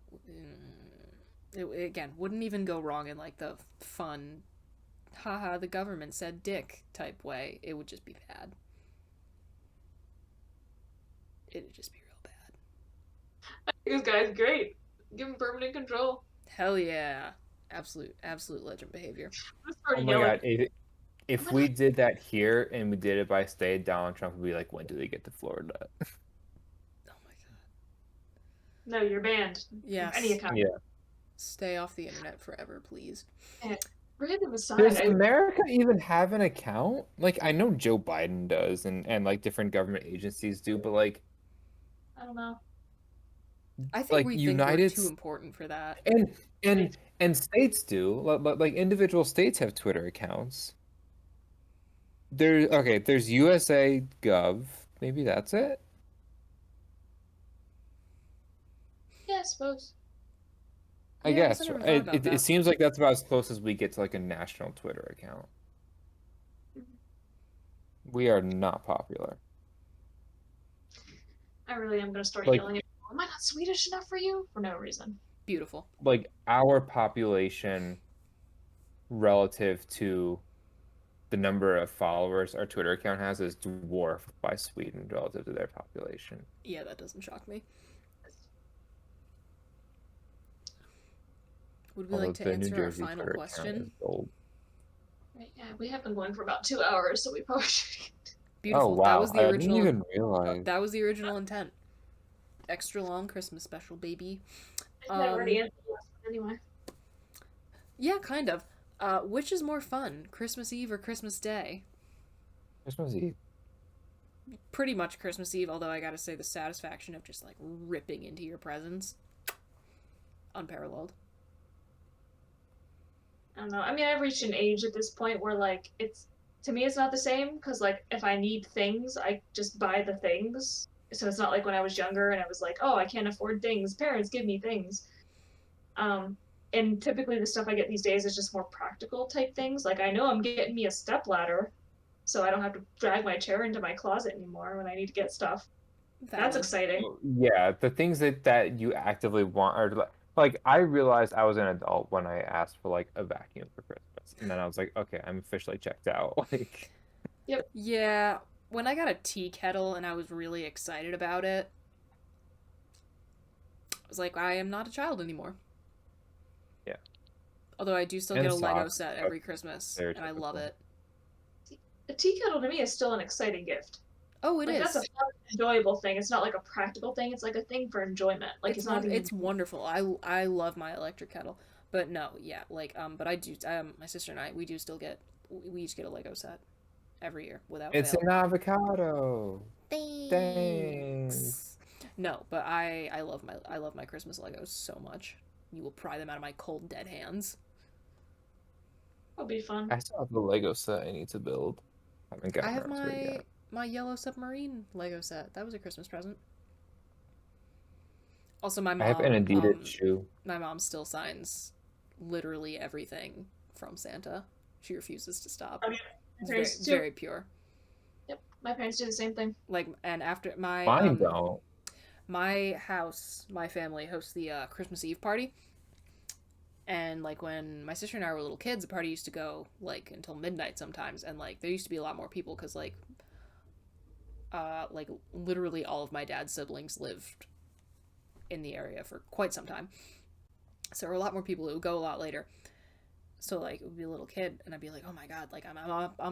It, again, wouldn't even go wrong in like the fun, haha, the government said dick type way. It would just be bad. It'd just be real bad. This guy's great. Give him permanent control. Hell yeah. Absolute legend behavior. Just Oh started my yelling. god, if we did that here and we did it by state, Donald Trump would be like, when do they get to Florida? Oh my god. No, you're banned from Yes. any account. Yeah. Stay off the internet forever, please. Random aside, Does America even have an account? Like, I know Joe Biden does, and like different government agencies do, but like, I don't know. I think like we think United we're too important for that. and states do. Like individual states have Twitter accounts. There's USA Gov. Maybe that's it. Yeah, I suppose. I Yeah, I guess guess I never right? thought It, about it, that. it seems like that's about as close as we get to like a national Twitter account. We are not popular. I really am gonna start Like- yelling at people. Am I not Swedish enough for you? For no reason. Beautiful. Like our population relative to the number of followers our Twitter account has is dwarfed by Sweden relative to their population. Yeah, that doesn't shock me. Would we Although like to the New answer our Jersey final Twitter account question? is gold. Right, yeah, we have been going for about 2 hours, so we probably should. Beautiful. Oh wow! That was the I original. didn't even realize. That was the original intent. Extra long Christmas special, baby. I already answered the last one anyway. Yeah, kind of. Which is more fun, Christmas Eve or Christmas Day? Christmas Eve. Pretty much Christmas Eve, although I gotta say the satisfaction of just like ripping into your presents, unparalleled. I don't know. I mean, I've reached an age at this point where, like, to me, it's not the same, because, like, if I need things, I just buy the things. So it's not like when I was younger and I was like, oh, I can't afford things. Parents give me things. And typically the stuff I get these days is just more practical type things. Like, I know I'm getting me a stepladder, so I don't have to drag my chair into my closet anymore when I need to get stuff. That's Valid. exciting. Yeah, the things that you actively want are like I realized I was an adult when I asked for like a vacuum for Christmas, and then I was like, okay, I'm officially checked out. Like, Yeah, when I got a tea kettle and I was really excited about it, I was like, I am not a child anymore. Yeah. Although I do still And get a Lego socks, set every Christmas, and I love stereotypical. it. A tea kettle to me is still an exciting gift. Oh, it Like, is. that's a fun, enjoyable thing. It's not like a practical thing. It's like a thing for enjoyment. Like, it's not even... It's wonderful. I love my electric kettle. But no, yeah, like but I do my sister and I we do still get we each get a Lego set every year without it's fail. an avocado. Thanks. No, but I love my Christmas Legos so much. You will pry them out of my cold dead hands. That'll be fun. I still have the Lego set I need to build. Haven't gotten I have around to it yet. my yellow submarine Lego set. That was a Christmas present. Also, my mom. I have an Adidas shoe. My mom still signs literally everything from Santa. She refuses to stop. I mean, It's my very, parents do. very pure. Yep, my parents do the same thing. Like, and after my Mine don't. my house, my family hosts the Christmas Eve party. And like when my sister and I were little kids, the party used to go like until midnight sometimes, and like there used to be a lot more people because like literally all of my dad's siblings lived in the area for quite some time. So there were a lot more people. It would go a lot later. So like it would be a little kid, and I'd be like, "Oh my god! Like I'm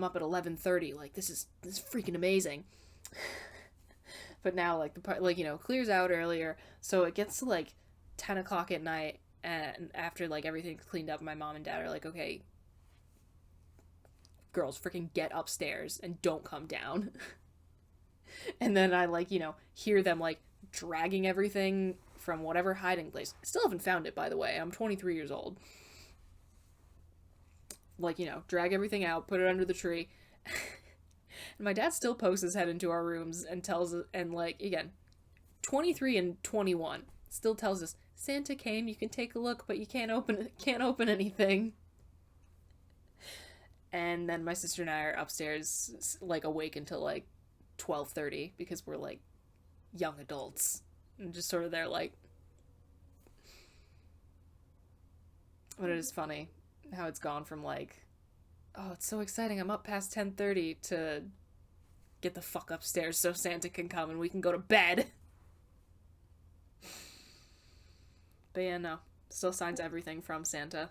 up at 11:30. Like this is freaking amazing." But now like the part clears out earlier, so it gets to like 10 o'clock at night, and after like everything's cleaned up, my mom and dad are like, "Okay, girls, freaking get upstairs and don't come down." And then I hear them like dragging everything from whatever hiding place. I still haven't found it, by the way. I'm 23 years old. Like, drag everything out, put it under the tree. And my dad still pokes his head into our rooms and tells us, and like, again, 23 and 21, still tells us, Santa came, you can take a look, but you can't open anything. And then my sister and I are upstairs, like, awake until like 12:30 because we're like young adults and just sort of there like. But it is funny how it's gone from like, oh, it's so exciting, I'm up past 10:30 to get the fuck upstairs so Santa can come and we can go to bed. But yeah, no, still signs everything from Santa.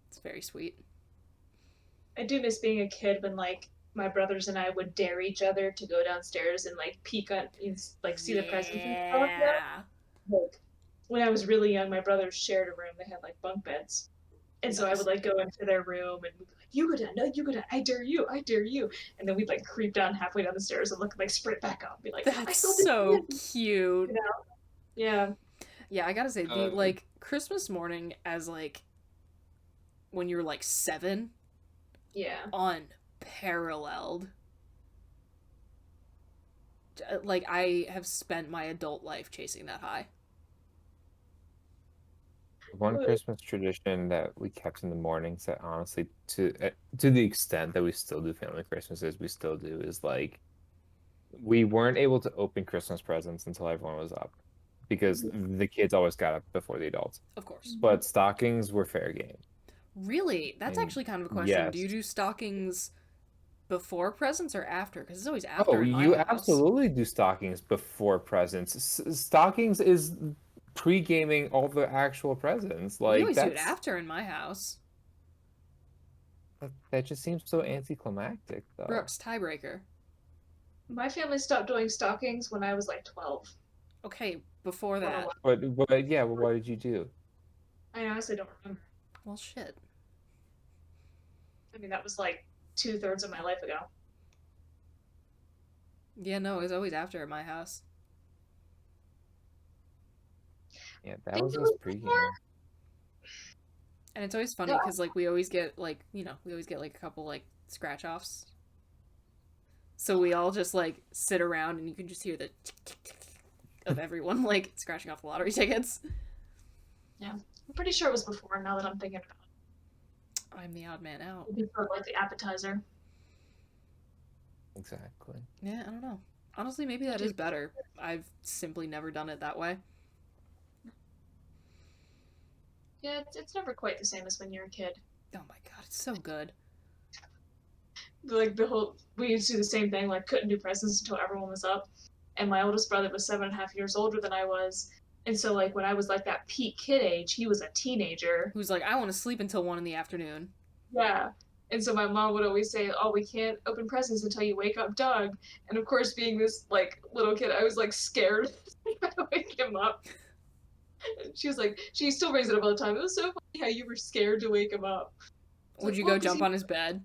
It's very sweet. I do miss being a kid when like my brothers and I would dare each other to go downstairs and like peek on, like see the presents and stuff. Yeah. Like when I was really young, my brothers shared a room. They had like bunk beds, and so I would Nice. like go into their room and we'd be like, "You go down, no, you go down. I dare you, I dare you." And then we'd like creep down halfway down the stairs and look like sprint back up, and be like, "I That's saw this so kid." cute. You know? Yeah, Yeah, I gotta say, the Uh, like Christmas morning as like when you're like 7, yeah. unparalleled. Like I have spent my adult life chasing that high. One Christmas tradition that we kept in the mornings that honestly, to the extent that we still do family Christmases, we still do is like we weren't able to open Christmas presents until everyone was up because the kids always got up before the adults. Of course. But stockings were fair game. Really? That's And actually kind of a question. yes. Do you do stockings before presents or after? Because it's always after Oh, in my you house. absolutely do stockings before presents. Stockings is pre-gaming all the actual presents. We Like always do it that's after in my house. that just seems so anticlimactic, though. Brooks, tiebreaker. My family stopped doing stockings when I was like 12. Okay, before that. Yeah, well, what did you do? I honestly don't remember. Well, shit. I mean, that was like 2/3 of my life ago. Yeah, no, it was always after at my house. Yeah, that Think was it us was pre-gaming. before? And it's always funny Yeah. because like we always get like, we always get like a couple like scratch offs. So we all just like sit around and you can just hear the tick, tick, tick, tick of everyone like scratching off the lottery tickets. I'm pretty sure it was before. Now that I'm thinking about it, I'm the odd man out. maybe for like the appetizer. Exactly. Yeah, I don't know. Honestly, maybe that is better. I've simply never done it that way. Yeah, it's never quite the same as when you're a kid. Oh my god, it's so good. Like we used to do the same thing. Like couldn't do presents until everyone was up, and my oldest brother was 7.5 years older than I was, and so like when I was like that peak kid age, he was a teenager. Who's like, I want to sleep until 1 in the afternoon. Yeah. And so my mom would always say, "Oh, we can't open presents until you wake up Doug." And of course, being this like little kid, I was like scared to wake him up. She was like, she still brings it up all the time. It was so funny how you were scared to wake him up. Would Like, you well, go 'cause jump on his bed?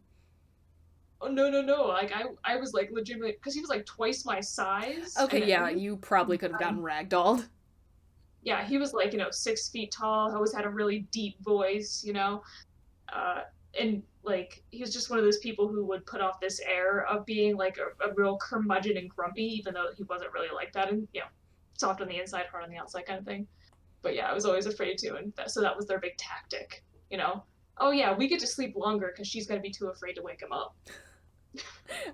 Oh no! Like I was like legitimately because he was like twice my size. Okay, and yeah, you probably could have gotten ragdolled. yeah, he was like 6 feet tall. Always had a really deep voice, and like he was just one of those people who would put off this air of being like a real curmudgeon and grumpy, even though he wasn't really like that, and soft on the inside, hard on the outside kind of thing. But yeah, I was always afraid to, and so that was their big tactic, Oh yeah, we get to sleep longer because she's gonna be too afraid to wake him up.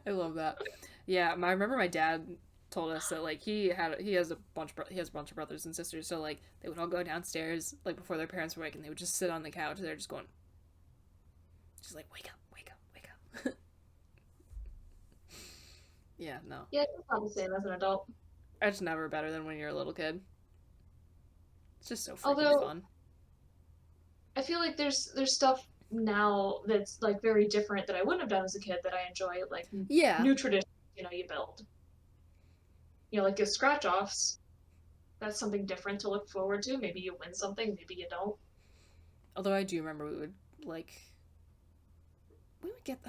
I love that. Yeah, I remember my dad told us that like he has a bunch of brothers and sisters, so like they would all go downstairs like before their parents were awake, and they would just sit on the couch. And they're just going, just like wake up, wake up, wake up. Yeah, no, Yeah, it's not the same as an adult. it's never better than when you're a little kid. It's just so freaking Although fun. I feel like there's stuff now that's like very different that I wouldn't have done as a kid that I enjoy, like Yeah, new traditions, you build. Like the scratch offs. That's something different to look forward to. Maybe you win something, maybe you don't. although I do remember we would get.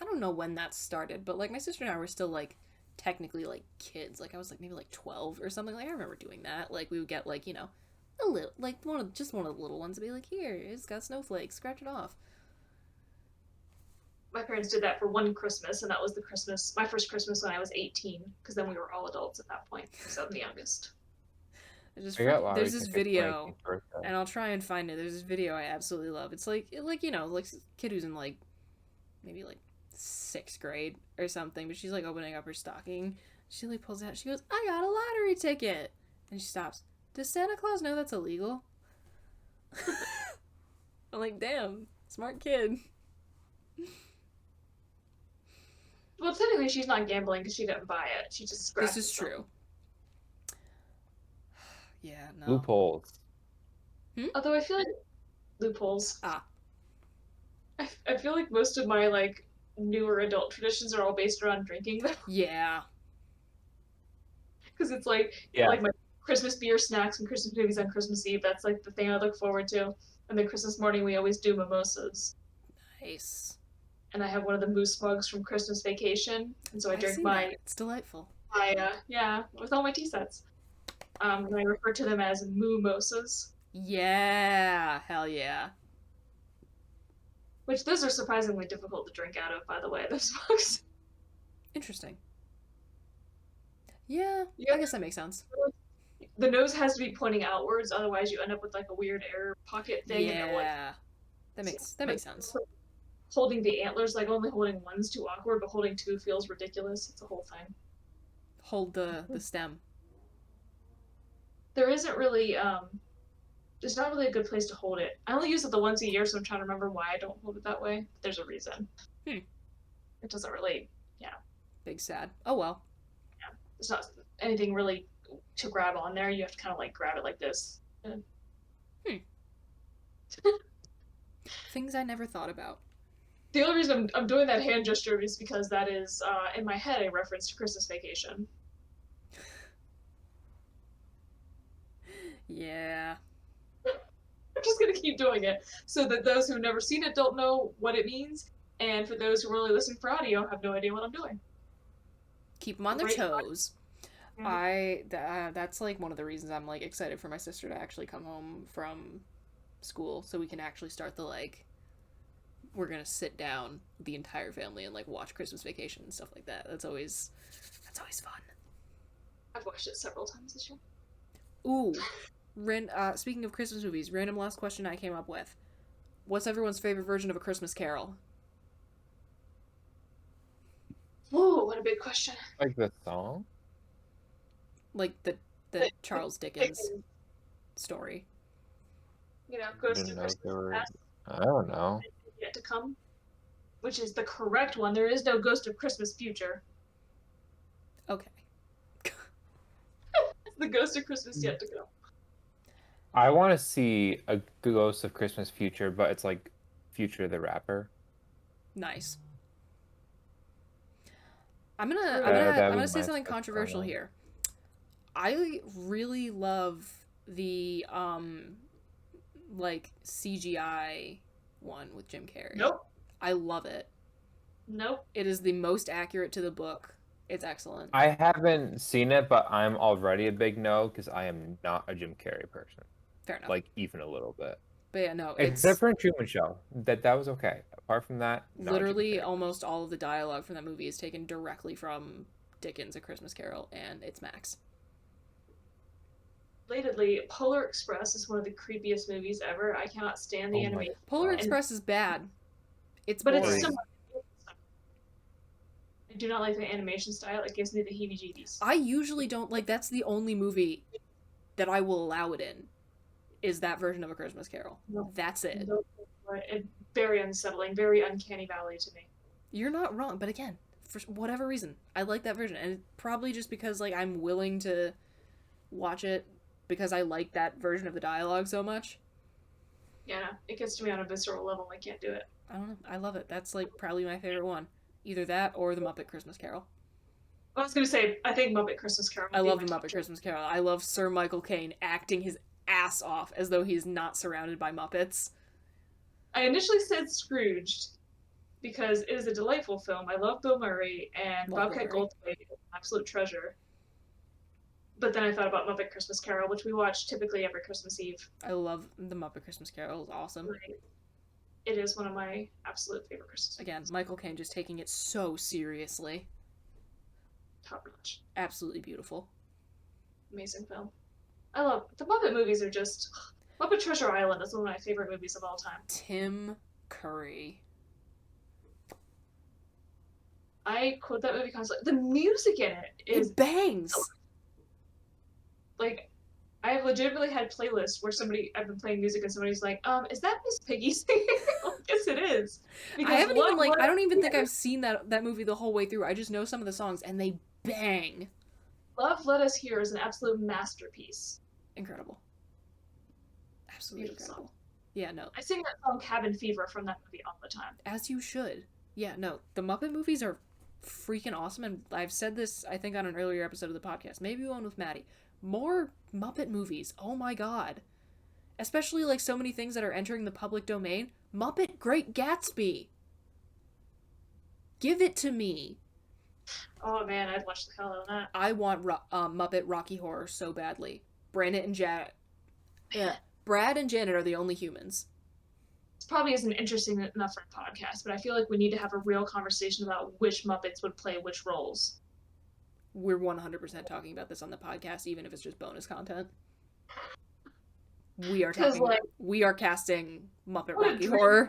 I don't know when that started, but like my sister and I were still like technically like kids. Like I was like maybe like 12 or something. Like I remember doing that. Like we would get like a little like one of the little ones and be like, here, it's got snowflakes, scratch it off. My parents did that for one Christmas, and that was my first Christmas when I was 18, because then we were all adults at that point, because I'm the youngest. There's this video, and I'll try and find it. There's this video I absolutely love. It's like a kid who's in like maybe like 6th grade or something, but she's like opening up her stocking. She like pulls it out. She goes, "I got a lottery ticket," and she stops. Does Santa Claus know that's illegal? I'm like, damn, smart kid. Well, technically, she's not gambling because she didn't buy it. She just scratched. This is true. Yeah, no. Loopholes. Although I feel like loopholes. I feel like most of my like newer adult traditions are all based around drinking though, Yeah. because it's like Yeah. my Christmas beer snacks and Christmas movies on Christmas Eve. That's like the thing I look forward to. And then Christmas morning we always do mimosas. Nice. And I have one of the moose mugs from Christmas Vacation, and so I I drink see my that. It's delightful. yeah, with all my tea sets. And I refer to them as moo-mosas, Yeah. Hell yeah. which those are surprisingly difficult to drink out of, by the way, those mugs. Interesting. Yeah, Yeah. I guess that makes sense. The nose has to be pointing outwards, otherwise you end up with like a weird air pocket thing, and then like Yeah. That makes sense. holding the antlers, like only holding one's too awkward, but holding two feels ridiculous. It's a whole thing. Hold the stem. There isn't really there's not really a good place to hold it. I only use it the once a year, so I'm trying to remember why I don't hold it that way. There's a reason. Hmm. It doesn't really, Big sad. Oh well. there's not anything really to grab on there. You have to kind of like grab it like this. Things I never thought about. The only reason I'm doing that hand gesture is because that is, in my head, a reference to Christmas Vacation. Yeah. I'm just gonna keep doing it so that those who've never seen it don't know what it means, and for those who are only listening for audio have no idea what I'm doing. Keep them on their Right. toes. Mhm. That's like one of the reasons I'm like excited for my sister to actually come home from school so we can actually start the like we're gonna sit down the entire family and like watch Christmas Vacation and stuff like that. That's always fun. I've watched it several times this year. Ooh. Speaking of Christmas movies, random last question I came up with. What's everyone's favorite version of A Christmas Carol? Ooh, what a big question. Like the song? Like the Charles Dickens story. You know, I Ghost didn't of know Christmas there were. Past I don't know. Yet to Come, which is the correct one. There is no Ghost of Christmas Future. Okay. It's the Ghost of Christmas Yet to Come. I want to see a Ghost of Christmas Future, but it's like Future the rapper. Nice. I'm gonna That'd be say my something special controversial one. here. I really love the like CGI one with Jim Carrey. Nope. I love it. Nope. It is the most accurate to the book. It's excellent. I haven't seen it, but I'm already a big no because I am not a Jim Carrey person. Fair enough. Like even a little bit. But yeah, no, Except it's for in Truman Show. That was okay. Apart from that, not Jim literally Carrey. almost all of the dialogue from that movie is taken directly from Dickens' A Christmas Carol, and it's Max. Relatedly, Polar Express is one of the creepiest movies ever. I cannot stand the Oh my animation. Polar God. Express is bad. It's But boring. it's still. I do not like the animation style. It gives me the heebie-jeebies. I usually don't like. That's the only movie that I will allow it in. Is that version of A Christmas Carol? No. That's it. No, it's very unsettling, very uncanny valley to me. You're not wrong, but again, for whatever reason, I like that version, and probably just because like I'm willing to watch it because I like that version of the dialogue so much. Yeah, no, it gets to me on a visceral level. I can't do it. I don't know. I love it. That's like probably my favorite one. Either that or the Muppet Christmas Carol. I was gonna say, I think Muppet Christmas Carol. I love the Muppet Christmas Carol. I love Sir Michael Caine acting his ass off as though he's not surrounded by Muppets. I initially said Scrooged because it is a delightful film. I love Bill Murray, and Love Bobcat Bill Murray. Goldthwait is an absolute treasure. But then I thought about Muppet Christmas Carol, which we watch typically every Christmas Eve. I love the Muppet Christmas Carol. It's awesome. It is one of my absolute favorite Christmas Again, movies. Michael Caine just taking it so seriously. Top notch. Absolutely beautiful. Amazing film. I love the Muppet movies. Are just Muppet Treasure Island is one of my favorite movies of all time. Tim Curry. I quote that movie constantly. The music in it is It bangs. like, I have legitimately had playlists where I've been playing music and somebody's like, is that Miss Piggy singing? Yes, it is. I haven't even like I don't even think I've seen that movie the whole way through. I just know some of the songs and they bang. Love Let Us Hear is an absolute masterpiece. Incredible. Absolutely Beautiful incredible. Yeah, no. I sing that song Cabin Fever from that movie all the time. As you should. Yeah, no. The Muppet movies are freaking awesome, and I've said this, I think, on an earlier episode of the podcast. Maybe one with Maddie. More Muppet movies. Oh my god. Especially, like, so many things that are entering the public domain. Muppet Great Gatsby. Give it to me. Oh man, I'd watch the hell out of that. I want Muppet Rocky Horror so badly. Brandon and Janet. Yeah. Brad and Janet are the only humans. This probably isn't interesting enough for a podcast, but I feel like we need to have a real conversation about which Muppets would play which roles. We're 100% talking about this on the podcast, even if it's just bonus content. We are talking. Like, we are casting Muppet Rocky Horror.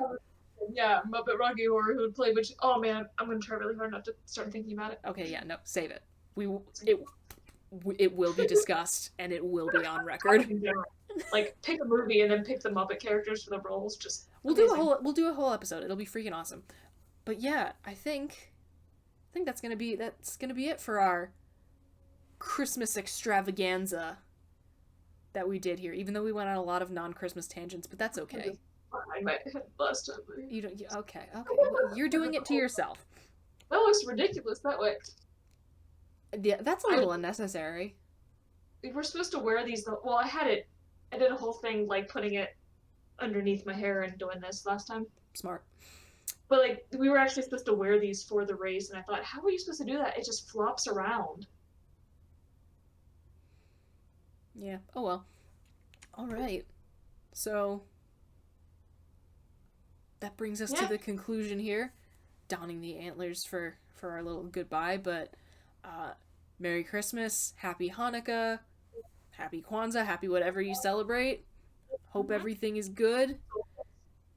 Yeah, Muppet Rocky Horror. Who would play which? Oh man, I'm gonna try really hard not to start thinking about it. Okay, yeah, no, save it. It will be discussed and it will be on record. Like, pick a movie and then pick the Muppet characters for the roles. Just we'll do a whole episode. It'll be freaking awesome. But yeah, I think that's gonna be it for our Christmas extravaganza that we did here. Even though we went on a lot of non-Christmas tangents, but that's okay. I might have last time. You don't. Okay. Well, you're doing it to yourself. That looks ridiculous that way. Yeah, that's a little unnecessary. We were supposed to wear these. Well, I did a whole thing like putting it underneath my hair and doing this last time. Smart. But like, we were actually supposed to wear these for the race, and I thought, how are you supposed to do that? It just flops around. Yeah. Oh well. All right. So that brings us to the conclusion here. Donning the antlers for our little goodbye, but Merry Christmas, Happy Hanukkah, Happy Kwanzaa, Happy whatever you celebrate. Hope everything is good.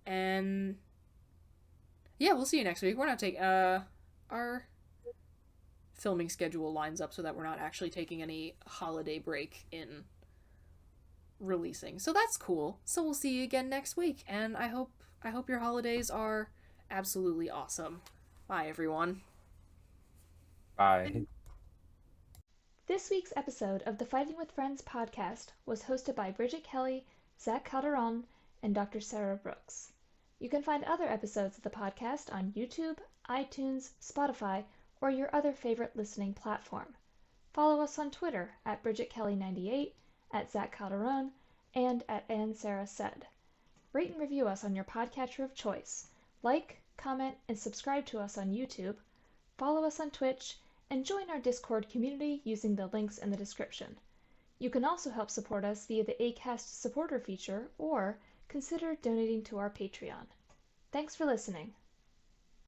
And yeah, we'll see you next week. We're not taking our filming schedule lines up so that we're not actually taking any holiday break in releasing. So that's cool. So we'll see you again next week, and I hope your holidays are absolutely awesome. Bye everyone. Bye. This week's episode of the Fighting with Friends podcast was hosted by Bridget Kelly, Zach Calderon, and Dr. Sarah Brooks. You can find other episodes of the podcast on YouTube, iTunes, Spotify, or your other favorite listening platform. Follow us on Twitter at BridgetKelly98, at Zach Calderon, and at AnnSarahSaid. Rate and review us on your podcatcher of choice. Like, comment, and subscribe to us on YouTube. Follow us on Twitch, and join our Discord community using the links in the description. You can also help support us via the Acast supporter feature, or consider donating to our Patreon. Thanks for listening.